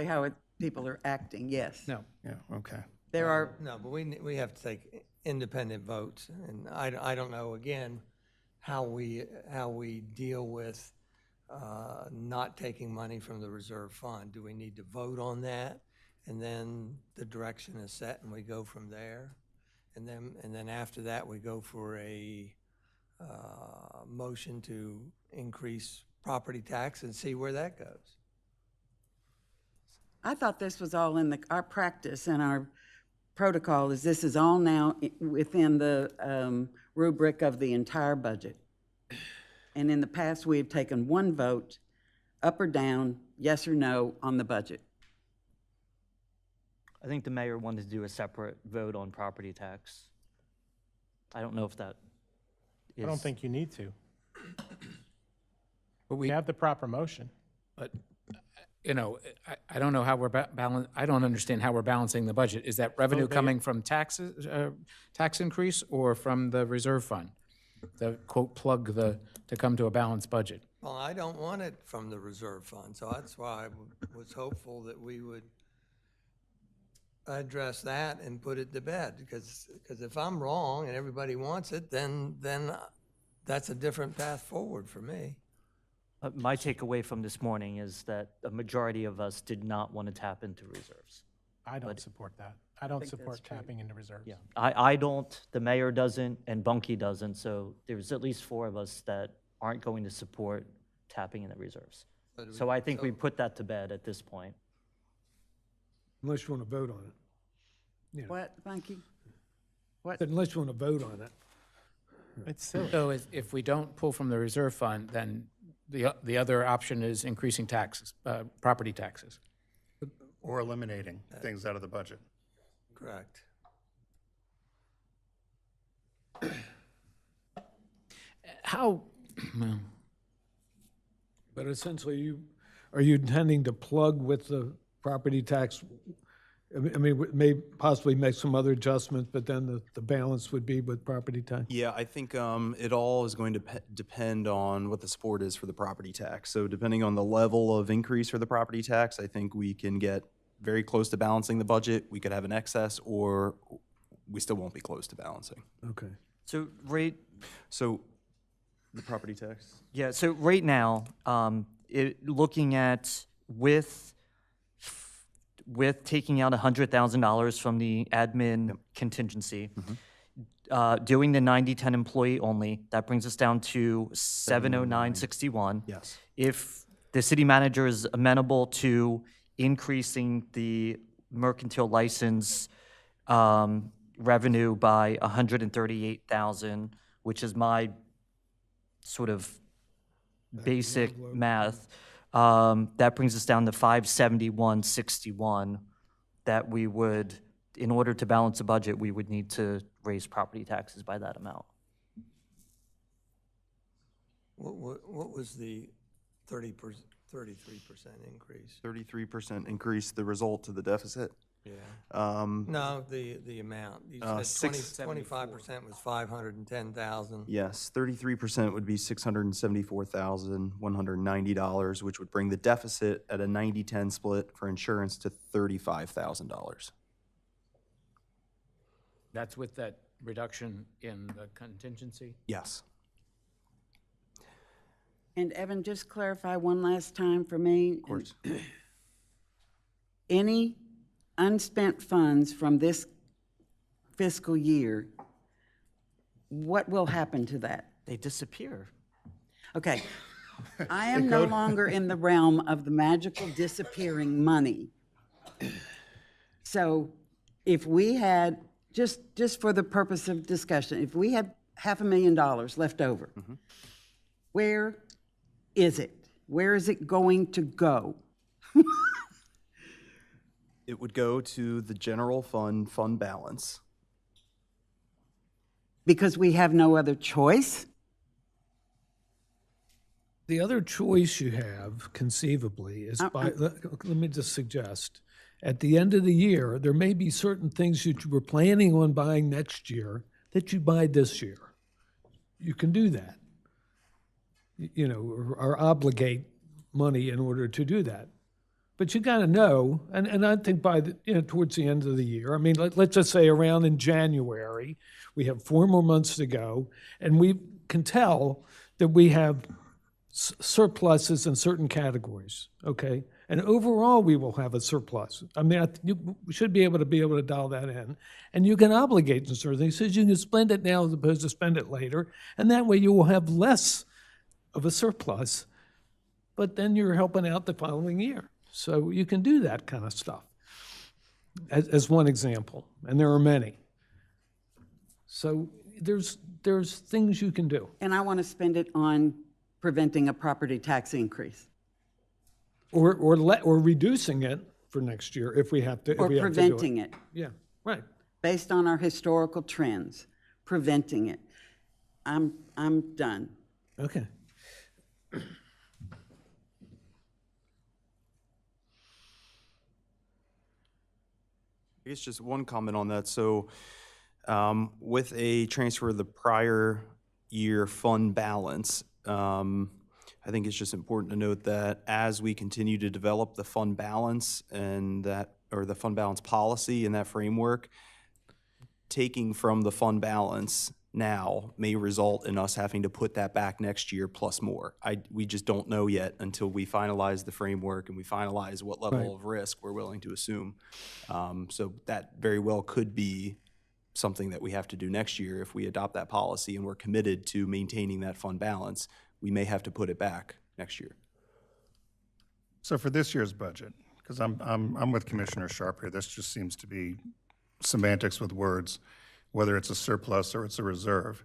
how people are acting, yes. No. Yeah, okay. There are, No, but we have to take independent votes. And I don't know, again, how we deal with not taking money from the reserve fund. Do we need to vote on that? And then the direction is set and we go from there? And then after that, we go for a motion to increase property tax and see where that goes. I thought this was all in our practice and our protocol is this is all now within the rubric of the entire budget. And in the past, we have taken one vote, up or down, yes or no, on the budget. I think the mayor wanted to do a separate vote on property tax. I don't know if that is. I don't think you need to. But we have the proper motion. But, I don't know how we're I don't understand how we're balancing the budget. Is that revenue coming from taxes, tax increase, or from the reserve fund? The quote, to come to a balanced budget. Well, I don't want it from the reserve fund, so that's why I was hopeful that we would address that and put it to bed, because if I'm wrong and everybody wants it, then that's a different path forward for me. My takeaway from this morning is that a majority of us did not want to tap into reserves. I don't support that. I don't support tapping into reserves. Yeah, I don't, the mayor doesn't, and Bunky doesn't, so there's at least 4 of us that aren't going to support tapping into reserves. So I think we put that to bed at this point. Unless you want to vote on it. Yeah. What, Bunky? What? Unless you want to vote on it. It's silly. So if we don't pull from the reserve fund, then the other option is increasing taxes, property taxes. Or eliminating things out of the budget. Correct. How, well, But essentially, are you intending to plug with the property tax? I mean, we may possibly make some other adjustments, but then the balance would be with property tax? Yeah, I think it all is going to depend on what the support is for the property tax. So depending on the level of increase for the property tax, I think we can get very close to balancing the budget. We could have an excess, or we still won't be close to balancing. Okay. So the property tax? Yeah, so right now, looking at with taking out $100,000 from the admin contingency, doing the 90/10 employee only, that brings us down to 709.61. Yes. If the city manager is amenable to increasing the mercantile license revenue by $138,000, which is my sort of basic math. That brings us down to $571.61 that we would, in order to balance the budget, we would need to raise property taxes by that amount. What was the 33% increase? 33% increase, the result to the deficit. Yeah. No, the amount. You said 25% was 510,000. Yes, 33% would be $674,190, which would bring the deficit at a 90-10 split for insurance to $35,000. That's with that reduction in the contingency? Yes. And Evan, just clarify one last time for me. Of course. Any unspent funds from this fiscal year, what will happen to that? They disappear. Okay. I am no longer in the realm of the magical disappearing money. So if we had, just for the purpose of discussion, if we had $500,000 left over, where is it? Where is it going to go? It would go to the general fund balance. Because we have no other choice? The other choice you have conceivably is let me just suggest, at the end of the year, there may be certain things that you were planning on buying next year that you buy this year. You can do that, you know, or obligate money in order to do that. But you got to know, and I think by the, you know, towards the end of the year, I mean, let's just say around in January, we have 4 more months to go, and we can tell that we have surpluses in certain categories, okay? And overall, we will have a surplus. I mean, you should be able to dial that in. And you can obligate to certain things, so you can spend it now as opposed to spend it later, and that way you will have less of a surplus, but then you're helping out the following year. So you can do that kind of stuff as one example, and there are many. So there's things you can do. And I want to spend it on preventing a property tax increase. Or reducing it for next year if we have to. Or preventing it. Yeah, right. Based on our historical trends, preventing it. I'm done. Okay. I guess just one comment on that. So with a transfer of the prior year fund balance, I think it's just important to note that as we continue to develop the fund balance and that, or the fund balance policy and that framework, taking from the fund balance now may result in us having to put that back next year plus more. We just don't know yet until we finalize the framework and we finalize what level of risk we're willing to assume. So that very well could be something that we have to do next year if we adopt that policy and we're committed to maintaining that fund balance. We may have to put it back next year. So for this year's budget, because I'm with Commissioner Sharp here, this just seems to be semantics with words, whether it's a surplus or it's a reserve.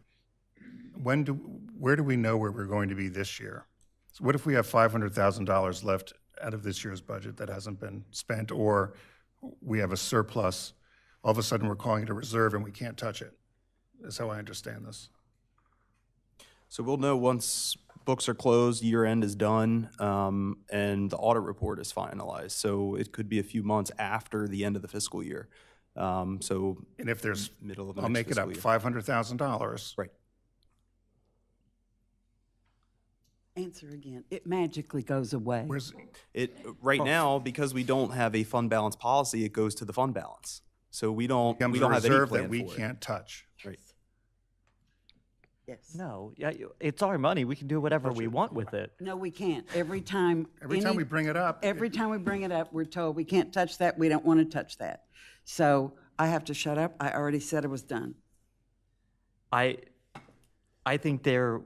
Where do we know where we're going to be this year? So what if we have $500,000 left out of this year's budget that hasn't been spent, or we have a surplus, all of a sudden we're calling it a reserve and we can't touch it? That's how I understand this. So we'll know once books are closed, year end is done, and the audit report is finalized. So it could be a few months after the end of the fiscal year. So and if there's middle of the I'll next make it up, fiscal $500,000. Right. Answer again. It magically goes away. Right now, because we don't have a fund balance policy, it goes to the fund balance. So we don't have any reserve plan that we for it. can't touch. Right. Yes. No, yeah, it's our money. We can do whatever we want with it. No, we can't. Every time we bring it up. Every time we bring it up, we're told we can't touch that. We don't want to touch that. So I have to shut up. I already said it was done. I think there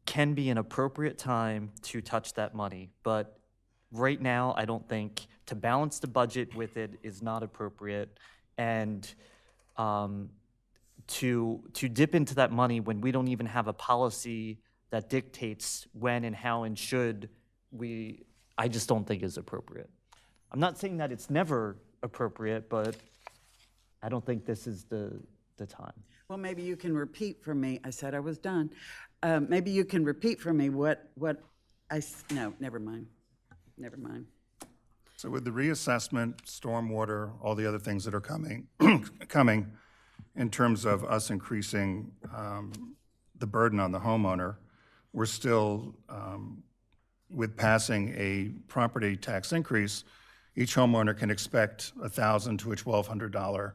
can be an appropriate time to touch that money, but right now, I don't think to balance the budget with it is not appropriate. And to dip into that money when we don't even have a policy that dictates when and how and should we, I just don't think is appropriate. I'm not saying that it's never appropriate, but I don't think this is the time. Well, maybe you can repeat for me, I said I was done. Maybe you can repeat for me what no, never mind. Never mind. So with the reassessment, stormwater, all the other things that are coming, in terms of us increasing the burden on the homeowner, we're still, with passing a property tax increase, each homeowner can expect $1,000 to a $1,200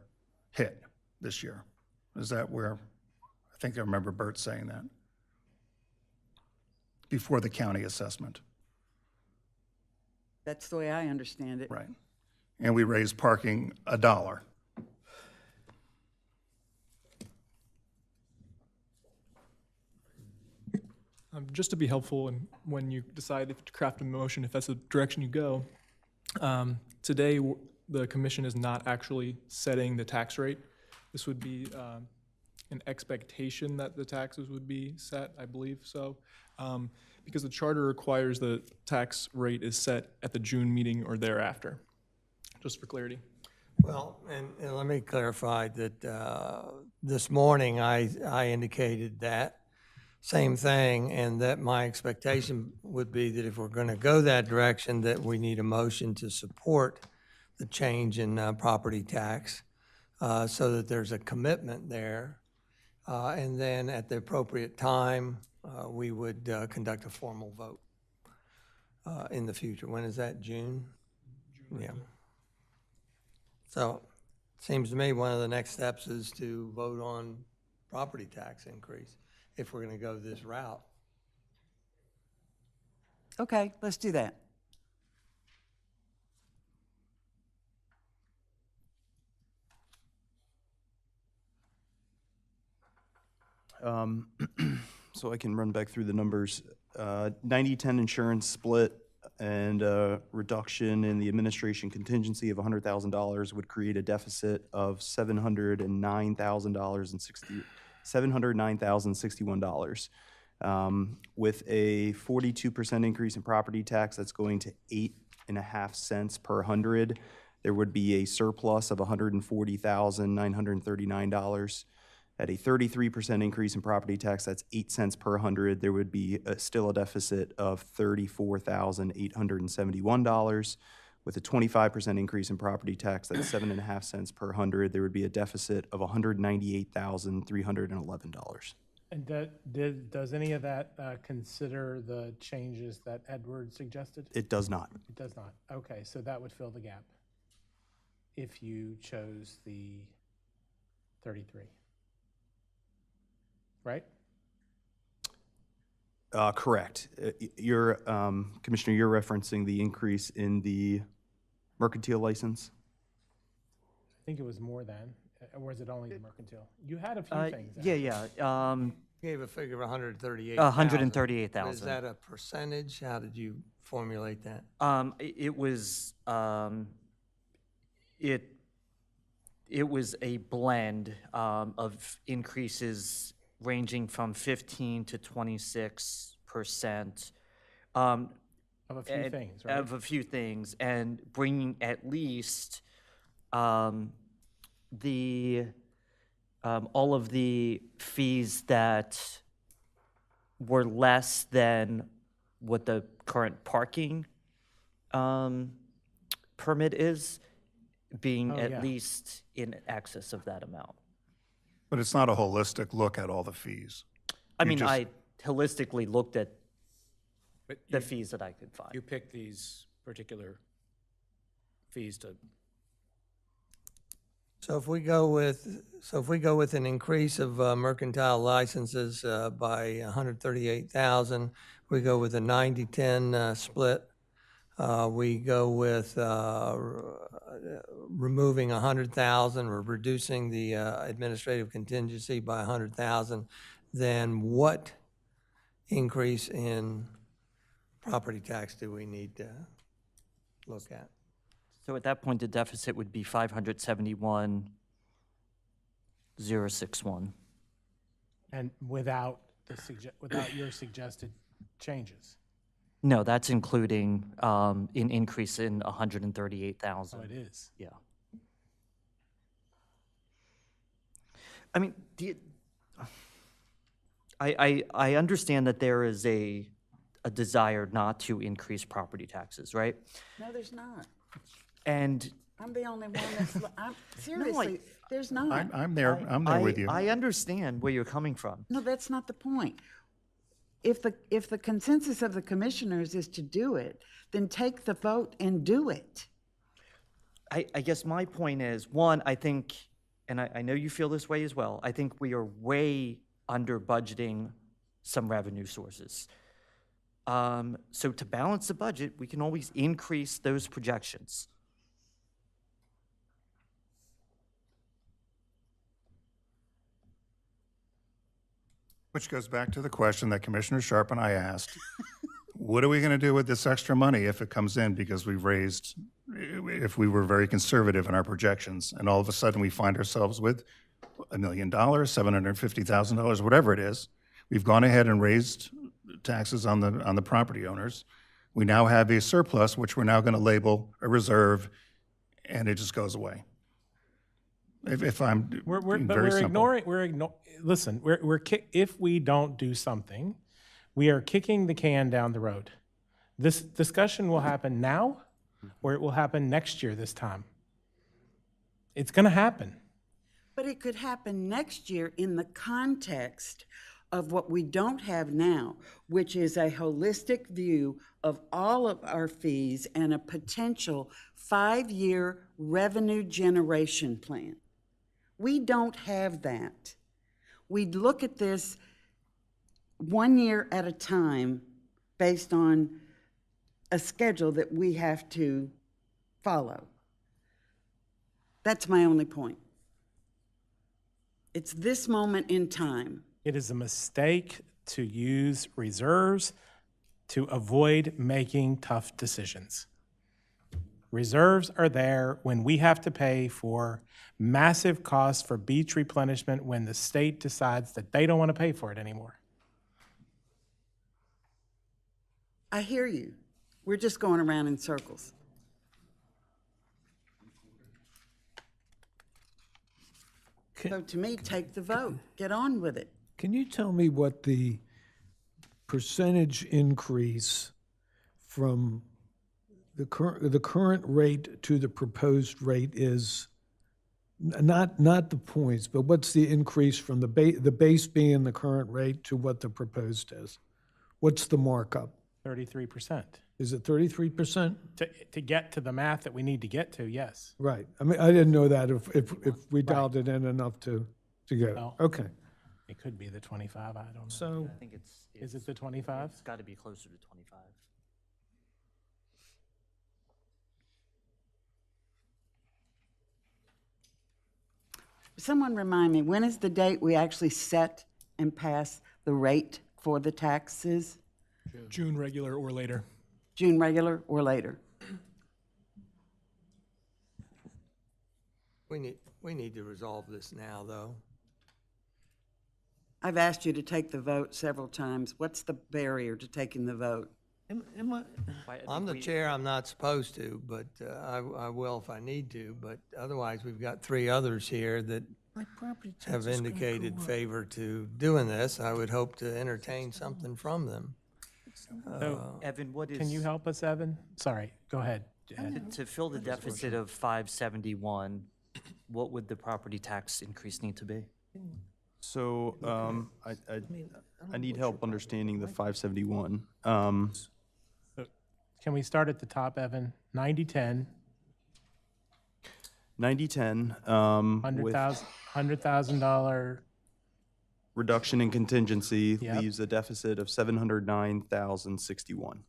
hit this year. Is that where, I think I remember Bert saying that, before the county assessment. That's the way I understand it. Right. And we raised parking $1. Just to be helpful, and when you decide if to craft a motion, if that's the direction you go, today the commission is not actually setting the tax rate. This would be an expectation that the taxes would be set, I believe so, because the charter requires the tax rate is set at the June meeting or thereafter, just for clarity. Well, and let me clarify that this morning I indicated that same thing, and that my expectation would be that if we're going to go that direction, that we need a motion to support the change in property tax so that there's a commitment there. And then at the appropriate time, we would conduct a formal vote in the future. When is that, June? Yeah. So it seems to me one of the next steps is to vote on property tax increase if we're going to go this route. Okay, let's do that. So I can run back through the numbers. 90-10 insurance split and a reduction in the administration contingency of $100,000 would create a deficit of $709,061. With a 42% increase in property tax, that's going to 8.5 cents per hundred. There would be a surplus of $140,939. At a 33% increase in property tax, that's 8 cents per hundred. There would be still a deficit of $34,871. With a 25% increase in property tax, that's 7.5 cents per hundred. There would be a deficit of $198,311. And does any of that consider the changes that Edward suggested? It does not. It does not. Okay, so that would fill the gap if you chose the 33. Right? Correct. You're, Commissioner, you're referencing the increase in the mercantile license? I think it was more than, or was it only the mercantile? You had a few things. Yeah. Gave a figure of 138,000. 138,000. Is that a percentage? How did you formulate that? It was it was a blend of increases ranging from 15 to 26%. Of a few things, right? Of a few things, and bringing at least all of the fees that were less than what the current parking permit is, being at least in excess of that amount. But it's not a holistic look at all the fees. I mean, I holistically looked at the fees that I could find. You picked these particular fees to. So if we go with an increase of mercantile licenses by 138,000, we go with a 90-10 split. We go with removing 100,000 or reducing the administrative contingency by 100,000. Then what increase in property tax do we need to look at. So at that point, the deficit would be 571,061. And without without your suggested changes. No, that's including an increase in 138,000. Oh, it is. Yeah. I mean, I understand that there is a desire not to increase property taxes, right? No, there's not. And I'm the only one that's, seriously, there's not. I'm there with you. I understand where you're coming from. No, that's not the point. If the consensus of the commissioners is to do it, then take the vote and do it. I guess my point is, one, I think, and I know you feel this way as well, I think we are way under budgeting some revenue sources. So to balance the budget, we can always increase those projections. Which goes back to the question that Commissioner Sharp and I asked. What are we going to do with this extra money if it comes in because we've raised, if we were very conservative in our projections, and all of a sudden we find ourselves with $1 million, $750,000, whatever it is. We've gone ahead and raised taxes on the property owners. We now have a surplus, which we're now going to label a reserve, and it just goes away. If I'm being very simple. Listen, if we don't do something, we are kicking the can down the road. This discussion will happen now, or it will happen next year this time. It's going to happen. But it could happen next year in the context of what we don't have now, which is a holistic view of all of our fees and a potential 5-year revenue generation plan. We don't have that. We look at this 1 year at a time based on a schedule that we have to follow. That's my only point. It's this moment in time. It is a mistake to use reserves to avoid making tough decisions. Reserves are there when we have to pay for massive costs for beach replenishment when the state decides that they don't want to pay for it anymore. I hear you. We're just going around in circles. So to me, take the vote. Get on with it. Can you tell me what the percentage increase from the current rate to the proposed rate is? Not the points, but what's the increase from the base being the current rate to what the proposed is? What's the markup? 33%. Is it 33%? To get to the math that we need to get to, yes. Right. I mean, I didn't know that if we dialed it in enough to go. Well, Okay. It could be the 25, I don't know. So, I think is it the 25? It's got to be closer to 25. Someone remind me, when is the date we actually set and pass the rate for the taxes? June regular or later. June regular or later? We need to resolve this now, though. I've asked you to take the vote several times. What's the barrier to taking the vote? I'm the chair, I'm not supposed to, but I will if I need to. But otherwise, we've got 3 others here that have indicated favor to doing this. I would hope to entertain something from them. So, Evan, what is? Can you help us, Evan? Sorry, go ahead. To fill the deficit of 571, what would the property tax increase need to be? So I need help understanding the 571. Can we start at the top, Evan? 90-10. 90-10. $100,000. Reduction in contingency Yep. leaves a deficit of 709,061.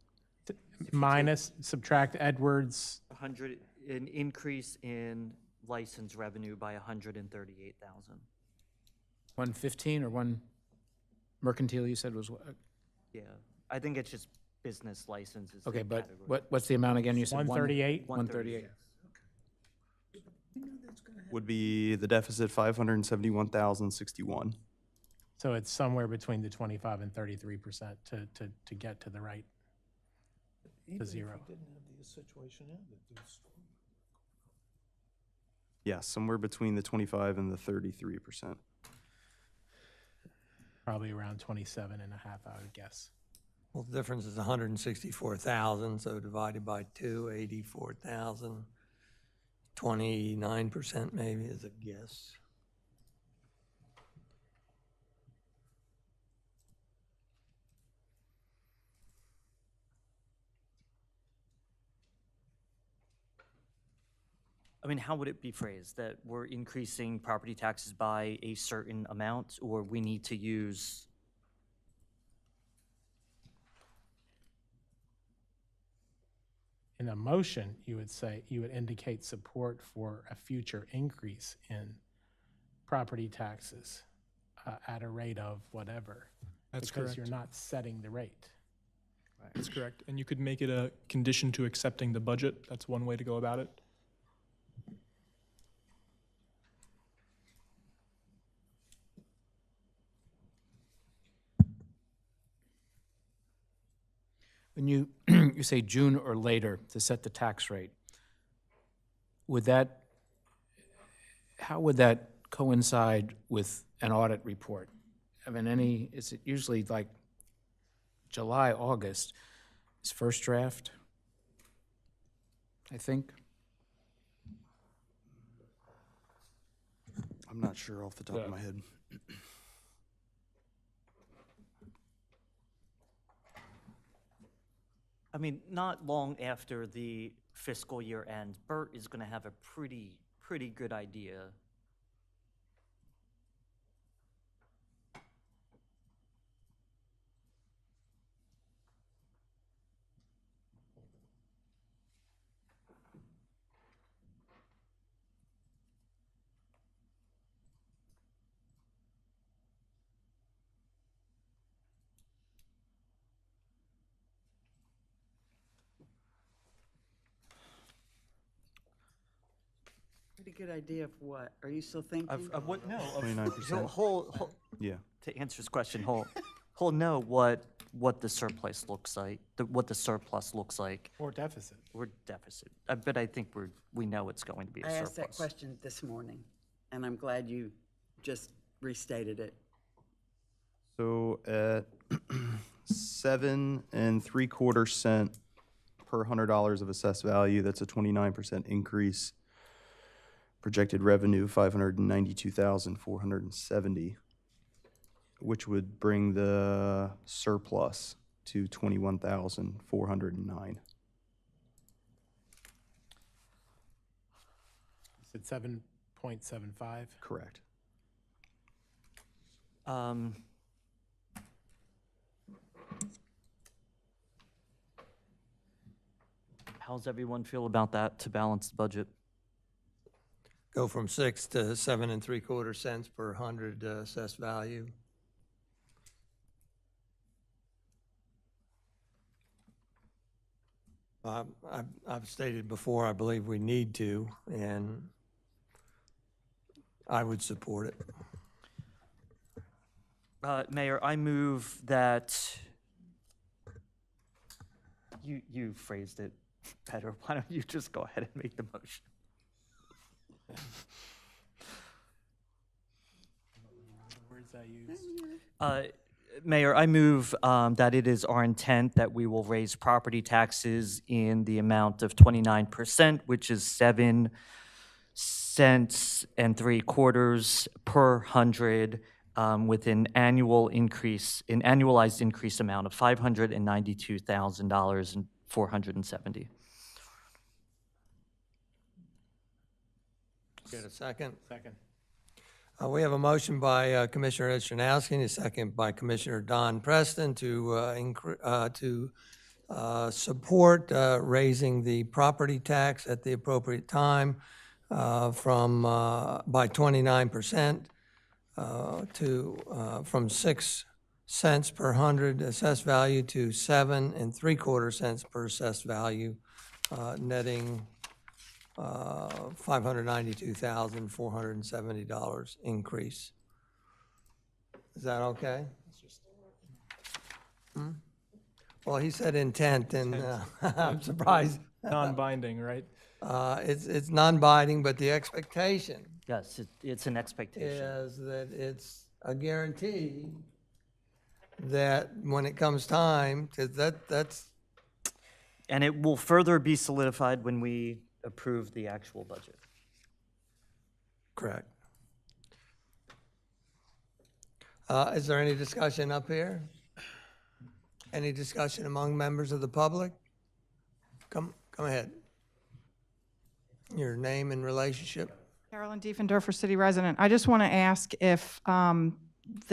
Minus, subtract Edwards. An increase in license revenue by 138,000. 115 or one mercantile you said was what? Yeah, I think it's just business licenses. Okay, but what's the amount again? You said 138? 138. Would be the deficit 571,061. So it's somewhere between the 25 and 33% to get to the right, to zero. Yeah, somewhere between the 25 and the 33%. Probably around 27 and a half, I would guess. Well, the difference is 164,000, so divided by 2, 84,000. 29% maybe is a guess. I mean, how would it be phrased? That we're increasing property taxes by a certain amount, or we need to use? In a motion, you would say, you would indicate support for a future increase in property taxes at a rate of whatever. That's because correct. you're not setting the rate. That's correct. And you could make it a condition to accepting the budget. That's one way to go about it. When you, you say June or later to set the tax rate, how would that coincide with an audit report? I mean, is it usually like July, August is first draft, I think? I'm not sure off the top of my head. I mean, not long after the fiscal year ends, Bert is going to have a pretty good idea. Pretty good idea of what? Are you still thinking? Of what? No. 29%. Whole, Yeah. to answer his question, whole know what the surplus looks like, what the surplus looks like. Or deficit. Or deficit. But I think we know it's going to be a I surplus. asked that question this morning, and I'm glad you just restated it. So at 7 3/4 cents per $100 of assessed value, that's a 29% increase. Projected revenue, 592,470, which would bring the surplus to 21,409. You said 7.75? Correct. How's everyone feel about that to balance the budget? Go from 6 to 7 3/4 cents per 100 assessed value. I've stated before, I believe we need to, and I would support it. Mayor, I move that, you phrased it better. Why don't you just go ahead and make the motion? Words I use. Mayor, I move that it is our intent that we will raise property taxes in the amount of 29%, which is 7 cents and 3/4 per 100, with an annualized increase amount of $592,470. Get a second? Second. We have a motion by Commissioner Esterowski and a second by Commissioner Don Preston to support raising the property tax at the appropriate time by 29% from 6 cents per hundred assessed value to 7 3/4 cents per assessed value, netting $592,470 increase. Is that okay? Hmm? Well, he said intent, and I'm surprised. Non-binding, right? It's non-binding, but the expectation Yes, it's an expectation. is that it's a guarantee that when it comes time, that's And it will further be solidified when we approve the actual budget. correct. Is there any discussion up here? Any discussion among members of the public? Come ahead. Your name and relationship? Carolyn Diefendorfer, city resident. I just want to ask if the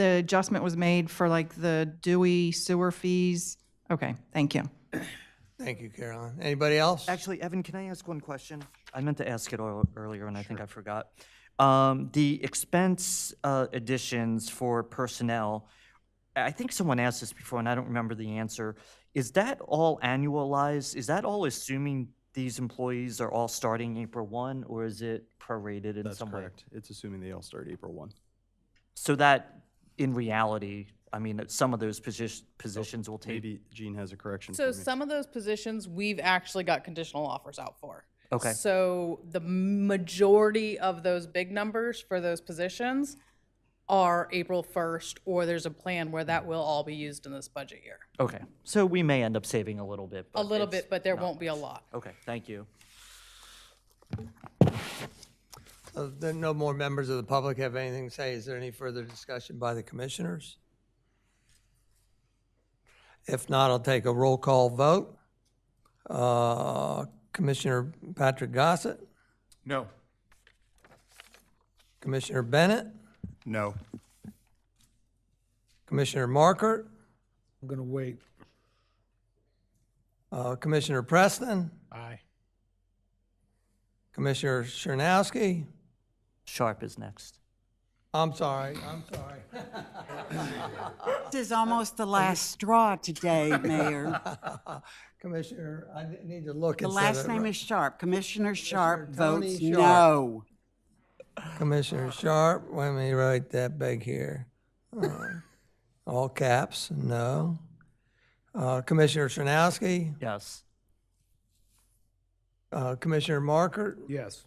adjustment was made for like the Dewey sewer fees. Okay, thank you. Thank you, Caroline. Anybody else? Actually, Evan, can I ask one question? I meant to ask it earlier, and I think I forgot. The expense additions for personnel, I think someone asked this before, and I don't remember the answer. Is that all annualized? Is that all assuming these employees are all starting April 1, or is it prorated in some way? That's correct. It's assuming they all start April 1. So that, in reality, I mean, some of those positions will take. Maybe Jean has a correction So for me. some of those positions, we've actually got conditional offers out for. Okay. So the majority of those big numbers for those positions are April 1st, or there's a plan where that will all be used in this budget year. Okay, so we may end up saving a little bit. A little it's bit, but there not won't be a much. lot. Okay, thank you. Then no more members of the public have anything to say. Is there any further discussion by the commissioners? If not, I'll take a roll call vote. Commissioner Patrick Gosset, No. Commissioner Bennett, No. Commissioner Markert, I'm going to wait. Commissioner Preston, Aye. Commissioner Chernowski. Sharp is next. I'm sorry. This is almost the last straw today, Mayor. Commissioner, I need to look. The instead last of- name is Sharp. Commissioner Sharp Tony votes Sharp. no. Commissioner Sharp, let me write that big here. All caps, no. Commissioner Chernowski, Yes. Commissioner Markert, Yes.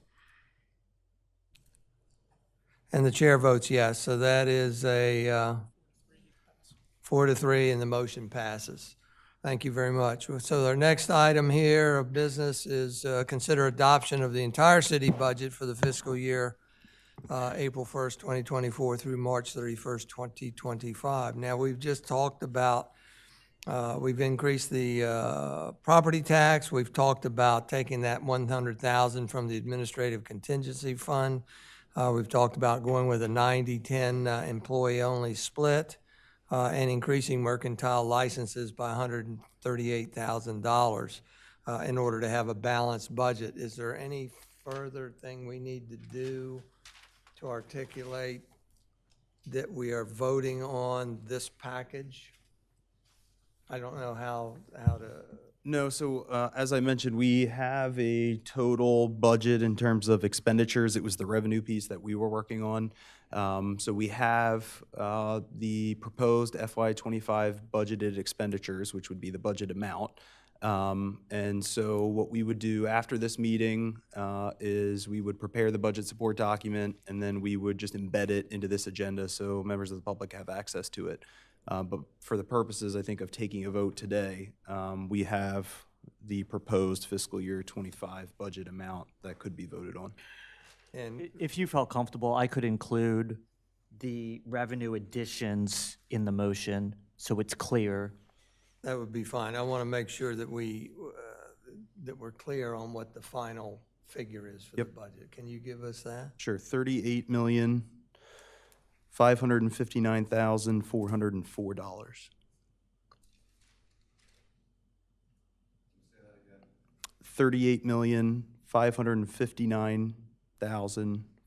and the chair votes yes. So that is a 4-3, and the motion passes. Thank you very much. So our next item here of business is consider adoption of the entire city budget for the fiscal year April 1st, 2024 through March 31st, 2025. Now, we've just talked about, we've increased the property tax. We've talked about taking that $100,000 from the administrative contingency fund. We've talked about going with a 90-10 employee-only split and increasing mercantile licenses by $138,000 in order to have a balanced budget. Is there any further thing we need to do to articulate that we are voting on this package? I don't know how to. No, so as I mentioned, we have a total budget in terms of expenditures. It was the revenue piece that we were working on. So we have the proposed FY2025 budgeted expenditures, which would be the budget amount. And so what we would do after this meeting is we would prepare the budget support document, and then we would just embed it into this agenda so members of the public have access to it. But for the purposes, I think, of taking a vote today, we have the proposed fiscal year 25 budget amount that could be voted on. And If you felt comfortable, I could include the revenue additions in the motion, so it's clear. that would be fine. I want to make sure that we're clear on what the final figure is for the budget. Can you give us that? Sure, $38,559,404.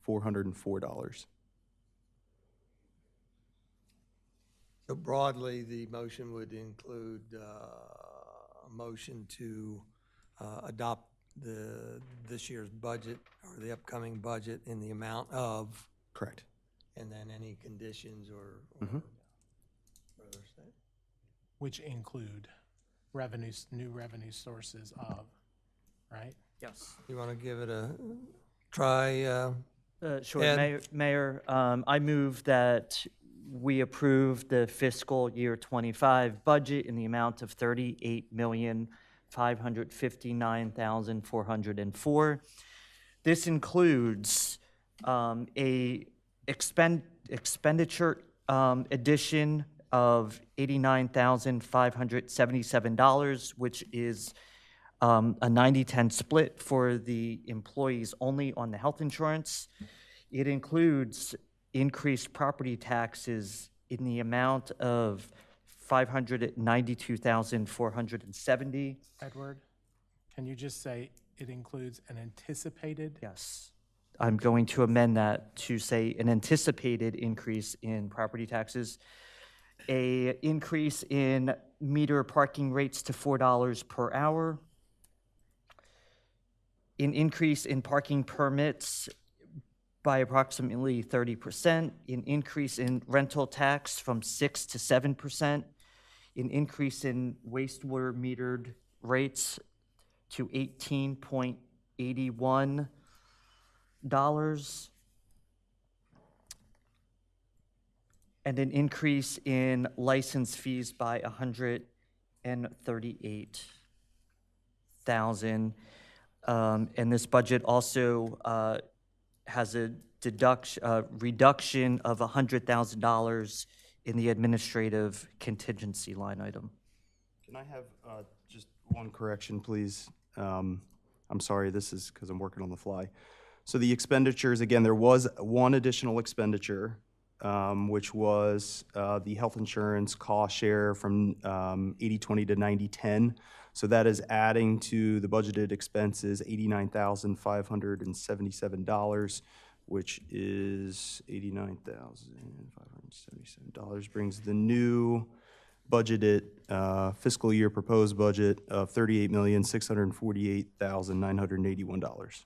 $38,559,404. So broadly, the motion would include a motion to adopt this year's budget or the upcoming budget in the amount of. Correct. And then any conditions or further state. Which include revenues, new revenue sources of, right? Yes. You want to give it a try? Sure, Ed? Mayor, I move that we approve the fiscal year 25 budget in the amount of $38,559,404. This includes a expenditure addition of $89,577, which is a 90-10 split for the employees only on the health insurance. It includes increased property taxes in the amount of $592,470. Edward, can you just say it includes an anticipated? Yes. I'm going to amend that to say an anticipated increase in property taxes, a increase in meter parking rates to $4 per hour, an increase in parking permits by approximately 30%, an increase in rental tax from 6 to 7%, an increase in wastewater metered rates to $18.81, and an increase in license fees by $138,000. And this budget also has a reduction of $100,000 in the administrative contingency line item. Can I have just one correction, please? I'm sorry, this is because I'm working on the fly. So the expenditures, again, there was one additional expenditure, which was the health insurance cost share from 80/20 to 90/10. So that is adding to the budgeted expenses $89,577, which is $89,577, brings the new budgeted fiscal year proposed budget of $38,648,981.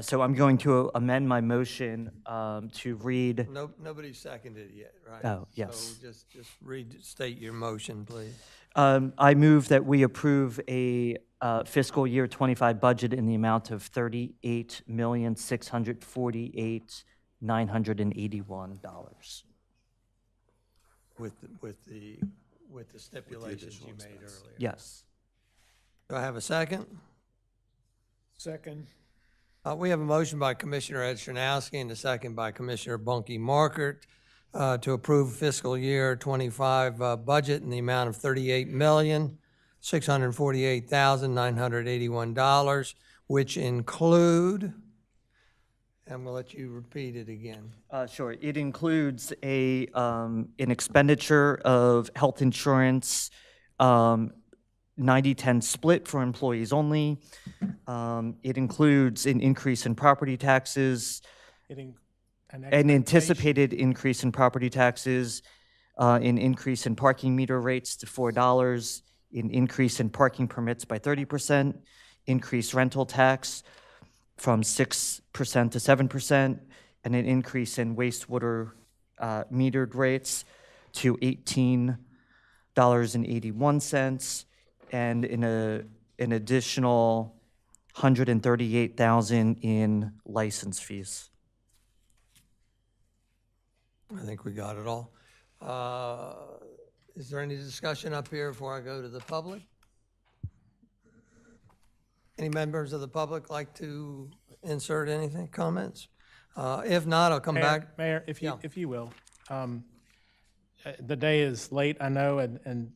So I'm going to amend my motion to read. Nobody seconded it yet, right? Oh, yes. So just restate your motion, please. I move that we approve a fiscal year 25 budget in the amount of $38,648,981. With the stipulations you made earlier. Yes. Do I have a second? Second. We have a motion by Commissioner Ed Chernowski and a second by Commissioner Bunky Markert to approve fiscal year 25 budget in the amount of $38,648,981, which include, and we'll let you repeat it again. Sure. It includes an expenditure of health insurance, 90/10 split for employees only. It includes an increase in property taxes, an anticipated increase in property taxes, an increase in parking meter rates to $4, an increase in parking permits by 30%, increased rental tax from 6% to 7%, and an increase in wastewater metered rates to $18.81, and an additional $138,000 in license fees. I think we got it all. Is there any discussion up here before I go to the public? Any members of the public like to insert anything, comments? If not, I'll come back. Mayor, if you will. The day is late, I know, and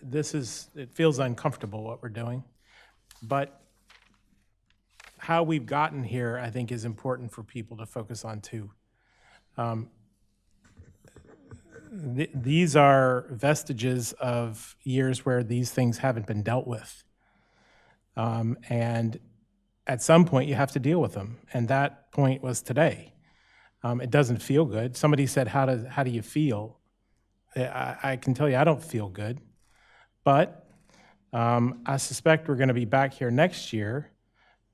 it feels uncomfortable what we're doing, but how we've gotten here, I think, is important for people to focus on too. These are vestiges of years where these things haven't been dealt with. And at some point, you have to deal with them. And that point was today. It doesn't feel good. Somebody said, how do you feel? I can tell you I don't feel good, but I suspect we're going to be back here next year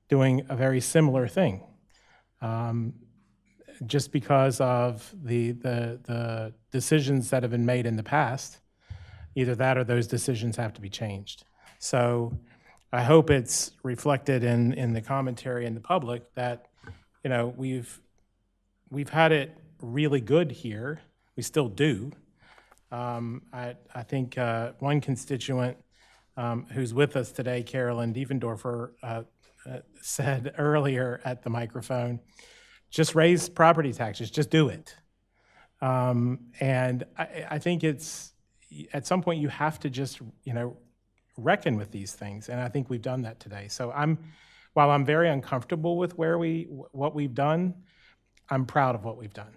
doing a very similar thing. Just because of the decisions that have been made in the past, either that or those decisions have to be changed. So I hope it's reflected in the commentary in the public that, you know, we've had it really good here. We still do. I think one constituent who's with us today, Carolyn Diefendorfer, said earlier at the microphone, just raise property taxes, just do it. And I think it's, at some point you have to just, you know, reckon with these things. And I think we've done that today. So while I'm very uncomfortable with what we've done, I'm proud of what we've done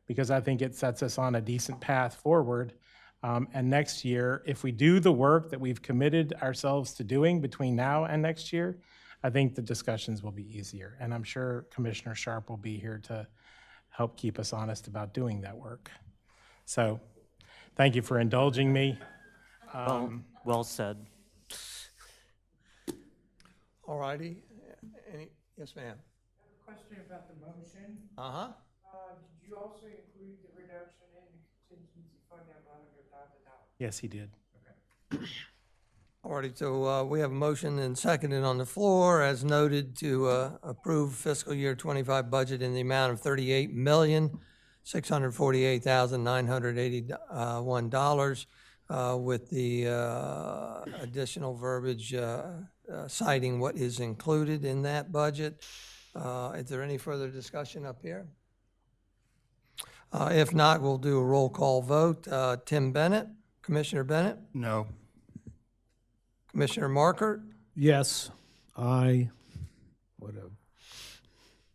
because I think it sets us on a decent path forward. And next year, if we do the work that we've committed ourselves to doing between now and next year, I think the discussions will be easier. And I'm sure Commissioner Sharp will be here to help keep us honest about doing that work. So thank you for indulging me. Well said. All righty. Yes, ma'am. Question about the motion. Uh-huh. Did you also include the reduction in the contingency fund at $100,000? Yes, he did. All righty, so we have a motion and seconded on the floor, as noted, to approve fiscal year 25 budget in the amount of $38,648,981 with the additional verbiage citing what is included in that budget. Is there any further discussion up here? If not, we'll do a roll call vote. Tim Bennett, Commissioner Bennett? No. Commissioner Markert? Yes, whatever.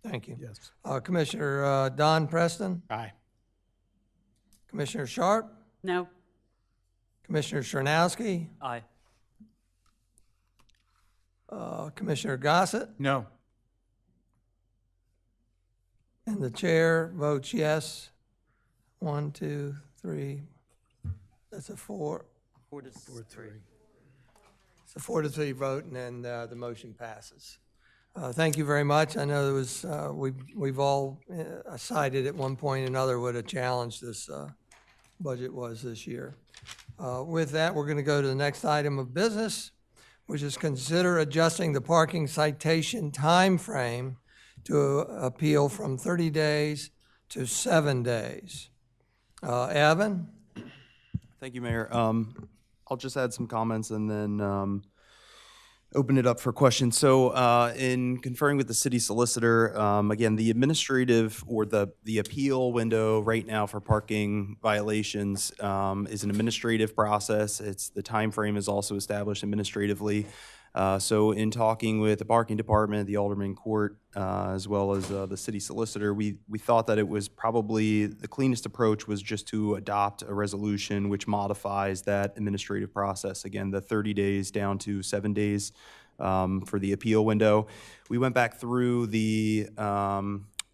Thank you. Yes. Commissioner Don Preston? Aye. Commissioner Sharp? No. Commissioner Chernowski? Aye. Commissioner Gosset? No. And the chair votes yes. 1, 2, 3. That's a 4. 4-3. It's a 4-3 vote, and then the motion passes. Thank you very much. I know there was we've all cited at one point or another what a challenge this budget was this year. With that, we're going to go to the next item of business, which is consider adjusting the parking citation time frame to appeal from 30 days to 7 days. Evan? Thank you, Mayor. I'll just add some comments and then open it up for questions. So in conferring with the city solicitor, again, the administrative or the appeal window right now for parking violations is an administrative process. The time frame is also established administratively. So in talking with the parking department, the Alderman Court, as well as the city solicitor, we thought that it was probably the cleanest approach was just to adopt a resolution which modifies that administrative process. Again, the 30 days down to 7 days for the appeal window. We went back through the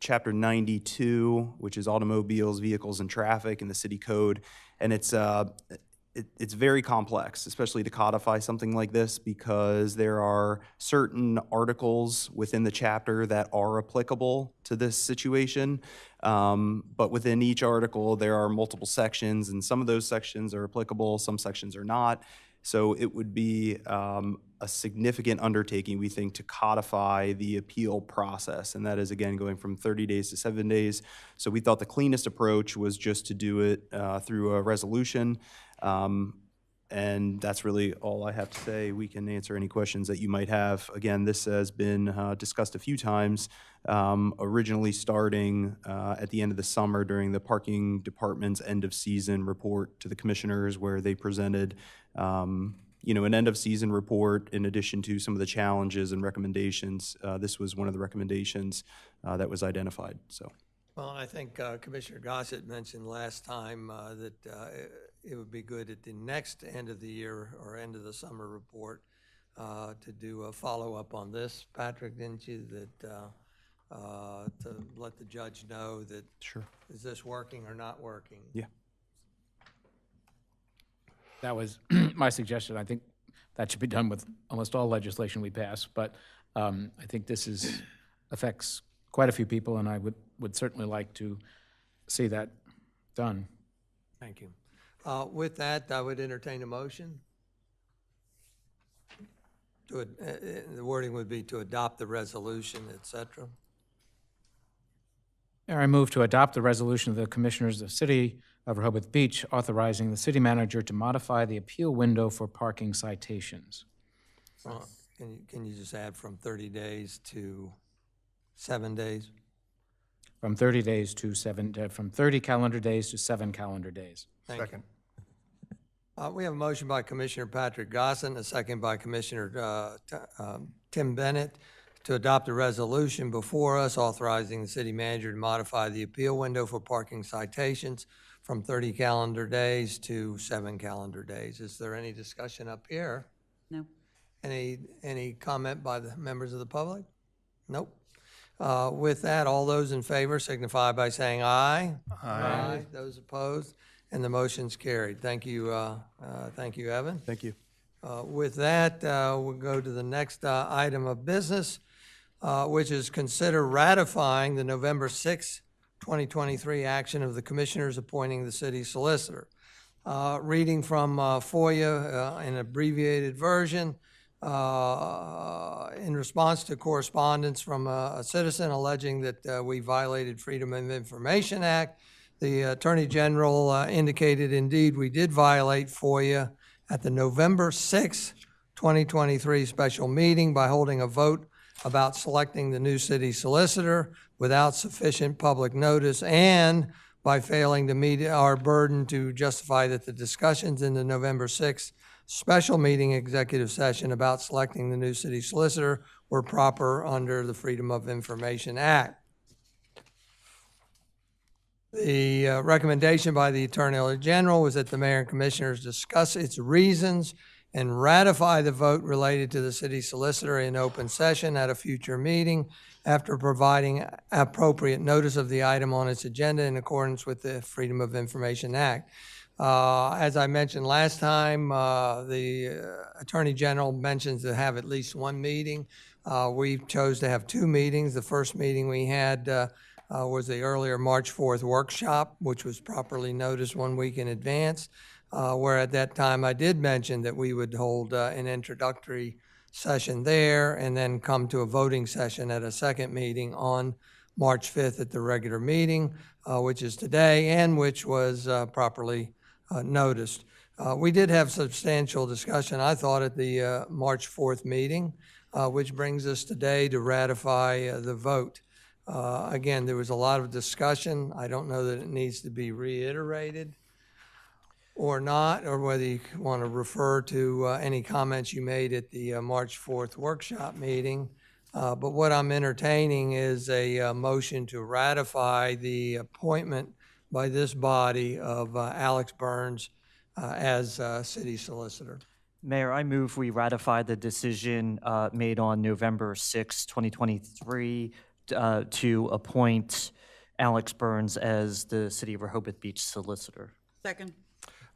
Chapter 92, which is automobiles, vehicles, and traffic in the city code, and it's very complex, especially to codify something like this, because there are certain articles within the chapter that are applicable to this situation. But within each article, there are multiple sections, and some of those sections are applicable, some sections are not. So it would be a significant undertaking, we think, to codify the appeal process. And that is, again, going from 30 days to 7 days. So we thought the cleanest approach was just to do it through a resolution. And that's really all I have to say. We can answer any questions that you might have. Again, this has been discussed a few times, originally starting at the end of the summer during the parking department's end of season report to the commissioners, where they presented an end of season report in addition to some of the challenges and recommendations. This was one of the recommendations that was identified. So. Well, I think Commissioner Gosset mentioned last time that it would be good at the next end of the year or end of the summer report to do a follow-up on this. Patrick, didn't you, that to let the judge know that sure, is this working or not working? Yeah. that was my suggestion. I think that should be done with almost all legislation we pass, but I think this affects quite a few people, and I would certainly like to see that done. Thank you. With that, I would entertain a motion. The wording would be to adopt the resolution, et cetera. Mayor, I move to adopt the resolution of the Commissioners of the City of Rehoboth Beach authorizing the city manager to modify the appeal window for parking citations. Can you just add from 30 days to 7 days? From 30 days to from 30 calendar days to 7 calendar days. Second. We have a motion by Commissioner Patrick Gosset and a second by Commissioner Tim Bennett to adopt a resolution before us authorizing the city manager to modify the appeal window for parking citations from 30 calendar days to 7 calendar days. Is there any discussion up here? No. Any comment by the members of the public? Nope. With that, all those in favor signify by saying aye. Aye. Those opposed? And the motion's carried. Thank you, Evan. Thank you. With that, we'll go to the next item of business, which is consider ratifying the November 6, 2023 action of the Commissioners appointing the city solicitor. Reading from FOIA, an abbreviated version, in response to correspondence from a citizen alleging that we violated Freedom of Information Act, the Attorney General indicated indeed we did violate FOIA at the November 6, 2023 special meeting by holding a vote about selecting the new city solicitor without sufficient public notice and by failing to meet our burden to justify that the discussions in the November 6 special meeting executive session about selecting the new city solicitor were proper under the Freedom of Information Act. The recommendation by the Attorney General was that the mayor and commissioners discuss its reasons and ratify the vote related to the city solicitor in open session at a future meeting after providing appropriate notice of the item on its agenda in accordance with the Freedom of Information Act. As I mentioned last time, the Attorney General mentions to have at least one meeting. We chose to have two meetings. The first meeting we had was the earlier March 4th workshop, which was properly noticed 1 week in advance, where at that time I did mention that we would hold an introductory session there and then come to a voting session at a second meeting on March 5th at the regular meeting, which is today, and which was properly noticed. We did have substantial discussion, I thought, at the March 4th meeting, which brings us today to ratify the vote. Again, there was a lot of discussion. I don't know that it needs to be reiterated or not, or whether you want to refer to any comments you made at the March 4th workshop meeting. But what I'm entertaining is a motion to ratify the appointment by this body of Alex Burns as city solicitor. Mayor, I move we ratify the decision made on November 6, 2023 to appoint Alex Burns as the City of Rehoboth Beach solicitor. Second.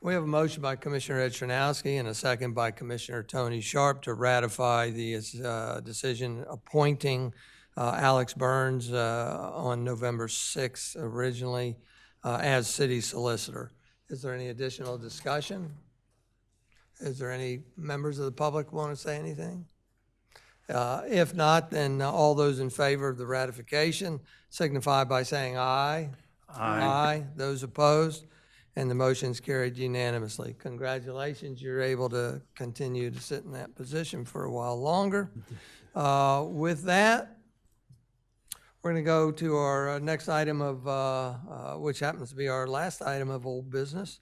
We have a motion by Commissioner Ed Chernowski and a second by Commissioner Tony Sharp to ratify the decision appointing Alex Burns on November 6th originally as city solicitor. Is there any additional discussion? Is there any members of the public who want to say anything? If not, then all those in favor of the ratification signify by saying aye. Aye. Aye. Those opposed? And the motion's carried unanimously. Congratulations, you're able to continue to sit in that position for a while longer. With that, we're going to go to our next item of, which happens to be our last item of old business.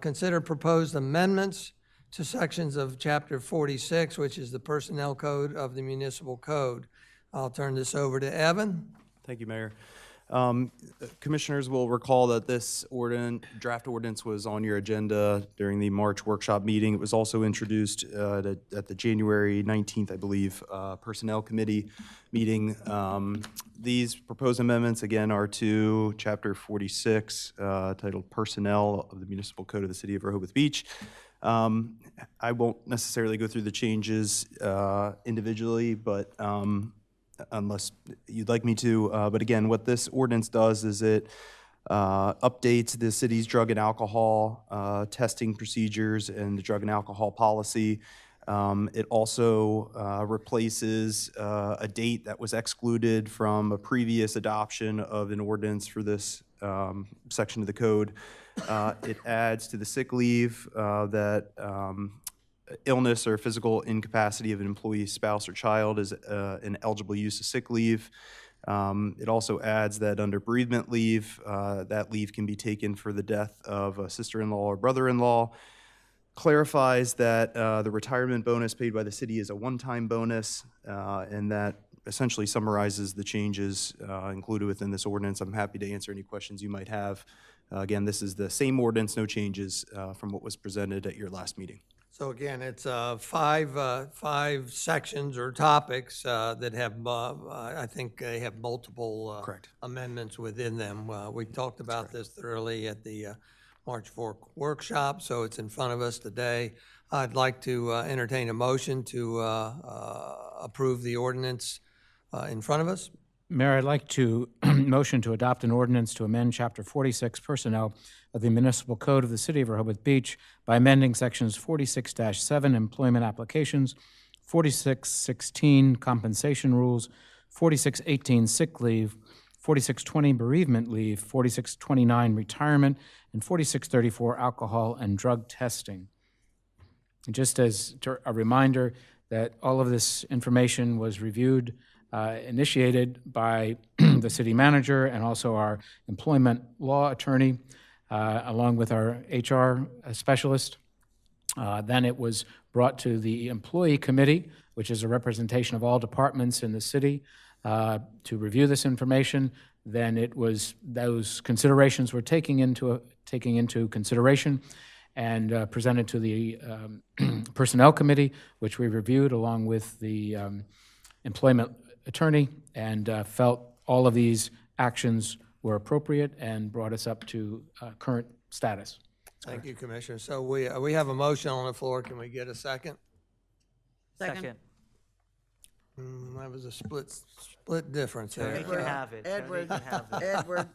Consider proposed amendments to sections of Chapter 46, which is the Personnel Code of the Municipal Code. I'll turn this over to Evan. Thank you, Mayor. Commissioners will recall that this draft ordinance was on your agenda during the March workshop meeting. It was also introduced at the January 19th, I believe, Personnel Committee meeting. These proposed amendments, again, are to Chapter 46, titled Personnel of the Municipal Code of the City of Rehoboth Beach. I won't necessarily go through the changes individually, but unless you'd like me to. But again, what this ordinance does is it updates the city's drug and alcohol testing procedures and the drug and alcohol policy. It also replaces a date that was excluded from a previous adoption of an ordinance for this section of the code. It adds to the sick leave that illness or physical incapacity of an employee, spouse, or child is an eligible use of sick leave. It also adds that under bereavement leave, that leave can be taken for the death of a sister-in-law or brother-in-law. Clarifies that the retirement bonus paid by the city is a one-time bonus, and that essentially summarizes the changes included within this ordinance. I'm happy to answer any questions you might have. Again, this is the same ordinance, no changes from what was presented at your last meeting. So again, it's five sections or topics that have, I think they have multiple amendments within them. We talked about this thoroughly at the March 4 workshop, so it's in front of us today. I'd like to entertain a motion to approve the ordinance in front of us. Mayor, I'd like to motion to adopt an ordinance to amend Chapter 46 Personnel of the Municipal Code of the City of Rehoboth Beach by amending Sections 46-7 Employment Applications, 46-16 Compensation Rules, 46-18 Sick Leave, 46-20 Bereavement Leave, 46-29 Retirement, and 46-34 Alcohol and Drug Testing. And just as a reminder that all of this information was reviewed, initiated by the city manager and also our employment law attorney, along with our HR specialist. Then it was brought to the employee committee, which is a representation of all departments in the city, to review this information. Then it was, those considerations were taking into consideration and presented to the personnel committee, which we reviewed along with the employment attorney, and felt all of these actions were appropriate and brought us up to current status. Thank you, Commissioner. So we have a motion on the floor. Can we get a second? Second. That was a split difference there. Tony can have it. Tony can have it. Edward.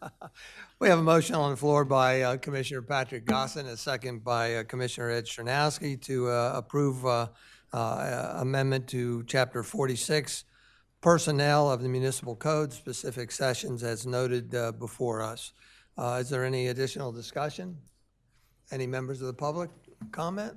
We have a motion on the floor by Commissioner Patrick Gosset, a second by Commissioner Ed Chernowski to approve amendment to Chapter 46, Personnel of the Municipal Code, specific sessions as noted before us. Is there any additional discussion? Any members of the public comment?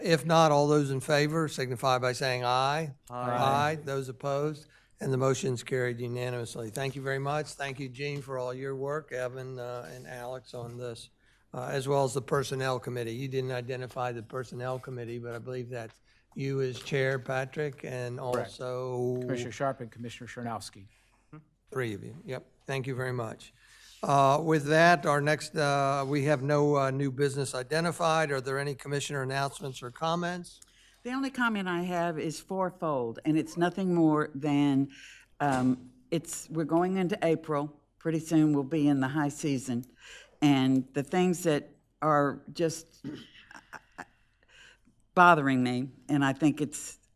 If not, all those in favor signify by saying aye. Aye. Those opposed? And the motion's carried unanimously. Thank you very much. Thank you, Gene, for all your work, Evan and Alex on this, as well as the Personnel Committee. You didn't identify the Personnel Committee, but I believe that's you as chair, Patrick, and also Commissioner Sharp and Commissioner Chernowski. Three of you. Yep. Thank you very much. With that, our next, we have no new business identified. Are there any commissioner announcements or comments? The only comment I have is fourfold, and it's nothing more than we're going into April. Pretty soon we'll be in the high season, and the things that are just bothering me, and I think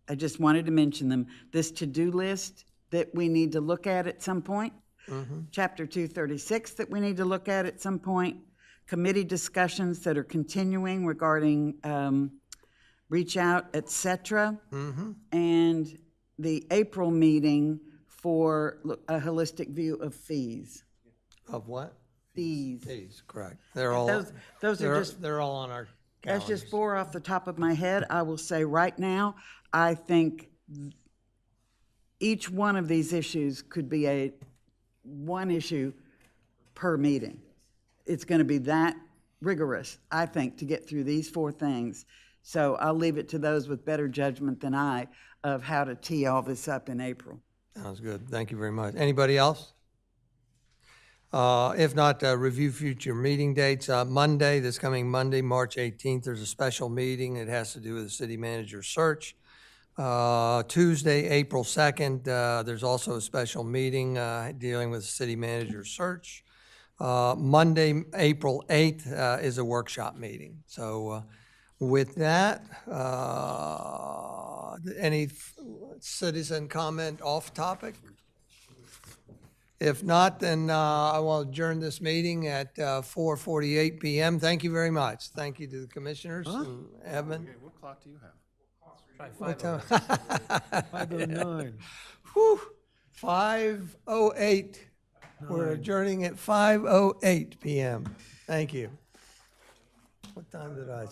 I just wanted to mention them. This to-do list that we need to look at some point. Chapter 236 that we need to look at some point. Committee discussions that are continuing regarding reach out, et cetera. And the April meeting for a holistic view of fees. Of what? Fees. Fees, correct. They're all, they're all on our That's calendars. just four off the top of my head. I will say right now, I think each one of these issues could be one issue per meeting. It's going to be that rigorous, I think, to get through these four things. So I'll leave it to those with better judgment than I of how to tee all this up in April. Sounds good. Thank you very much. Anybody else? If not, review future meeting dates. Monday, this coming Monday, March 18th, there's a special meeting. It has to do with the city manager search. Tuesday, April 2nd, there's also a special meeting dealing with the city manager search. Monday, April 8th is a workshop meeting. So With that, any citizen comment off topic? If not, then I will adjourn this meeting at 4:48 PM. Thank you very much. Thank you to the commissioners and Evan. What clock do you have? What time? 5:09. Whew, 5:08. We're adjourning at 5:08 PM. Thank you. What time did I